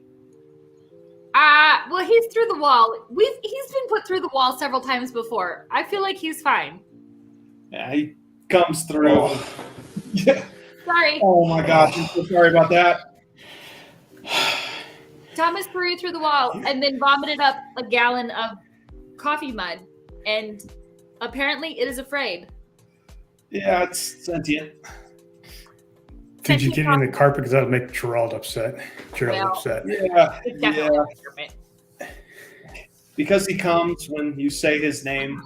S1: well, he's through the wall. He's been put through the wall several times before. I feel like he's fine.
S2: Yeah, he comes through. Yeah.
S1: Sorry.
S2: Oh my gosh, I'm so sorry about that.
S1: Thomas threw you through the wall and then vomited up a gallon of coffee mud, and apparently it is afraid.
S2: Yeah, it's sentient.
S3: Did you
S1: Sentient
S3: get in the carpet? Because that'll make Gerald upset.
S1: Well,
S3: upset.
S2: Yeah,
S1: It's definitely
S2: yeah.
S1: a experiment.
S2: Because he comes when you say his name,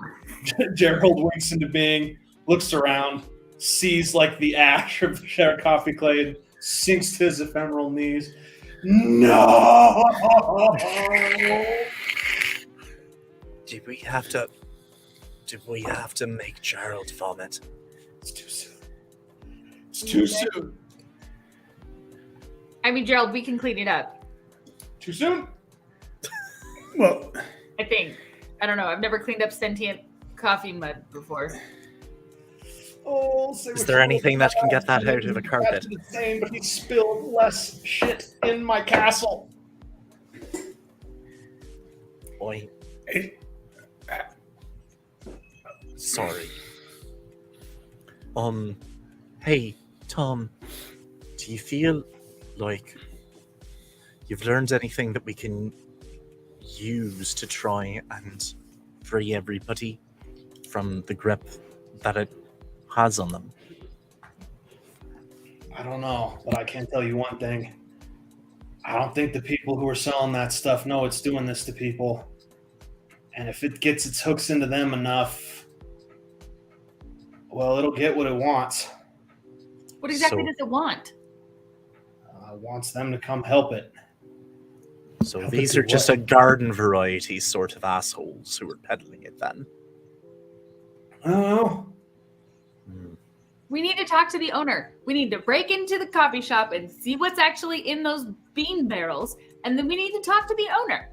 S2: Gerald winks into being, looks around, sees like the ash of the shared coffee clay, and sinks to his ephemeral knees. No!
S4: Did we have to make Gerald vomit?
S2: It's too soon. It's too soon.
S1: I mean, Gerald, we can clean it up.
S2: Too soon?
S3: Well,
S1: I think. I don't know. I've never cleaned up sentient coffee mud before.
S2: Oh,
S4: Is there anything that can get that out of a carpet?
S2: The same, but he spilled less shit in my castle.
S4: Boy. Sorry. Hey, Tom, do you feel like you've learned anything that we can use to try and free everybody from the grip that it has on them?
S2: I don't know, but I can tell you one thing. I don't think the people who are selling that stuff know it's doing this to people. And if it gets its hooks into them enough, well, it'll get what it wants.
S1: What exactly
S4: So-
S1: does it want?
S2: It wants them to come help it.
S4: So
S3: Help
S4: these
S3: it
S4: are
S3: do
S4: just
S3: what?
S4: a garden variety sort of assholes who are peddling it then.
S2: I don't know.
S1: We need to talk to the owner. We need to break into the coffee shop and see what's actually in those bean barrels, and then we need to talk to the owner.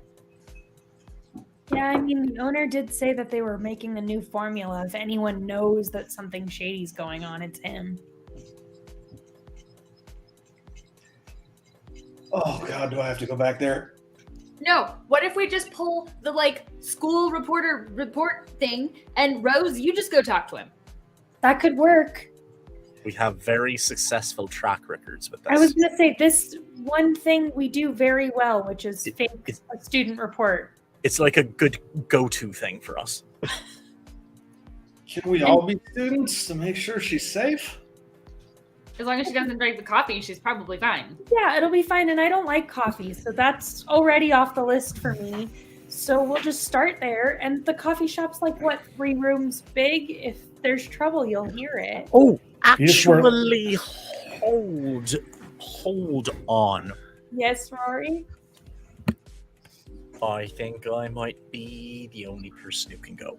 S5: Yeah, I mean, the owner did say that they were making a new formula. If anyone knows that something shady's going on, it's him.
S2: Oh, God, do I have to go back there?
S1: No, what if we just pull the school report thing, and Rose, you just go talk to him.
S5: That could work.
S4: We have very successful track records with this.
S5: I was going to say this one thing we do very well, which is fake a student report.
S4: It's like a good go-to thing for us.
S2: Can we all be students to make sure she's safe?
S1: As long as she doesn't drink the coffee, she's probably fine.
S5: Yeah, it'll be fine. And I don't like coffee, so that's already off the list for me. So we'll just start there. And the coffee shop's 3 rooms big? If there's trouble, you'll hear it.
S4: Oh,
S3: You just weren't-
S4: actually, hold on.
S5: Yes, Rory?
S4: I think I might be the only person who can go.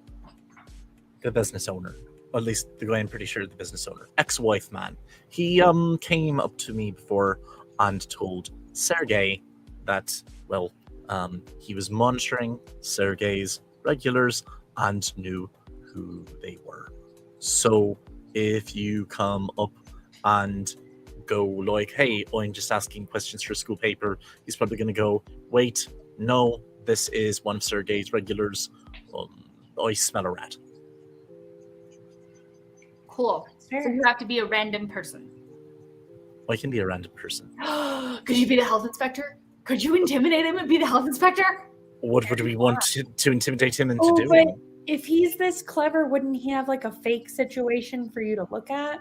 S4: The business owner. Or at least the guy I'm pretty sure the business owner. Ex-wife man. He came up to me before and told Sergey that, he was monitoring Sergey's regulars and knew who they were. So if you come up and go hey, I'm just asking questions for a school paper, he's probably going to go, wait, no, this is one of Sergey's regulars. I smell a rat.
S1: Cool. So
S5: Fair.
S1: you have to be a random person.
S4: I can be a random person.
S1: Could you be the health inspector? Could you intimidate him and be the health inspector?
S4: What would we want to intimidate him into
S5: Oh,
S4: doing?
S5: but if he's this clever, wouldn't he have a fake situation for you to look at?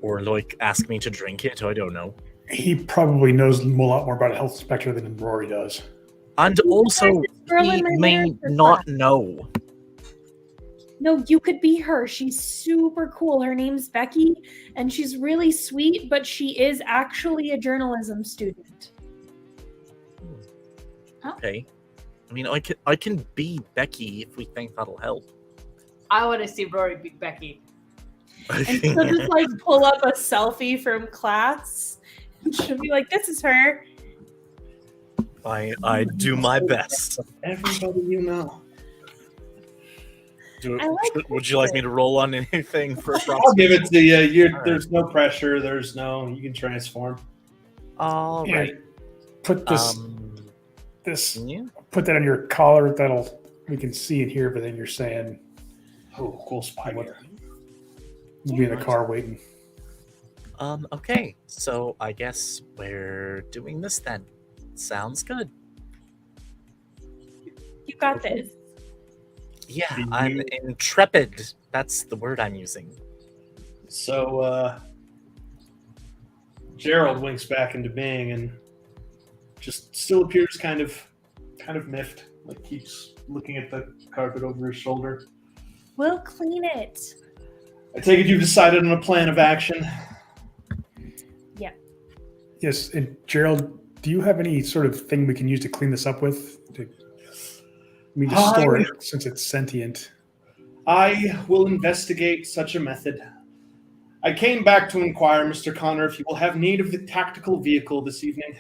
S4: Or ask me to drink it? I don't know.
S3: He probably knows a lot more about a health inspector than Rory does.
S4: And also,
S5: girl
S4: he
S5: in my
S4: may
S5: literature
S4: not
S5: class.
S4: know.
S5: No, you could be her. She's super cool. Her name's Becky, and she's really sweet, but she is actually a journalism student.
S4: Okay. I mean, I can be Becky if we think that'll help.
S1: I want to see Rory be Becky.
S5: And she'll just pull up a selfie from class, and she'll be like, "This is her."
S4: I do my best.
S2: Everybody you know.
S5: I like
S4: Would you like me to roll on anything for
S2: I'll give it to you.
S4: All right.
S2: There's no pressure. You can transform.
S4: All
S3: Yeah,
S4: right.
S3: Put
S4: Yeah.
S3: put that on your collar. We can see and hear everything you're saying.
S2: Oh, cool spy
S3: What-
S2: gear.
S3: We'll be in the car waiting.
S4: Okay. So I guess we're doing this then. Sounds good.
S5: You got this.
S4: Yeah,
S2: Do
S4: I'm
S2: you-
S4: intrepid. That's the word I'm using.
S2: So Gerald winks back into being and just still appears kind of miffed, keeps looking at the carpet over his shoulder.
S5: We'll clean it.
S2: I take it you've decided on a plan of action.
S3: Yes, and Gerald, do you have any sort of thing we can use to clean this up with? To store it since it's sentient.
S2: I will investigate such a method. I came back to inquire, Mr. Connor, if you will have need of the tactical vehicle this evening.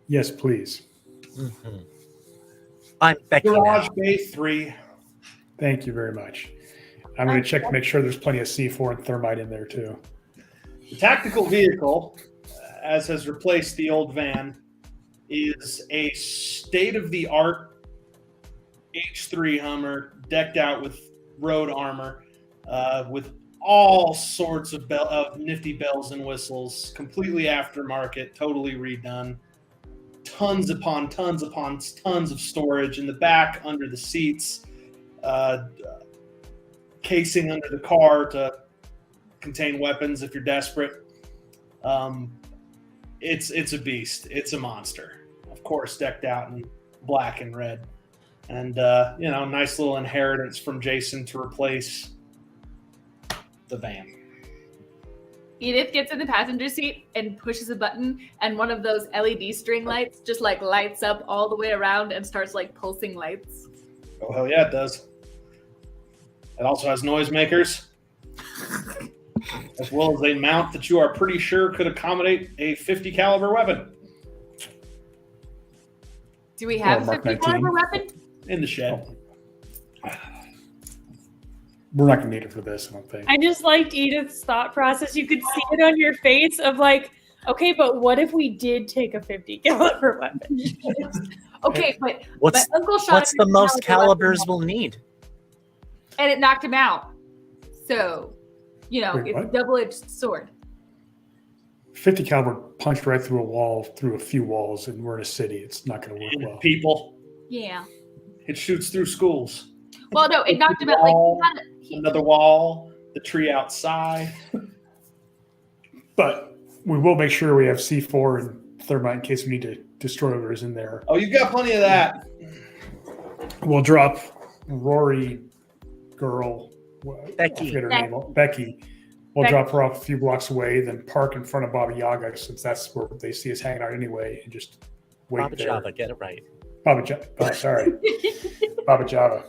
S3: Yes, please.
S4: Mm-hmm. I'm Becky
S2: Garage
S4: now.
S2: Bay 3.
S3: Thank you very much. I'm going to check to make sure there's plenty of C4 and thermite in there too.
S2: The tactical vehicle, as has replaced the old van, is a state-of-the-art H3 Hummer decked out with road armor, with all sorts of nifty bells and whistles, completely aftermarket, totally redone. Tons upon tons upon tons of storage in the back, under the seats, casing under the car to contain weapons if you're desperate. It's a beast. It's a monster. Of course, decked out in black and red. And, nice little inheritance from Jason to replace the van.
S1: Edith gets in the passenger seat and pushes a button, and one of those LED string lights just like lights up all the way around and starts like pulsing lights.
S2: Oh, hell yeah, it does. It also has noisemakers, as well as a mount that you are pretty sure could accommodate a 50 caliber weapon.
S1: Do we have a
S3: Mark
S1: 50 caliber weapon?
S2: In the shed.
S3: We're not going to need it for this, I don't think.
S5: I just liked Edith's thought process. You could see it on your face of like, okay, but what if we did take a 50 caliber weapon?
S1: Okay, but Uncle Sean
S4: What's the most calibers we'll need?
S1: and it knocked him out. So,
S3: Wait,
S1: it's
S3: what?
S1: a double-edged sword.
S3: 50 caliber punched right through a wall, through a few walls, and we're in a city. It's not going to work
S2: And
S3: well.
S2: people.
S1: Yeah.
S2: It shoots through schools.
S1: Well, no, it knocked him out. Like
S2: Another wall, the tree outside.
S3: But we will make sure we have C4 and thermite in case we need to destroy whatever's in there.
S2: Oh, you got plenty of that.
S3: We'll drop Rory, girl,
S4: Becky.
S3: I forget her name. Becky. We'll
S5: Becky.
S3: drop her off a few blocks away, then park in front of BabaJava since that's where they see us hanging out anyway, and just wait there.
S4: BabaJava, get it right.
S3: BabaJava. Oh, sorry. BabaJava.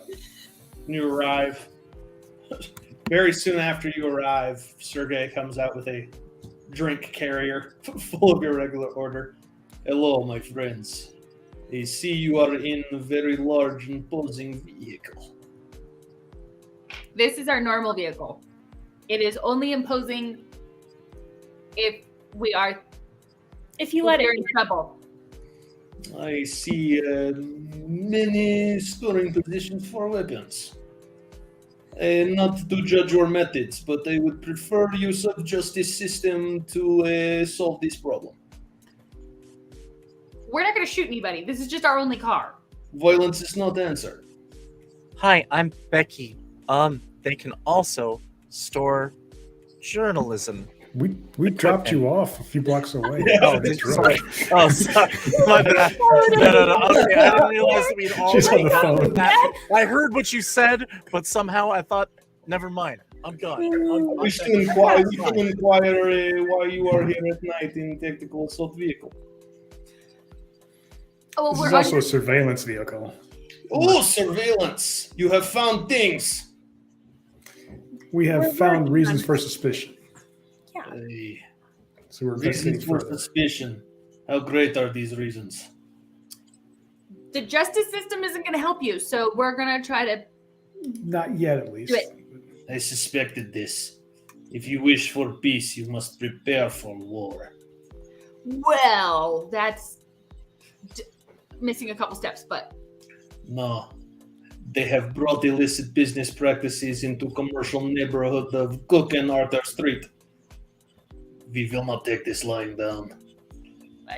S2: You arrive. Very soon after you arrive, Sergey comes out with a drink carrier full of your regular order. Hello, my friends. I see you are in a very large, imposing vehicle.
S1: This is our normal vehicle. It is only imposing if we are
S5: If you let
S1: we're
S5: it.
S1: in trouble.
S2: I see many storing positions for weapons. Not to judge your methods, but I would prefer use of justice system to solve this problem.
S1: We're not going to shoot anybody. This is just our only car.
S2: Violence is not the answer.
S4: Hi, I'm Becky. They can also store journalism.
S3: We dropped you off a few blocks away.
S4: Oh, sorry. Oh, sorry. My bad. No. Okay, I didn't realize that we'd all
S3: She's on the phone.
S4: that. I heard what you said, but somehow I thought, never mind. I'm gone.
S2: We should inquire why you are here at night in tactical assault vehicle.
S1: Oh,
S3: This
S1: we're
S3: is also
S1: under-
S3: a surveillance vehicle.
S2: Oh, surveillance! You have found things.
S3: We have
S5: We're
S3: found
S5: working
S3: reasons
S5: on
S3: for suspicion. So we're investigating
S2: Reasons for
S3: further.
S2: suspicion. How great are these reasons?
S1: the justice system isn't going to help you, so we're going to try to.
S3: Not yet, at least.
S1: Do it.
S2: I suspected this. If you wish for peace, you must prepare for war.
S1: Well, that's missing a couple steps, but
S2: No. They have brought illicit business practices into commercial neighborhood of Cook and Arthur Street. We will not take this lying down.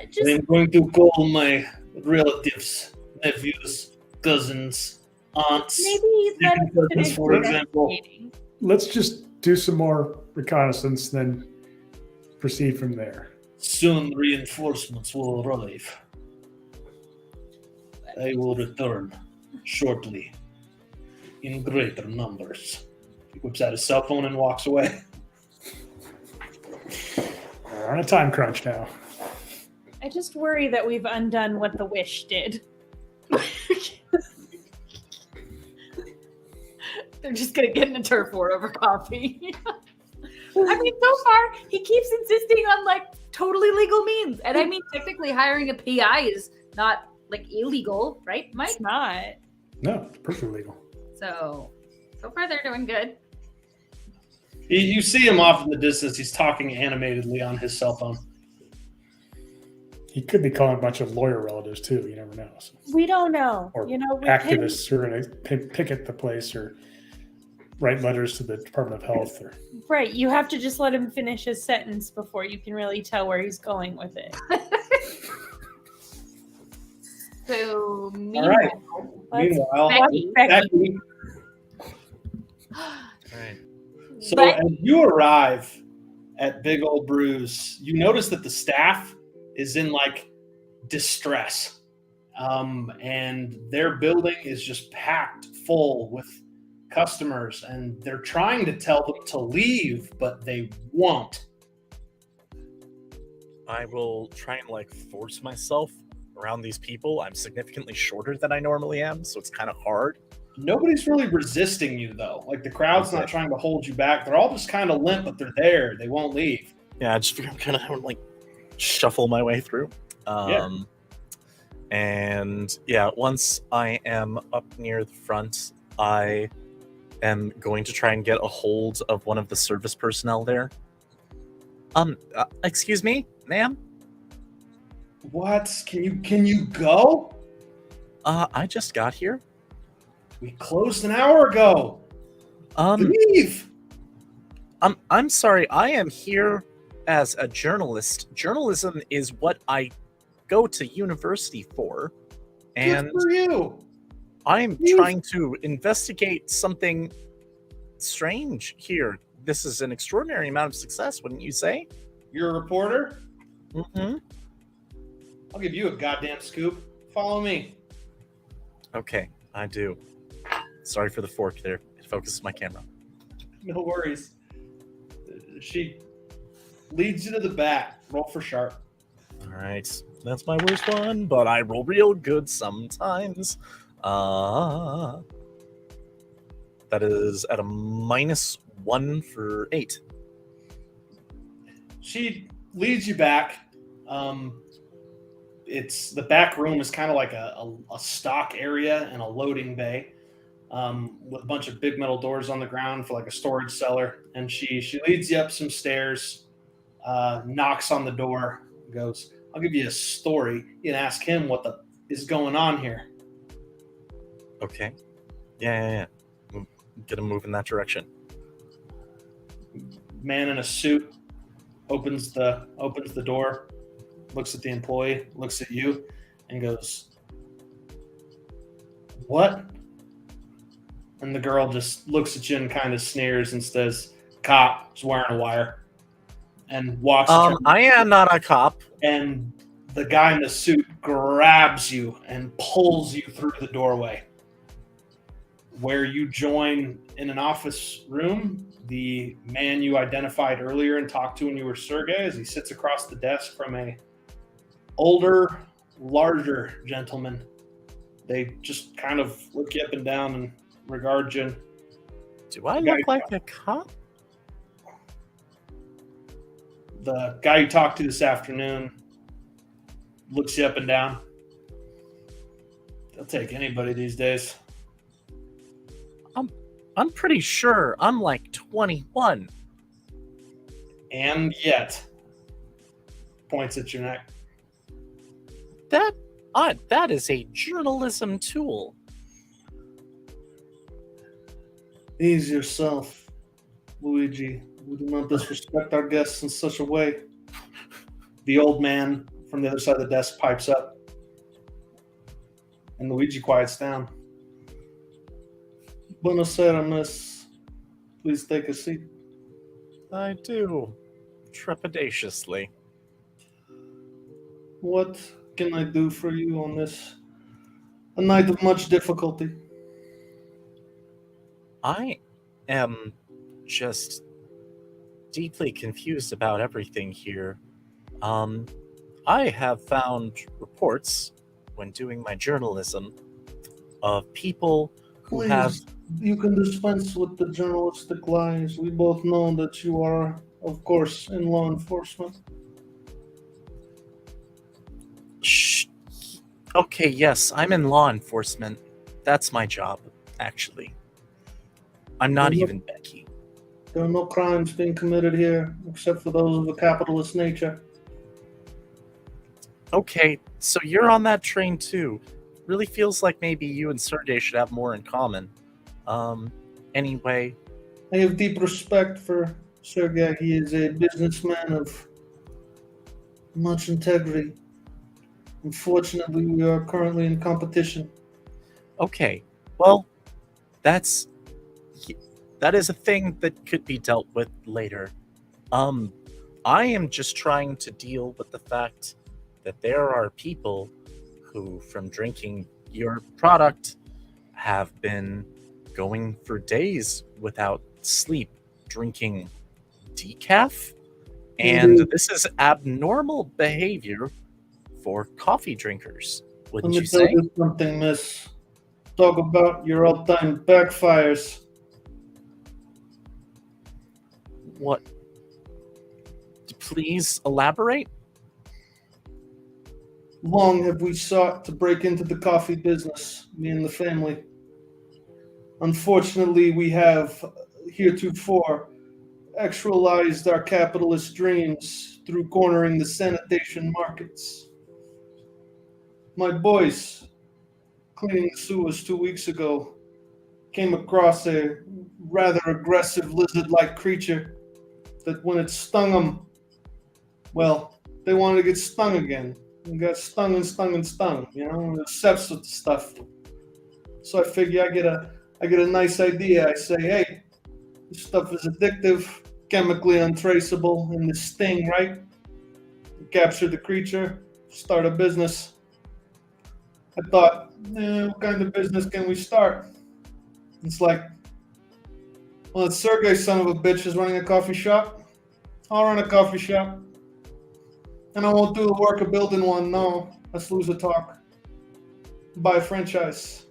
S5: Just
S2: I'm going to call my relatives, nephews, cousins, aunts,
S5: maybe let
S2: second
S5: us
S2: cousins,
S5: finish
S2: for example.
S5: investigating.
S3: Let's just do some more reconnaissance, then proceed from there.
S2: Soon reinforcements will arrive. I will return shortly in greater numbers. He whips out his cell phone and walks away.
S3: We're on a time crunch now.
S5: I just worry that we've undone what the wish did.
S1: they're just going to get in a turf war over coffee. I mean, so far, he keeps insisting on like totally legal means. And I mean, technically, hiring a PI is not like illegal, right, Mike?
S5: It's not.
S3: No, it's perfectly legal.
S1: So far, they're doing good.
S2: You see him off in the distance. He's talking animatedly on his cell phone.
S3: He could be calling a bunch of lawyer relatives too. You never know. So,
S5: We don't know.
S3: or
S5: We can-
S3: activists who are going to picket the place or write letters to the Department of Health. Or
S5: Right. You have to just let him finish his sentence before you can really tell where he's going with it.
S1: So,
S2: right.
S5: Let's-
S2: Meanwhile,
S1: Becky.
S2: Becky,
S4: Right.
S2: so as you arrive at Big Old Brews, you notice that the staff is in like distress. And their building is just packed full with customers, and they're trying to tell them to leave, but they won't.
S4: I will try and like force myself around these people. I'm significantly shorter than I normally am, so it's kind of hard.
S2: Nobody's really resisting you, though. Like, the crowd's not trying to hold you back. They're all just kind of limp, but they're there. They won't leave.
S4: Yeah, I just figure I'm kind of like shuffle my way through. And yeah, once I am up near the front, I am going to try and get a hold of one of the service personnel there. Excuse me, ma'am?
S2: What? Can you go?
S4: I just got here.
S2: We closed an hour ago. Leave.
S4: I'm sorry, I am here as a journalist. Journalism is what I go to university for. And
S2: good for you.
S4: I'm trying to investigate something strange here. This is an extraordinary amount of success, wouldn't you say?
S2: You're a reporter?
S4: Mm-hmm.
S2: I'll give you a goddamn scoop. Follow me.
S4: Okay, I do. Sorry for the fork there. It focuses my camera.
S2: No worries. She leads you to the back. Roll for sharp.
S4: All right. That's my worst one, but I roll real good sometimes. That is at a -1 for 8.
S2: She leads you back. It's the back room is kind of like a stock area and a loading bay, with a bunch of big metal doors on the ground for like a storage cellar. And she leads you up some stairs, knocks on the door, goes, "I'll give you a story. You can ask him what is going on here."
S4: Okay. Yeah. Get him move in that direction.
S2: Man in a suit opens the door, looks at the employee, looks at you, and goes, "What?" And the girl just looks at you and kind of sneers and says, "Cop is wearing a wire," and walks.
S4: I am not a cop.
S2: And the guy in the suit grabs you and pulls you through the doorway, where you join in an office room. The man you identified earlier and talked to when you were Sergey, as he sits across the desk from a older, larger gentleman. They just kind of look you up and down and regard you.
S4: Do I look like a cop?
S2: The guy you talked to this afternoon looks you up and down. They'll take anybody these days.
S4: I'm pretty sure I'm like 21.
S2: And yet, points at your neck.
S4: That is a journalism tool.
S2: Ease yourself, Luigi. We do not disrespect our guests in such a way. The old man from the other side of the desk pipes up, and Luigi quiets down. "Buonasera, miss. Please take a seat."
S4: I do. Trepidatiously.
S2: "What can I do for you on this a night of much difficulty?"
S4: I am just deeply confused about everything here. I have found reports when doing my journalism of people who have...
S2: You can dispense with the journalistic lies. We both know that you are, of course, in law enforcement.
S4: Shh. Okay, yes, I'm in law enforcement. That's my job, actually. I'm not even Becky.
S2: There are no crimes being committed here, except for those of a capitalist nature.
S4: Okay, so you're on that train too. Really feels like maybe you and Sergey should have more in common. Anyway.
S2: I have deep respect for Sergey. He is a businessman of much integrity. Unfortunately, we are currently in competition.
S4: Okay, well, that is a thing that could be dealt with later. I am just trying to deal with the fact that there are people who, from drinking your product, have been going for days without sleep, drinking decaf, and this is abnormal behavior for coffee drinkers. Wouldn't you say?
S2: Let me tell you something, miss. Talk about your all-time backfires.
S4: What? Please elaborate?
S2: Long have we sought to break into the coffee business, me and the family. Unfortunately, we have heretofore actualized our capitalist dreams through cornering the sanitation markets. My boys, cleaning the sewers 2 weeks ago, came across a rather aggressive lizard-like creature that when it stung them, well, they wanted to get stung again. And got stung and stung and stung, and obsessed with the stuff. So I figure I get a nice idea. I say, hey, this stuff is addictive, chemically untraceable, and this sting, right? Capture the creature, start a business. I thought, what kind of business can we start? It's like, well, it's Sergey, son of a bitch, is running a coffee shop. I'll run a coffee shop. And I won't do the work of building one, no. Let's lose a talk. Buy a franchise.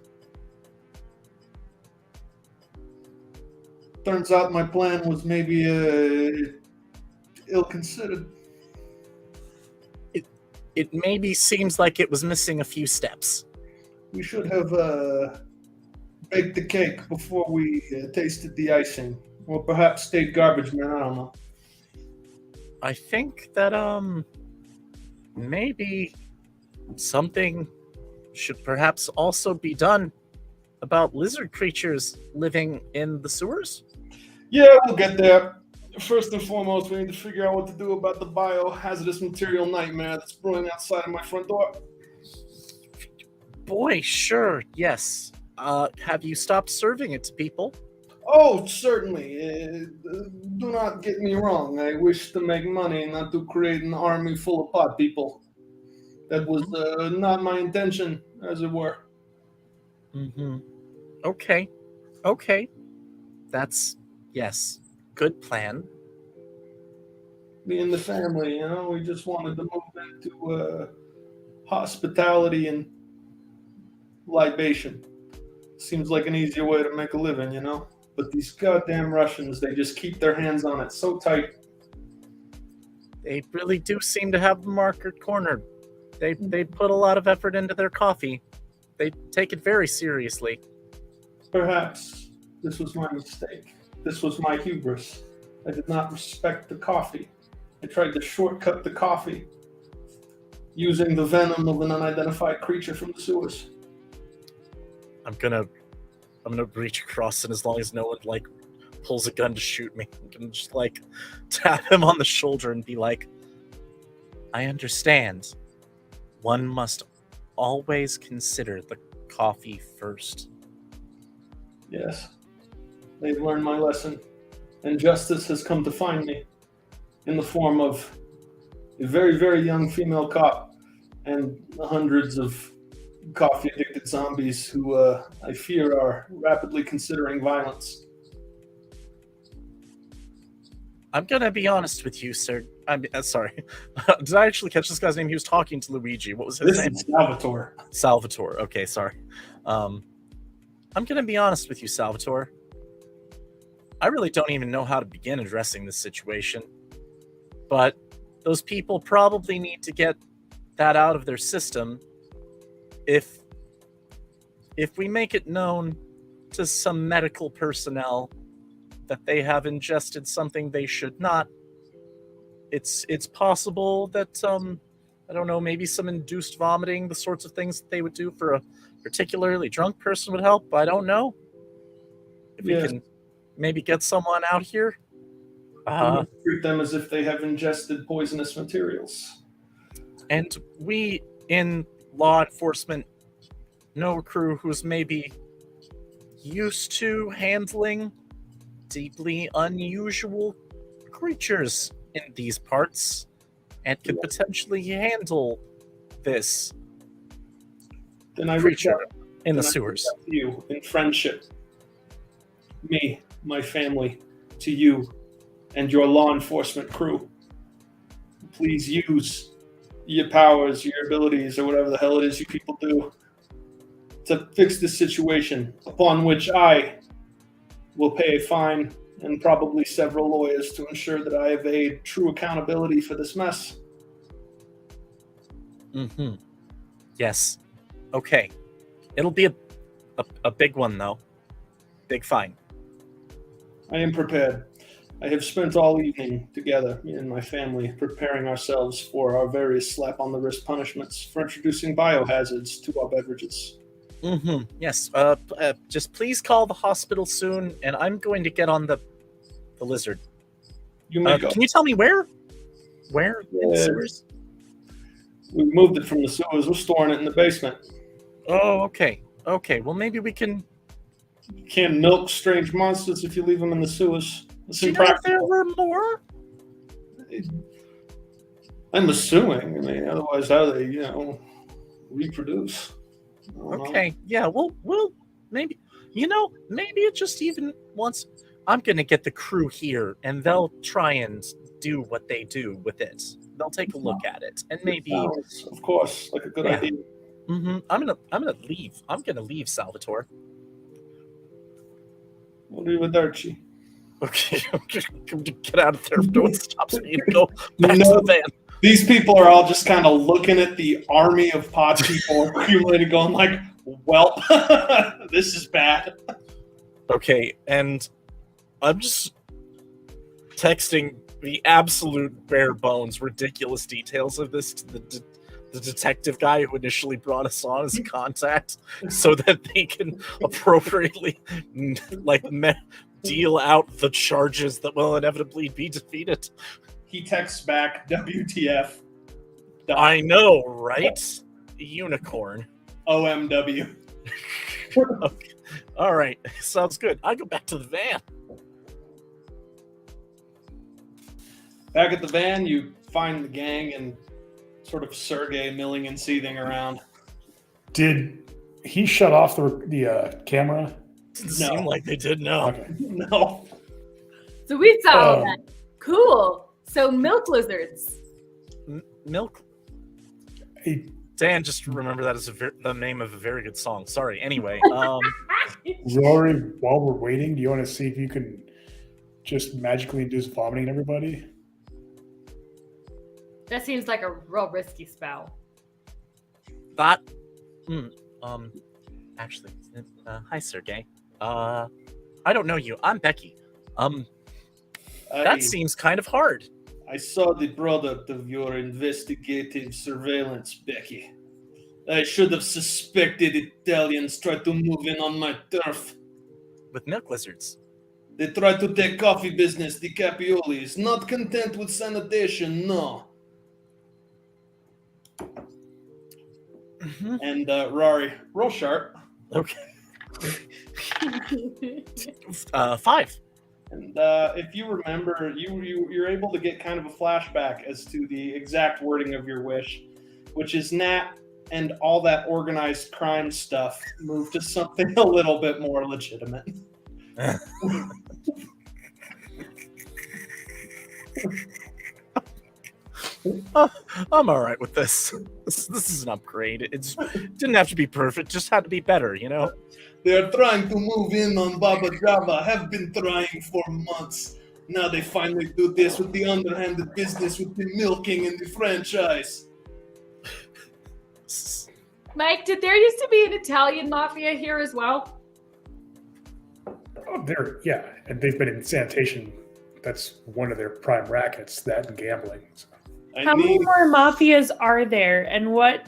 S2: Turns out my plan was maybe ill-considered.
S4: It maybe seems like it was missing a few steps.
S2: We should have baked the cake before we tasted the icing. Or perhaps stayed garbage man, I don't know.
S4: I think that, maybe something should perhaps also be done about lizard creatures living in the sewers?
S2: Yeah, we'll get there. First and foremost, we need to figure out what to do about the biohazardous material nightmare that's brewing outside of my front door.
S4: Boy, sure, yes. Have you stopped serving it to people?
S2: Oh, certainly. Do not get me wrong. I wish to make money, not to create an army full of pot people. That was not my intention, as it were.
S4: Mm-hmm. Okay. That's, yes, good plan.
S2: Me and the family, we just wanted to move into hospitality and libation. Seems like an easier way to make a living, But these goddamn Russians, they just keep their hands on it so tight.
S4: They really do seem to have the market cornered. They put a lot of effort into their coffee. They take it very seriously.
S2: Perhaps this was my mistake. This was my hubris. I did not respect the coffee. I tried to shortcut the coffee using the venom of an unidentified creature from the sewers.
S4: I'm gonna reach across, and as long as no one pulls a gun to shoot me, I'm gonna just tap him on the shoulder and be like, I understand. One must always consider the coffee first.
S2: Yes, they've learned my lesson, and justice has come to find me in the form of a very, very young female cop and hundreds of coffee-addicted zombies who I fear are rapidly considering violence.
S4: I'm gonna be honest with you, sir. I'm sorry. Did I actually catch this guy's name? He was talking to Luigi. What was his name?
S2: This is Salvatore.
S4: Salvatore. Okay, sorry. I'm gonna be honest with you, Salvatore. I really don't even know how to begin addressing this situation. But those people probably need to get that out of their system. If we make it known to some medical personnel that they have ingested something they should not, it's possible that I don't know, maybe some induced vomiting, the sorts of things that they would do for a particularly drunk person would help. I don't know. If we can maybe get someone out here.
S2: Treat them as if they have ingested poisonous materials.
S4: And we in law enforcement know a crew who's maybe used to handling deeply unusual creatures in these parts and could potentially handle this
S2: Then I reach
S4: creature
S2: out
S4: in the
S2: then I
S4: sewers.
S2: reach out to you in friendship. Me, my family, to you, and your law enforcement crew. Please use your powers, your abilities, or whatever the hell it is you people do to fix this situation, upon which I will pay a fine and probably several lawyers to ensure that I evade true accountability for this mess.
S4: Mm-hmm. Yes. Okay. It'll be a big one, though. Big fine.
S2: I am prepared. I have spent all evening together, me and my family, preparing ourselves for our various slap-on-the-wrist punishments for introducing biohazards to our beverages.
S4: Mm-hmm. Yes. Just please call the hospital soon, and I'm going to get on the lizard.
S2: You may go.
S4: Can you tell me where? Where in the
S2: Yeah.
S4: sewers?
S2: We moved it from the sewers. We're storing it in the basement.
S4: Oh, okay. Okay. Well, maybe we can.
S2: You can't milk strange monsters if you leave them in the sewers. It's
S4: Do you know if there
S2: impractical.
S4: were more?
S2: I'm assuming. I mean, otherwise, how do they, reproduce? I don't know.
S4: Okay. Yeah. We'll maybe. Maybe it just even wants. I'm gonna get the crew here, and they'll try and do what they do with it. They'll take a look at it, and maybe.
S2: Sounds, of course, like a good
S4: Yeah.
S2: idea.
S4: Mm-hmm. I'm gonna leave. I'm gonna leave, Salvatore.
S2: We'll do with Archie.
S4: Okay, I'm just going to get out of there. No one stops me to go back to
S2: No.
S4: the van.
S2: These people are all just kind of looking at the army of pod people accumulated, going like, "Well, this is bad."
S4: Okay, and I'm just texting the absolute bare bones, ridiculous details of this to the detective guy who initially brought us on as a contact, so that they can appropriately, deal out the charges that will inevitably be defeated.
S2: He texts back, "WTF?"
S4: I know, right? Unicorn.
S2: OMW.
S4: Okay. All right, sounds good. I go back to the van.
S2: Back at the van, you find the gang and sort of Sergey milling and seething around.
S3: Did he shut off the camera?
S4: Didn't
S2: No.
S4: seem like they did. No.
S3: Okay.
S2: No.
S1: So we saw all
S3: Um,
S1: that. Cool. So milk lizards.
S4: Milk.
S3: Hey,
S4: Dan, just remember that as the name of a very good song. Sorry. Anyway,
S3: Rory, while we're waiting, do you want to see if you can just magically induce vomiting in everybody?
S1: That seems like a real risky spell.
S4: that. Actually, hi, Sergey. I don't know you. I'm Becky. That seems kind of hard.
S2: I saw the product of your investigative surveillance, Becky. I should have suspected Italians tried to move in on my turf.
S4: With milk lizards.
S2: They tried to take coffee business, the Capiolis. Not content with sanitation, no.
S4: Mm-hmm.
S2: And Rory, roll sharp.
S4: Okay. 5.
S2: And if you remember, you're able to get kind of a flashback as to the exact wording of your wish, which is Nat and all that organized crime stuff move to something a little bit more legitimate.
S4: I'm all right with this. This is an upgrade. It didn't have to be perfect, just had to be better, you know?
S2: They're trying to move in on BabaJava, have been trying for months. Now they finally do this with the underhanded business with the milking and the franchise.
S1: Mike, did there used to be an Italian mafia here as well?
S3: Oh, and they've been in sanitation. That's one of their prime rackets, that and gambling. So.
S5: How many more mafias are there, and what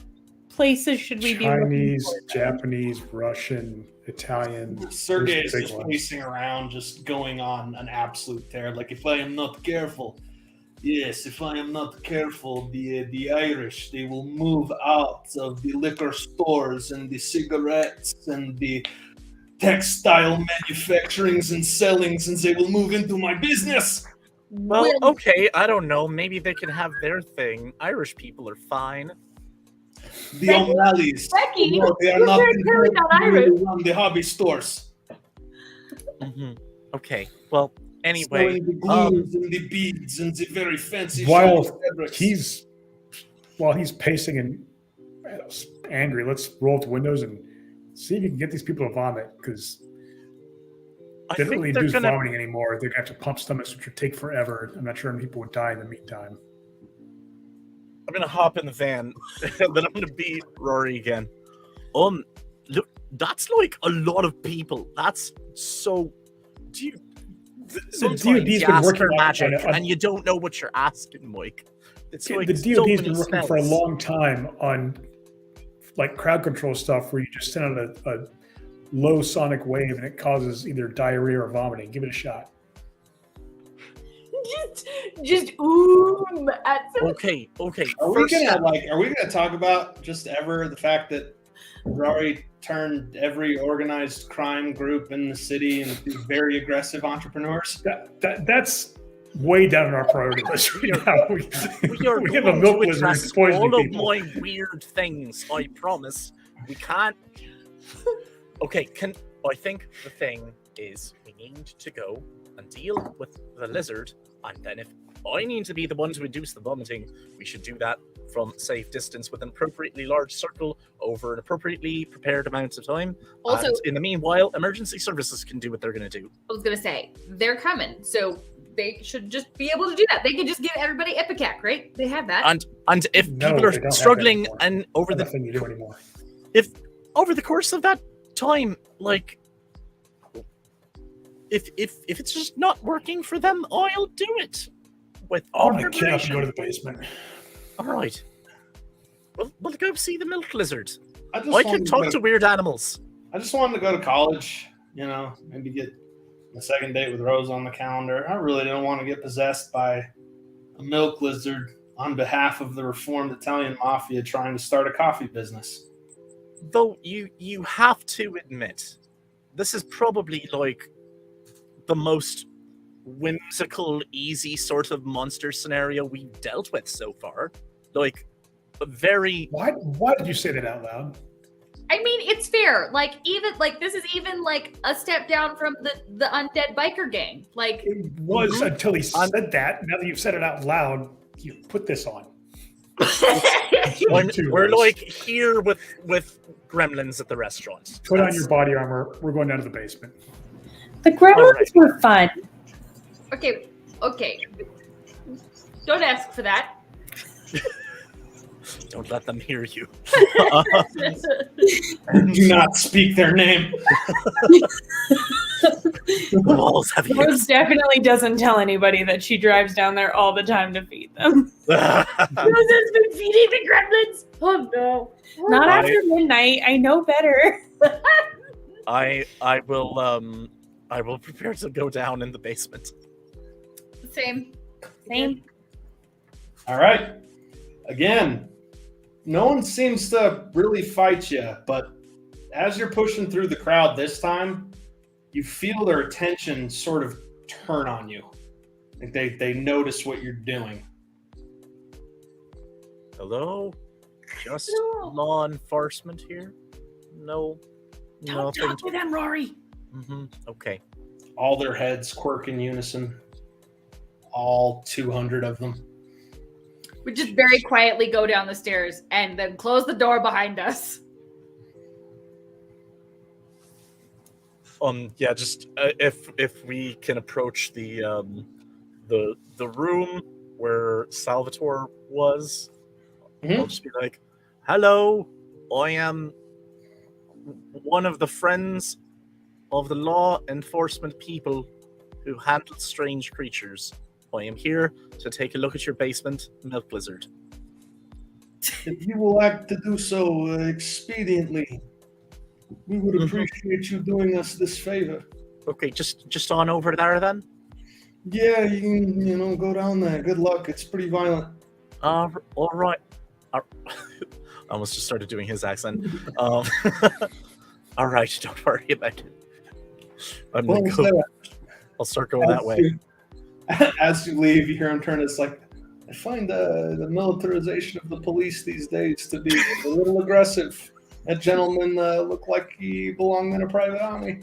S5: places should we be looking
S3: Chinese,
S5: for?
S3: Japanese, Russian, Italian.
S2: Sergey is
S3: There's the big
S2: just
S3: ones.
S2: pacing around, just going on an absolute tear. Like, if I am not careful, if I am not careful, the Irish, they will move out of the liquor stores and the cigarettes and the textile manufacturings and sellings, and they will move into my business.
S4: Well, okay, I don't know. Maybe they can have their thing. Irish people are fine.
S2: The
S1: Becky?
S2: O'Malley's.
S1: Becky,
S2: No, they are
S1: you're
S2: not
S1: very clearly not Irish.
S2: run the hobby stores.
S4: Okay. Well, anyway,
S2: Selling the glues and the beads and the very fancy
S3: While
S2: shiny fabrics.
S3: he's pacing and angry, let's roll up the windows and see if you can get these people to vomit, because
S4: I
S3: they don't
S4: think
S3: really
S4: they're
S3: do
S4: gonna.
S3: vomiting anymore. They're gonna have to pump stomachs, which would take forever. I'm not sure how many people would die in the meantime.
S4: I'm gonna hop in the van, and then I'm gonna beat Rory again. Look, that's like a lot of people. That's so. Do you? Sometimes
S3: DoD's
S4: you
S3: been
S4: ask
S3: working
S4: for
S3: on
S4: magic,
S3: it.
S4: and you don't know what you're asking, Mike. It's like
S3: The
S4: so
S3: DoD's
S4: many
S3: been working for a
S4: spells.
S3: long time on like crowd control stuff, where you just send out a low sonic wave and it causes either diarrhea or vomiting. Give it a shot.
S1: Just at some
S4: Okay.
S2: Are we
S4: First
S2: gonna
S4: step.
S2: are we gonna talk about just ever the fact that Rory turned every organized crime group in the city into very aggressive entrepreneurs?
S3: That's way down on our priority list right now.
S4: We are
S3: We have a
S4: going
S3: milk
S4: to
S3: lizard
S4: address
S3: poisoning
S4: all of
S3: people.
S4: my weird things. I promise. We can't. Okay. I think the thing is we need to go and deal with the lizard, and then if I need to be the one to induce the vomiting, we should do that from safe distance with an appropriately large circle over an appropriately prepared amount of time.
S1: Also-
S4: and in the meanwhile, emergency services can do what they're going to do.
S1: I was gonna say they're coming, so they should just be able to do that. They can just give everybody Ipecac, right? They have that.
S4: And if
S3: No,
S4: people
S3: they
S4: are
S3: don't have that
S4: struggling
S3: anymore.
S4: and over the
S3: Nothing you do anymore.
S4: over the course of that time, like if it's just not working for them, I'll do it with all
S3: Oh, my kid has to
S4: preparation.
S3: go to the basement.
S4: All right. We'll go see the milk lizard.
S2: I just
S4: I can
S2: wanted
S4: talk
S2: to
S4: to weird animals.
S2: I just wanted to go to college, maybe get a second date with Rose on the calendar. I really don't want to get possessed by a milk lizard on behalf of the reformed Italian mafia trying to start a coffee business.
S4: Though you have to admit, this is probably like the most whimsical, easy sort of monster scenario we've dealt with so far. Like, a very
S3: Why did you say that out loud?
S1: I mean, it's fair. Like even like this is even like a step down from the undead biker gang. Like
S3: It was until he said that. Now that you've said it out loud, you put this on.
S4: we're like here with gremlins at the restaurant.
S3: Put on your body armor. We're going down to the basement.
S5: The gremlins
S4: Alright.
S5: were fun.
S1: okay. Don't ask for that.
S4: Don't let them hear you.
S2: Do not speak their name.
S4: The walls have
S5: Rose
S4: ears.
S5: definitely doesn't tell anybody that she drives down there all the time to feed them.
S1: Rose has been feeding the gremlins. Oh no.
S5: Not
S4: I-
S5: after midnight. I know better.
S4: I will prepare to go down in the basement.
S1: Same.
S5: Same.
S2: All right. Again, no one seems to really fight you, but as you're pushing through the crowd this time, you feel their attention sort of turn on you. Like they notice what you're doing.
S4: Hello? Just
S1: Hello.
S4: law enforcement here? No.
S1: Don't
S4: Nothing.
S1: talk to them, Rory.
S4: Okay.
S2: All their heads quirk in unison. All 200 of them.
S1: We just very quietly go down the stairs and then close the door behind us.
S4: Yeah, just if we can approach the room where Salvatore was, I'll just be like, "Hello, I am one of the friends of the law enforcement people who handle strange creatures. I am here to take a look at your basement, milk lizard."
S2: If you will act to do so expediently, we would appreciate you doing us this favor.
S4: Okay, just on over there then.
S2: Yeah, you can, go down there. Good luck. It's pretty violent.
S4: All right. I almost just started doing his accent. All right, don't worry about it. I'm gonna
S2: Well,
S4: go. I'll start going that way.
S2: As you leave, you hear him turn. It's like, I find the militarization of the police these days to be a little aggressive. That gentleman looked like he belonged in a private army.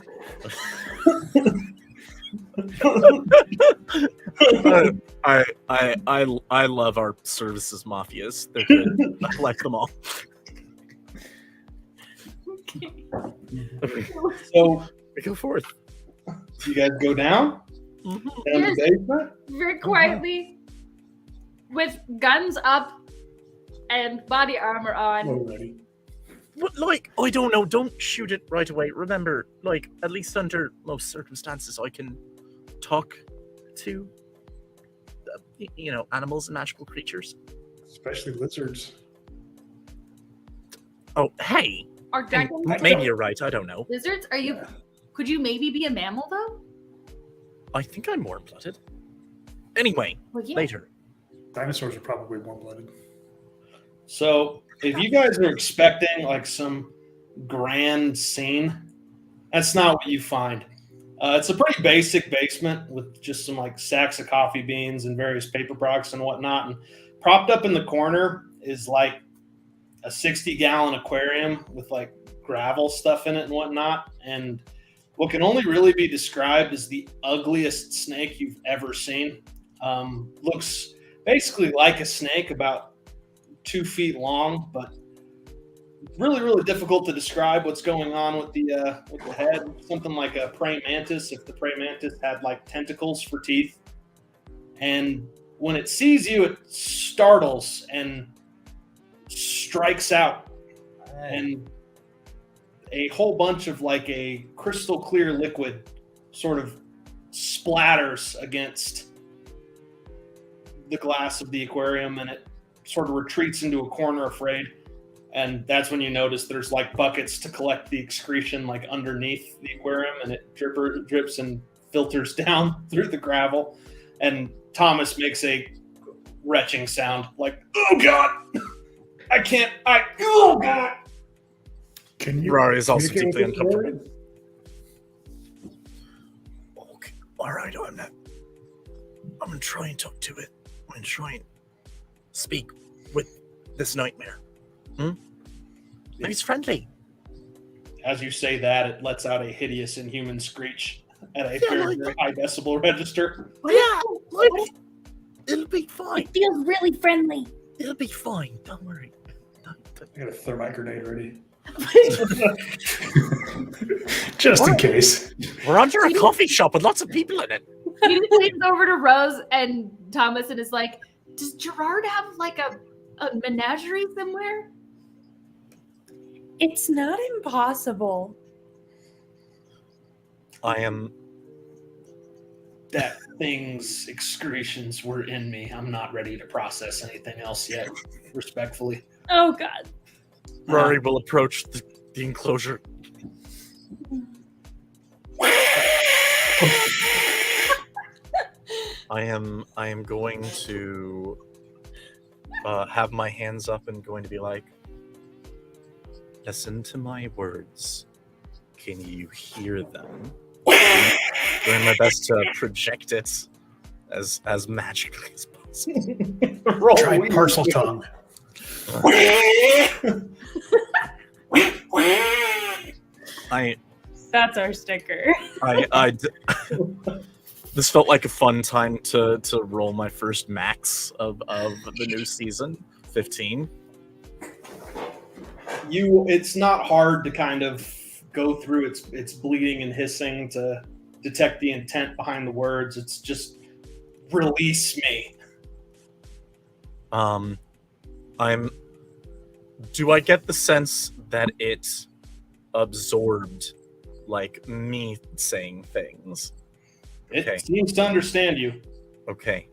S4: I love our services mafias. They're good. I like them all.
S2: So
S4: We go forth.
S2: you guys go down
S4: Mhm.
S2: down
S1: Yes.
S2: the basement.
S1: Very quietly, with guns up and body armor on.
S3: Already.
S4: What, like, I don't know. Don't shoot it right away. Remember, like, at least under most circumstances, I can talk to, animals and magical creatures.
S3: Especially lizards.
S4: Oh, hey,
S1: Are dragons
S4: maybe you're right. I don't know.
S1: lizards? Are you? Could you maybe be a mammal though?
S4: I think I'm warm-blooded. Anyway,
S1: Well, yeah.
S4: later.
S3: Dinosaurs are probably warm-blooded.
S2: So if you guys are expecting like some grand scene, that's not what you find. It's a pretty basic basement with just some like sacks of coffee beans and various paper products and whatnot. And propped up in the corner is like a 60-gallon aquarium with like gravel stuff in it and whatnot. And what can only really be described as the ugliest snake you've ever seen. Looks basically like a snake, about 2 feet long, but really, really difficult to describe what's going on with the head. Something like a praying mantis, if the praying mantis had like tentacles for teeth. And when it sees you, it startles and strikes out, and a whole bunch of like a crystal clear liquid sort of splatters against the glass of the aquarium, and it sort of retreats into a corner afraid. And that's when you notice there's like buckets to collect the excretion like underneath the aquarium, and it drips and filters down through the gravel. And Thomas makes a retching sound like, "Oh God, oh God."
S3: Can you?
S4: Rory is also
S3: communicate
S4: deeply
S3: with
S4: uncomfortable.
S3: them?
S4: Okay. All right, I'm gonna try and talk to it. I'm gonna try and speak with this nightmare. Maybe it's friendly.
S2: As you say that, it lets out a hideous inhuman screech at a
S4: Yeah,
S2: very,
S4: like-
S2: very high decibel register.
S4: Yeah, like, it'll be fine.
S5: It feels really friendly.
S4: It'll be fine. Don't worry.
S3: I got a thermite grenade ready. Just in case.
S4: We're under a coffee shop with lots of people in it.
S1: He just leans over to Rose and Thomas and is like, "Does Gerard have like a menagerie somewhere?"
S5: It's not impossible.
S2: That thing's excretions were in me. I'm not ready to process anything else yet, respectfully.
S5: Oh God.
S4: Rory will approach the enclosure. I am going to have my hands up and going to be like, listen to my words. Can you hear them? Doing my best to project it as magically as possible.
S2: Roll
S3: Try
S2: weed.
S3: parcel tongue.
S5: That's our sticker.
S4: This felt like a fun time to roll my first max of the new season, 15.
S2: It's not hard to kind of go through its bleeding and hissing to detect the intent behind the words. It's just release me.
S4: Do I get the sense that it absorbed like me saying things? Okay.
S2: It seems to understand you.
S4: Okay.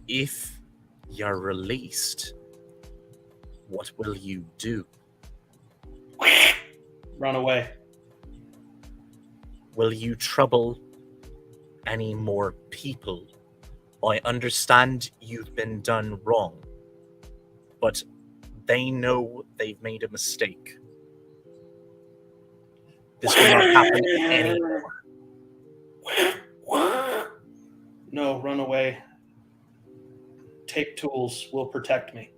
S4: If you're released, what will you do?
S2: Run away.
S4: Will you trouble any more people? I understand you've been done wrong, but they know they've made a mistake. This will not happen anymore.
S2: No, run away. take tools will protect me.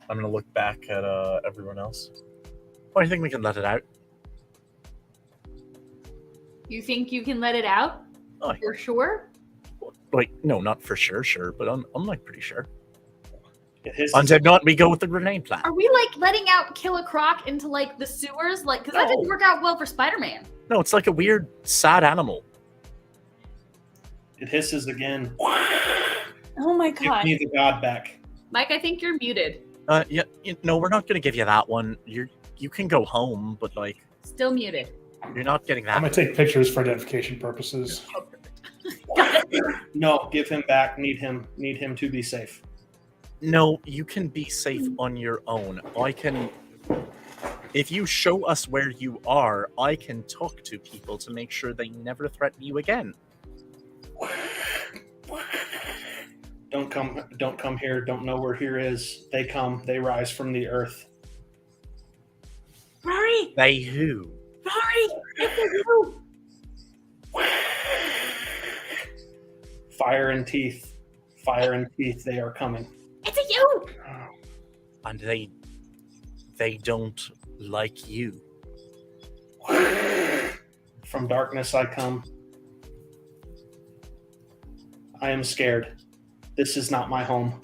S4: I'm gonna look back at everyone else. Oh, I think we can let it out.
S1: You think you can let it out?
S4: Oh,
S1: For sure?
S4: like no, not for sure, but I'm like pretty sure.
S2: It hisses.
S4: Undead not, we go with the grenade plan.
S1: Are we like letting out Killer Croc into like the sewers? Like, because that didn't work out well for Spider-Man.
S4: No, it's like a weird, sad animal.
S2: It hisses again.
S5: Oh my
S2: Give
S5: god.
S2: me the god back.
S1: Mike, I think you're muted.
S4: Yeah, no, we're not gonna give you that one. You can go home, but like
S1: Still muted.
S4: you're not getting that.
S3: I'm gonna take pictures for identification purposes.
S1: Got it.
S2: No, give him back. Need him to be safe.
S4: No, you can be safe on your own. I can. If you show us where you are, I can talk to people to make sure they never threaten you again.
S2: Don't come here. Don't know where here is. They come. They rise from the earth.
S1: Rory!
S4: They who?
S1: Rory! It's you!
S2: Fire and teeth. Fire and teeth. They are coming.
S1: It's a you!
S4: And they don't like you.
S2: From darkness I come. I am scared. This is not my home.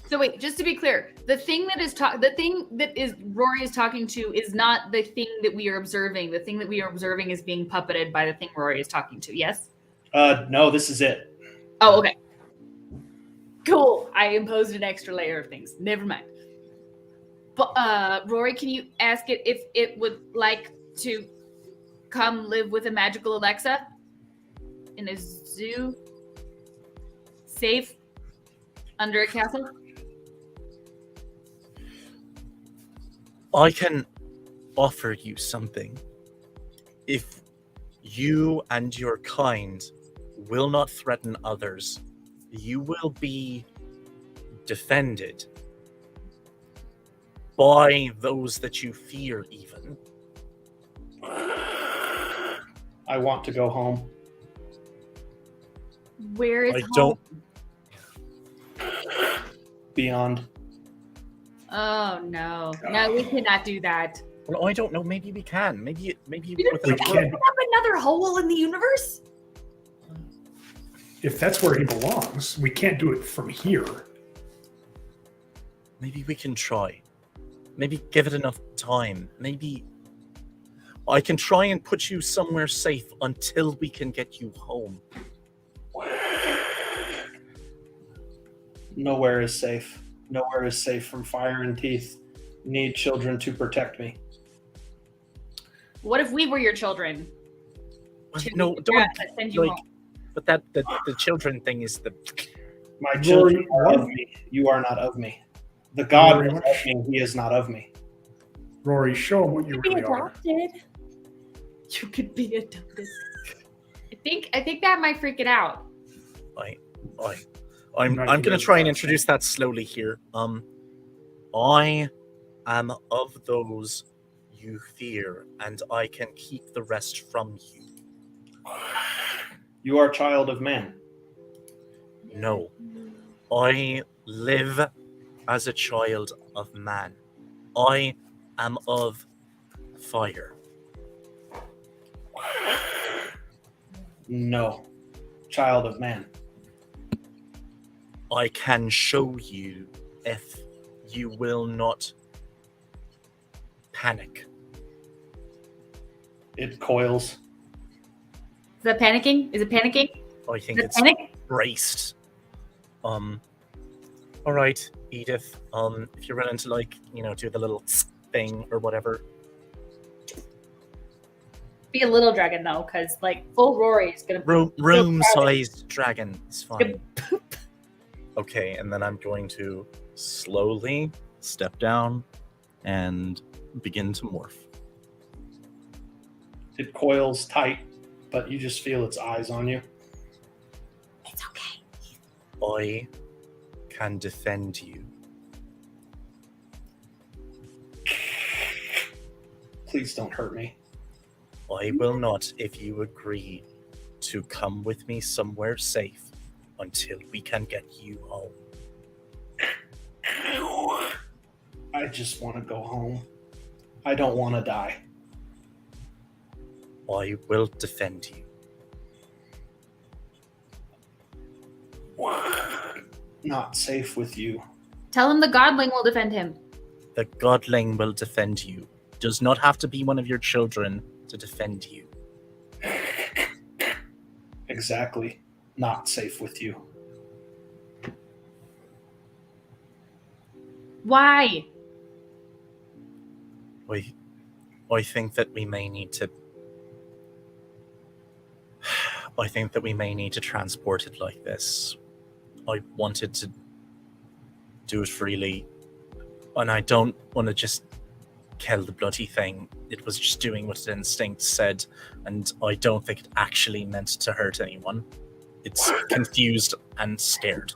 S1: So wait, just to be clear, the thing that Rory is talking to is not the thing that we are observing. The thing that we are observing is being puppeted by the thing Rory is talking to. Yes?
S2: No, this is it.
S1: Oh, okay. Cool. I imposed an extra layer of things. Never mind. But Rory, can you ask it if it would like to come live with a magical Alexa in a zoo, safe under a castle?
S4: I can offer you something. If you and your kind will not threaten others, you will be defended by those that you fear even.
S2: I want to go home.
S1: Where is
S4: I
S1: home?
S4: don't.
S2: Beyond.
S1: Oh no. No, we cannot do that.
S4: Well, I don't know. Maybe we can. Maybe
S1: We
S4: with
S1: don't
S4: a
S3: can.
S1: have another hole in the universe?
S3: If that's where he belongs, we can't do it from here.
S4: Maybe we can try. Maybe give it enough time. Maybe I can try and put you somewhere safe until we can get you home.
S2: Nowhere is safe. Nowhere is safe from fire and teeth. Need children to protect me.
S1: What if we were your children?
S4: No,
S1: Yeah,
S4: don't.
S1: send you
S4: Like,
S1: home.
S4: but that the children thing is the.
S2: My children are
S3: Rory,
S2: of me. You are not of me. The God
S3: Rory,
S2: is of me. He is not of me.
S3: Rory, show him what you
S5: Be
S3: really are.
S5: adopted.
S1: You could be adopted. I think that might freak it out.
S4: I'm
S3: not
S4: going to
S3: even
S4: try and
S3: gonna
S4: introduce that slowly here. I am of those you fear, and I can keep the rest from you.
S2: You are a child of man.
S4: No, I live as a child of man. I am of fire.
S2: No. Child of man.
S4: I can show you if you will not panic.
S2: It coils.
S1: Is that panicking? Is it panicking?
S4: I think
S1: Is it
S4: it's
S1: panic?
S4: braced. All right, Edith. If you're willing to do the little thing or whatever.
S1: Be a little dragon though, because full Rory is gonna
S4: Room-sized dragon is fine. Okay, and then I'm going to slowly step down and begin to morph.
S2: It coils tight, but you just feel its eyes on you.
S1: It's okay.
S4: I can defend you.
S2: Please don't hurt me.
S4: I will not if you agree to come with me somewhere safe until we can get you home.
S2: I just want to go home. I don't want to die.
S4: I will defend you.
S2: Not safe with you.
S1: Tell him the Godling will defend him.
S4: The Godling will defend you. Does not have to be one of your children to defend you.
S2: Exactly. Not safe with you.
S1: Why?
S4: I think that we may need to... I think that we may need to transport it like this. I wanted to do it freely, and I don't want to just kill the bloody thing. It was just doing what its instinct said, and I don't think it actually meant to hurt anyone. It's confused and scared.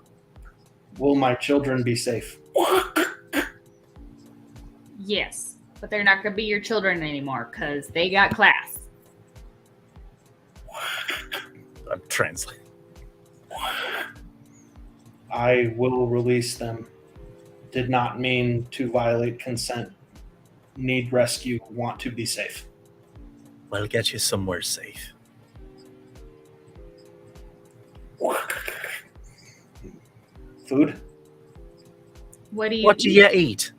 S2: Will my children be safe?
S1: Yes, but they're not going to be your children anymore because they got class.
S4: I'm translating.
S2: I will release them. Did not mean to violate consent. Need rescue. Want to be safe.
S4: We'll get you somewhere safe.
S2: Food?
S1: What do you
S4: What do you eat?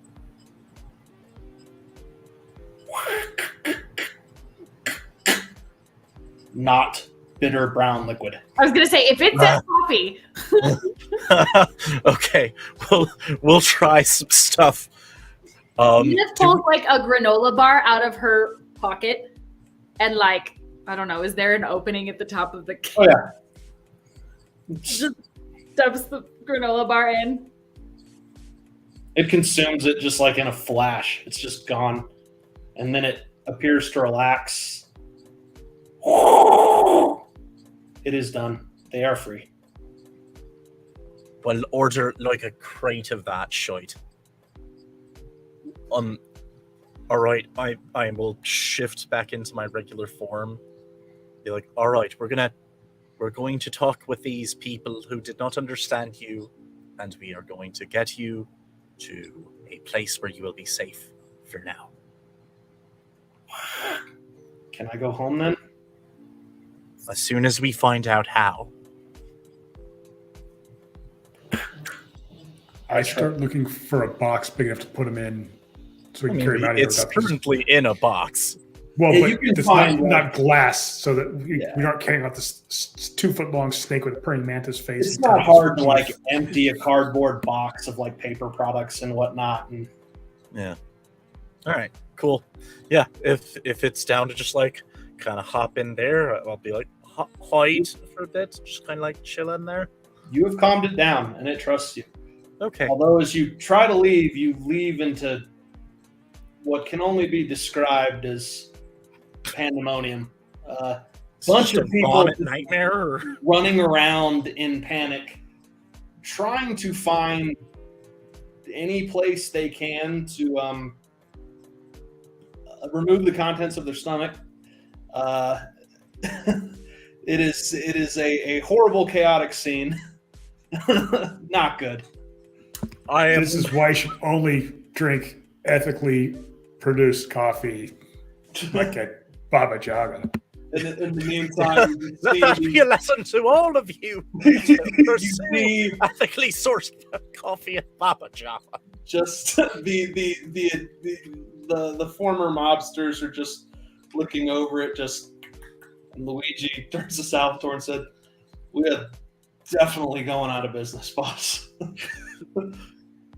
S2: Not bitter brown liquid.
S1: I was going to say, if it says coffee.
S4: Okay, we'll try some stuff.
S1: Edith pulls like a granola bar out of her pocket and like, I don't know, is there an opening at the top of the cake?
S2: Oh yeah.
S1: Just dumps the granola bar in.
S2: It consumes it just like in a flash. It's just gone. And then it appears to relax. It is done. They are free.
S4: Well, order like a crate of that shite. All right, I will shift back into my regular form. Be like, all right, we're going to talk with these people who did not understand you, and we are going to get you to a place where you will be safe for now.
S2: Can I go home then?
S4: As soon as we find out how.
S3: I start looking for a box big enough to put them in, so we can carry them out of here.
S4: It's currently in a box.
S3: Well,
S2: Yeah,
S3: but
S2: you can
S3: it's
S2: find,
S3: not glass, so that we
S2: Yeah.
S3: aren't carrying out this 2-foot-long snake with a praying mantis face.
S2: It's
S3: and
S2: not
S3: tentacles
S2: hard to
S3: for
S2: like
S3: teeth.
S2: empty a cardboard box of like paper products and whatnot. And
S4: Yeah. All right. Cool. Yeah. If it's down to just like kind of hop in there, I'll be like hide for a bit, just kind of like chill in there.
S2: you have calmed it down, and it trusts you.
S4: Okay.
S2: Although as you try to leave, you leave into what can only be described as pandemonium. Bunch of people
S4: vomit nightmare. Or...
S2: running around in panic, trying to find any place they can to remove the contents of their stomach. It is a horrible, chaotic scene. Not good.
S3: This is why you should only drink ethically produced coffee like at BabaJava.
S2: In the meantime,
S4: Let
S2: you
S4: that
S2: see,
S4: be a lesson to all of you.
S2: you
S4: Pursue
S2: see
S4: ethically sourced coffee at BabaJava.
S2: just the former mobsters are just looking over it. Just and Luigi turns to Salvatore and said, "We are definitely going out of business, boss."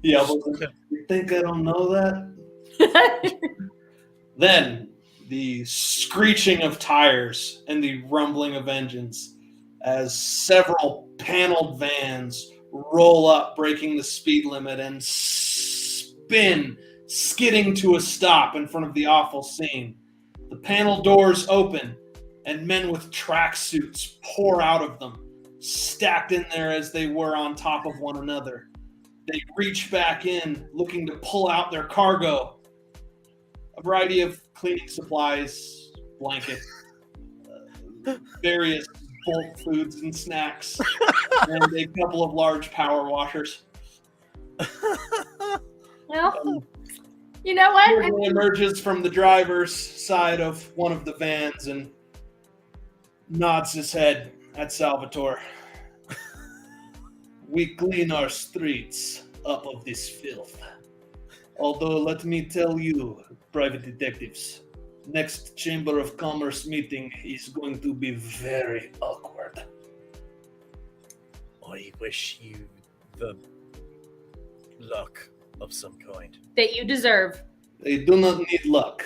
S2: Yeah, you think I don't know that? Then the screeching of tires and the rumbling of engines as several paneled vans roll up, breaking the speed limit, and spin, skidding to a stop in front of the awful scene. The panel doors open, and men with tracksuits pour out of them, stacked in there as they were on top of one another. They reach back in, looking to pull out their cargo. a variety of cleaning supplies, blankets, various bulk foods and snacks, and a couple of large power washers.
S1: Well, you know what?
S2: He emerges from the driver's side of one of the vans and nods his head at Salvatore. We clean our streets up of this filth. Although, let me tell you, private detectives, next Chamber of Commerce meeting is going to be very awkward.
S4: I wish you the luck of some kind.
S1: That you deserve.
S2: They do not need luck.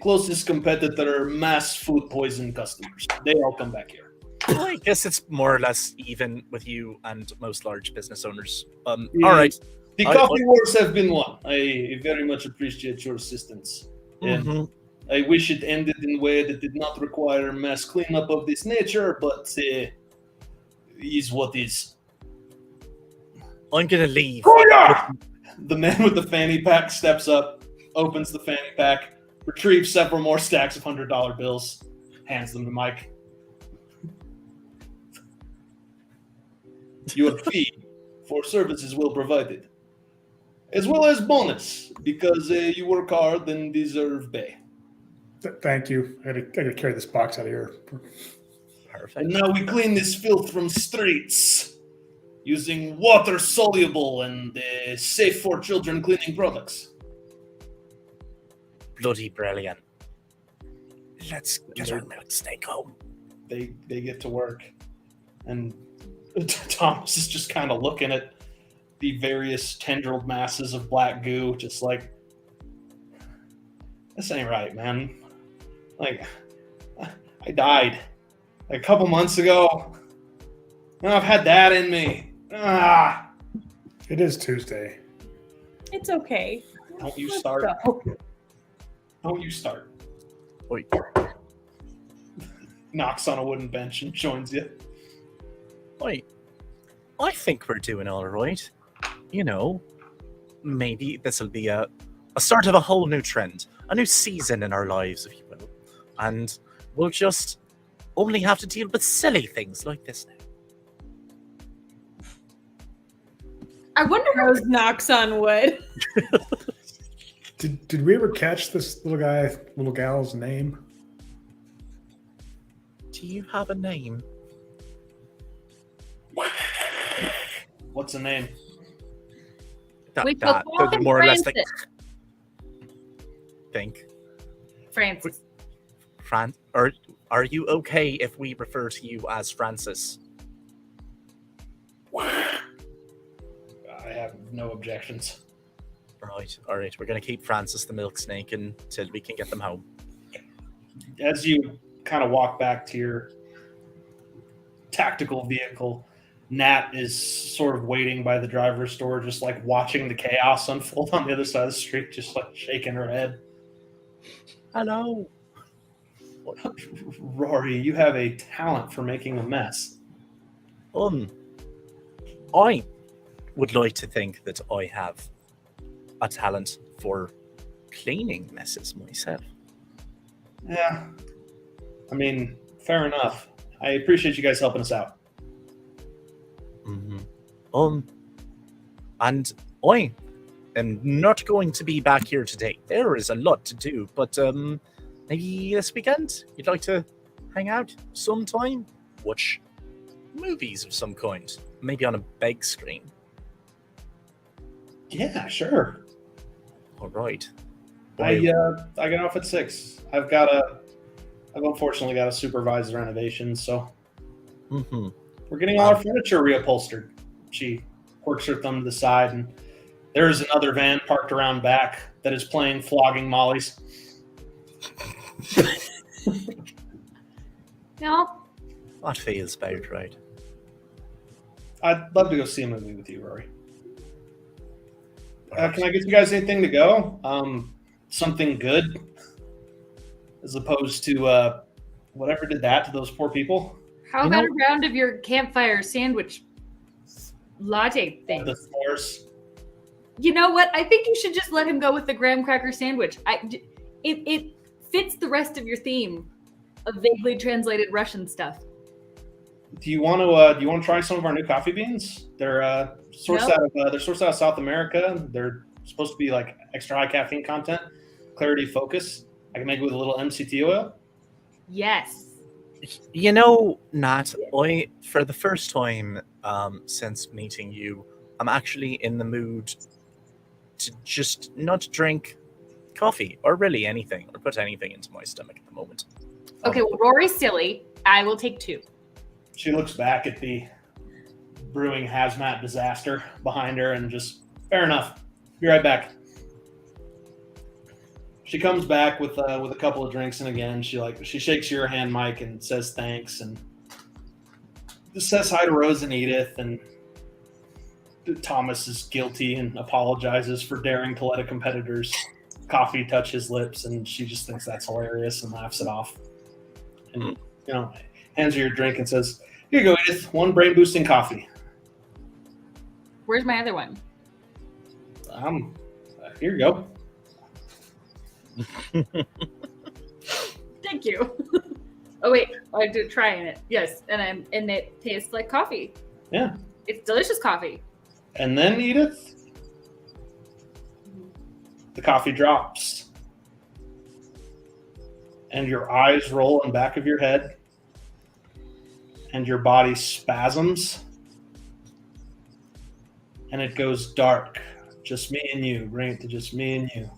S2: Closest competitor, mass food poison customers. They all come back here.
S4: Well, I guess it's more or less even with you and most large business owners. All right.
S2: The coffee wars have been won. I very much appreciate your assistance. And I wish it ended in a way that did not require mass cleanup of this nature, but is what is.
S4: I'm going to leave.
S2: The man with the fanny pack steps up, opens the fanny pack, retrieves several more stacks of $100 bills, hands them to Mike. Your fee for services well provided, as well as bonus, because you work hard and deserve pay.
S3: Thank you. I gotta carry this box out of here.
S4: Perfect.
S2: And now we clean this filth from streets using water-soluble and safe for children cleaning products.
S4: Bloody brilliant. Let's get our milk steak home.
S2: They get to work, and Thomas is just kind of looking at the various tendrilled masses of black goo, just like, this ain't right, man. Like, I died like a couple months ago. Now I've had that in me.
S3: It is Tuesday.
S5: It's okay.
S2: Don't you start.
S5: Go.
S2: Don't you start.
S4: Wait.
S2: Knocks on a wooden bench and joins you.
S4: Wait. I think we're doing all right. You know, maybe this will be a start of a whole new trend, a new season in our lives, if you will. And we'll just only have to deal with silly things like this now.
S1: I wonder how
S5: Rose knocks on wood.
S3: Did we ever catch this little gal's name?
S4: Do you have a name?
S2: What's the name?
S1: We call him
S4: more or less like
S1: Francis.
S4: think.
S1: Francis.
S4: Or are you okay if we refer to you as Francis?
S2: I have no objections.
S4: All right. We're gonna keep Francis the milk snake until we can get them home.
S2: As you kind of walk back to your tactical vehicle, Nat is sort of waiting by the driver's door, just like watching the chaos unfold on the other side of the street, just like shaking her head.
S4: Hello.
S2: Rory, you have a talent for making a mess.
S4: I would like to think that I have a talent for cleaning messes myself.
S2: Yeah. I mean, fair enough. I appreciate you guys helping us out.
S4: And I am not going to be back here today. There is a lot to do, but maybe this weekend you'd like to hang out sometime, watch movies of some kind, maybe on a big screen.
S2: Yeah, sure.
S4: All right.
S2: I get off at 6. I've unfortunately got to supervise the renovations, so we're getting all our furniture reupholstered. She works her thumb to the side, and there is another van parked around back that is playing Flogging Molly's.
S1: No.
S4: That feels about right.
S2: I'd love to go see a movie with you, Rory. Can I get you guys anything to go? Something good, as opposed to whatever did that to those poor people.
S1: How about a round of your campfire sandwich latte thing?
S2: The s'mores.
S1: You know what? I think you should just let him go with the graham cracker sandwich. it fits the rest of your theme of vaguely translated Russian stuff.
S2: Do you want to try some of our new coffee beans? They're sourced out of South America. They're supposed to be like extra high caffeine content, clarity, focus. I can make it with a little MCT oil.
S1: Yes.
S4: You know, Nat, for the first time since meeting you, I'm actually in the mood to just not drink coffee or really anything or put anything into my stomach at the moment.
S1: Okay, well, Rory's silly. I will take 2.
S2: She looks back at the brewing hazmat disaster behind her and just, fair enough. Be right back. She comes back with a couple of drinks, and again, she shakes your hand, Mike, and says thanks, and just says hi to Rose and Edith, and Thomas is guilty and apologizes for daring to let a competitor's coffee touch his lips, and she just thinks that's hilarious and laughs it off. And hands her your drink and says, "Here you go, Edith. 1 brain boosting coffee."
S1: Where's my other one?
S2: Here you go.
S1: Thank you. Oh wait, I did try it. Yes, and it tastes like coffee.
S2: Yeah.
S1: It's delicious coffee.
S2: And then, Edith, the coffee drops. And your eyes roll in back of your head. And your body spasms. And it goes dark. Just me and you. Bring it to just me and you.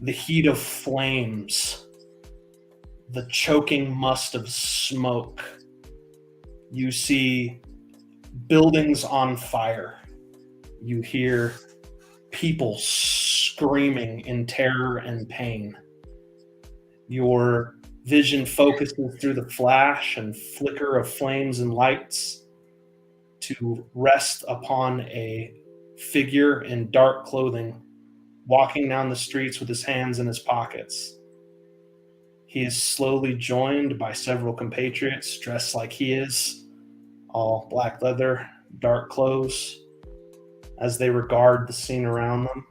S2: The heat of flames. The choking must of smoke. You see buildings on fire. You hear people screaming in terror and pain. Your vision focuses through the flash and flicker of flames and lights to rest upon a figure in dark clothing walking down the streets with his hands in his pockets. He is slowly joined by several compatriots dressed like he is, all black leather, dark clothes, as they regard the scene around them.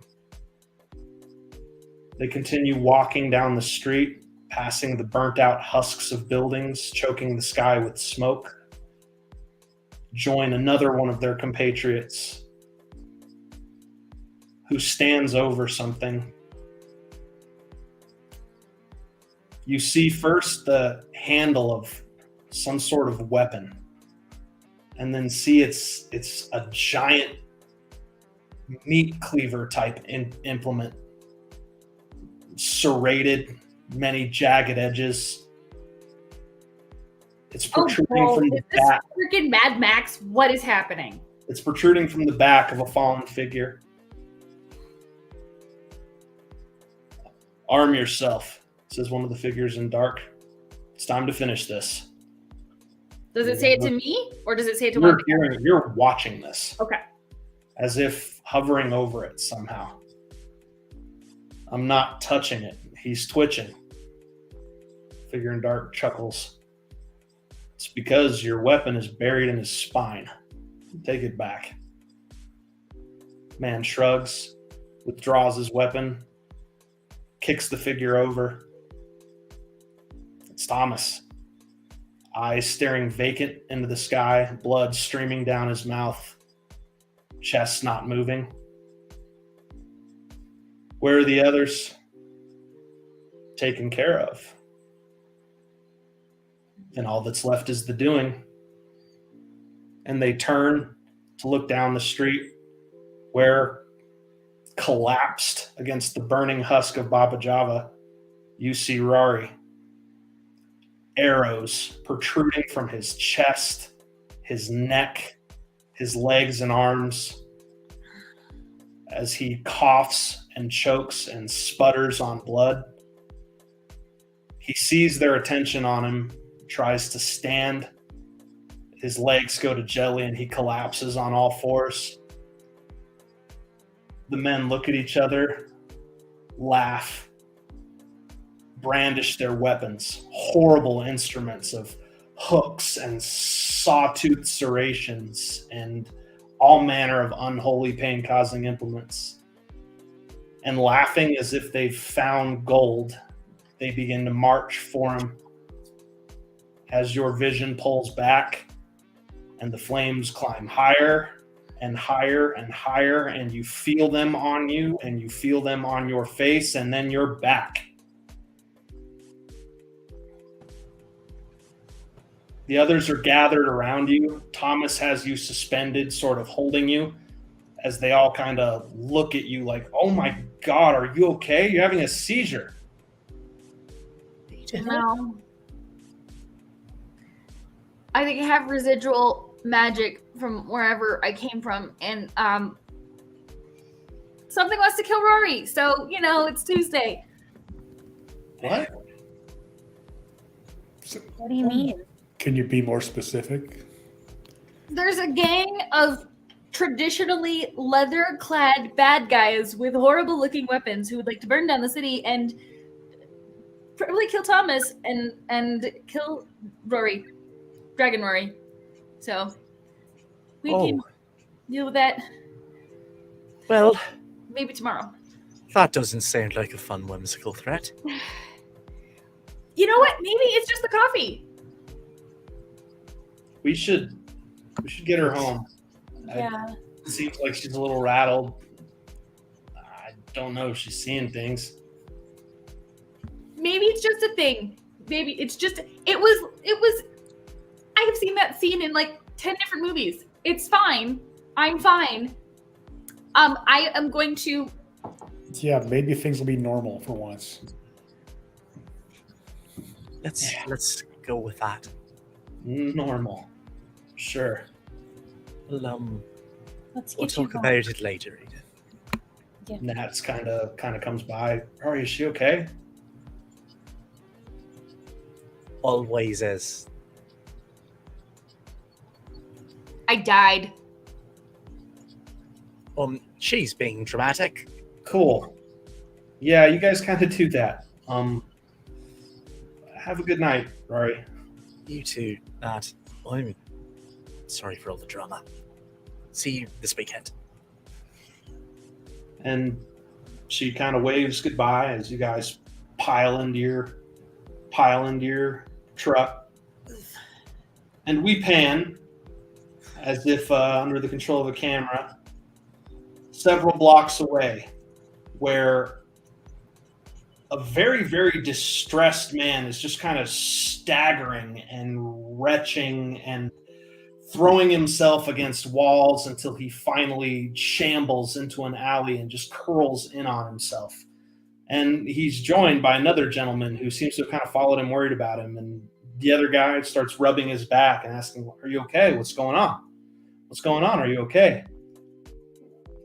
S2: They continue walking down the street, passing the burnt-out husks of buildings, choking the sky with smoke. Join another one of their compatriots who stands over something. You see first the handle of some sort of weapon, and then see it's a giant meat cleaver type implement, serrated, many jagged edges. It's protruding from the back.
S1: Freaking Mad Max! What is happening?
S2: It's protruding from the back of a fallen figure. "Arm yourself," says one of the figures in dark. "It's time to finish this."
S1: Does it say it to me, or does it say it to one?
S2: You're watching this.
S1: Okay.
S2: As if hovering over it somehow. "I'm not touching it. He's twitching." Figure in dark chuckles. "It's because your weapon is buried in his spine. Take it back." Man shrugs, withdraws his weapon, kicks the figure over. It's Thomas. Eyes staring vacant into the sky, blood streaming down his mouth, chest not moving. "Where are the others?" "Taken care of. And all that's left is the doing." And they turn to look down the street where, collapsed against the burning husk of BabaJava, you see Rari. Arrows protruding from his chest, his neck, his legs and arms, as he coughs and chokes and sputters on blood. He sees their attention on him, tries to stand. His legs go to jelly and he collapses on all fours. The men look at each other, laugh, brandish their weapons, horrible instruments of hooks and sawtooth serrations and all manner of unholy pain-causing implements. And laughing as if they've found gold, they begin to march for him. As your vision pulls back and the flames climb higher and higher and higher, and you feel them on you and you feel them on your face, and then you're back. The others are gathered around you. Thomas has you suspended, sort of holding you, as they all kind of look at you like, oh my God, are you okay? You're having a seizure.
S1: No. I think I have residual magic from wherever I came from, and something wants to kill Rory, so, it's Tuesday.
S2: What?
S5: What do you mean?
S3: Can you be more specific?
S1: There's a gang of traditionally leather-clad bad guys with horrible-looking weapons who would like to burn down the city and probably kill Thomas and kill Rory, Dragon Rory. So we can deal with that.
S4: Well,
S1: maybe tomorrow.
S4: That doesn't sound like a fun, whimsical threat.
S1: You know what? Maybe it's just the coffee.
S2: We should get her home.
S5: Yeah.
S2: It seems like she's a little rattled. I don't know if she's seeing things.
S1: Maybe it's just a thing. Maybe it's just it was I have seen that scene in like 10 different movies. It's fine. I'm fine. I am going to
S3: Yeah, maybe things will be normal for once.
S4: Let's go with that.
S2: Normal. Sure.
S4: Well,
S5: Let's
S4: we'll
S5: get you
S4: talk
S5: home.
S4: about it later, Eden.
S5: Yeah.
S2: Nats kind of comes by. Rory, is she okay?
S4: Always is.
S1: I died.
S4: She's being dramatic.
S2: Cool. Yeah, you guys kind of do that. Have a good night, Rory.
S4: You too, Nat. I'm sorry for all the drama. See you this weekend.
S2: And she kind of waves goodbye as you guys pile into your truck. And we pan, as if under the control of a camera, several blocks away, where a very, very distressed man is just kind of staggering and retching and throwing himself against walls until he finally shambles into an alley and just curls in on himself. And he's joined by another gentleman who seems to have kind of followed him, worried about him. And the other guy starts rubbing his back and asking, "Are you okay? What's going on? What's going on? Are you okay?"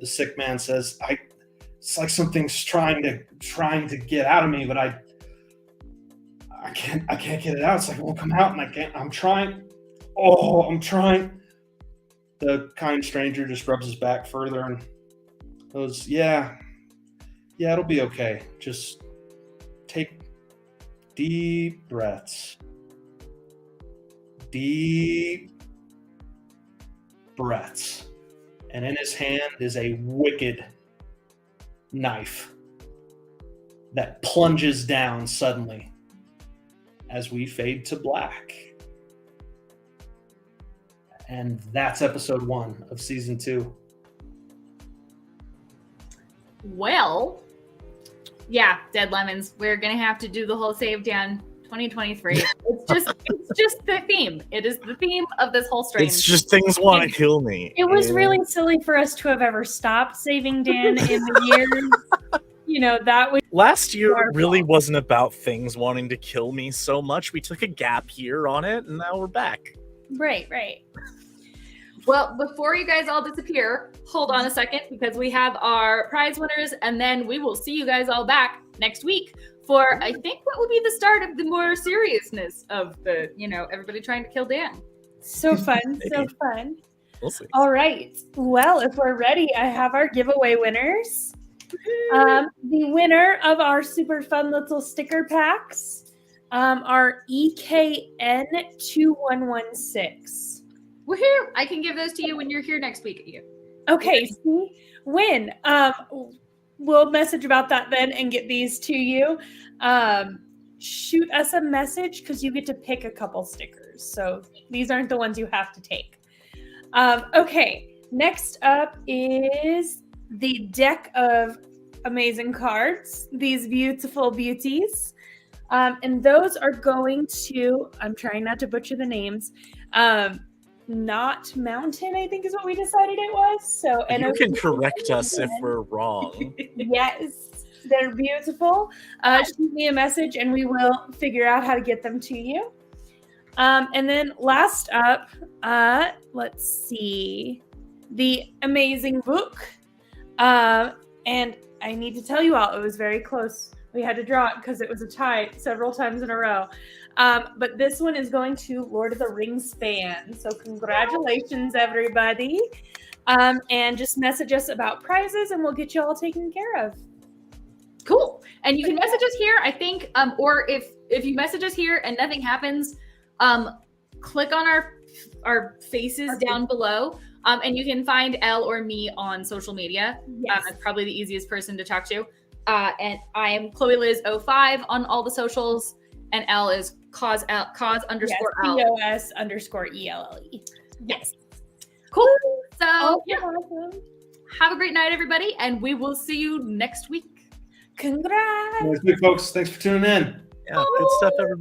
S2: The sick man says, it's like something's trying to get out of me, but I can't get it out. It's like it won't come out, and I can't. I'm trying. Oh, I'm trying. The kind stranger just rubs his back further and goes, yeah, it'll be okay. Just take deep breaths. Deep breaths. And in his hand is a wicked knife that plunges down suddenly as we fade to black. And that's episode 1 of season 2.
S1: Well, yeah, Dead Lemons. We're gonna have to do the whole save down 2023. It's just the theme. It is the theme of this whole stream.
S4: It's just things want to kill me.
S5: It was really silly for us to have ever stopped saving Dan in the years. That was
S4: Last year really wasn't about things wanting to kill me so much. We took a gap year on it, and now we're back.
S5: right.
S1: Well, before you guys all disappear, hold on a second, because we have our prize winners, and then we will see you guys all back next week for, I think, what will be the start of the more seriousness of the, everybody trying to kill Dan.
S5: So fun, so fun.
S4: We'll see.
S5: All right. Well, if we're ready, I have our giveaway winners. The winner of our super fun little sticker packs are EKN2116.
S1: Woohoo! I can give those to you when you're here next week.
S5: Okay, see? When? We'll message about that then and get these to you. Shoot us a message because you get to pick a couple stickers. So these aren't the ones you have to take. Okay, next up is the deck of amazing cards. These beautiful beauties. And those are going to, I'm trying not to butcher the names, Not Mountain, I think is what we decided it was. So, and
S4: you can correct us if we're wrong.
S5: Yes, they're beautiful. Shoot me a message and we will figure out how to get them to you. And then last up, let's see, the amazing book. And I need to tell you all, it was very close. We had to draw it because it was a tie several times in a row. But this one is going to Lord of the Rings fan. So congratulations, everybody. And just message us about prizes and we'll get you all taken care of.
S1: Cool. And you can message us here, I think, or if you message us here and nothing happens, click on our faces down below. And you can find Elle or me on social media.
S5: Yes.
S1: That's probably the easiest person to talk to. And I am Chloe Liz 05 on all the socials, and Elle is cause underscore L.
S5: COS underscore ELLE.
S1: Yes. Cool. So yeah.
S5: Awesome.
S1: Have a great night, everybody, and we will see you next week.
S5: Congrats.
S2: Good folks. Thanks for tuning in.
S4: Yeah, good stuff, everybody.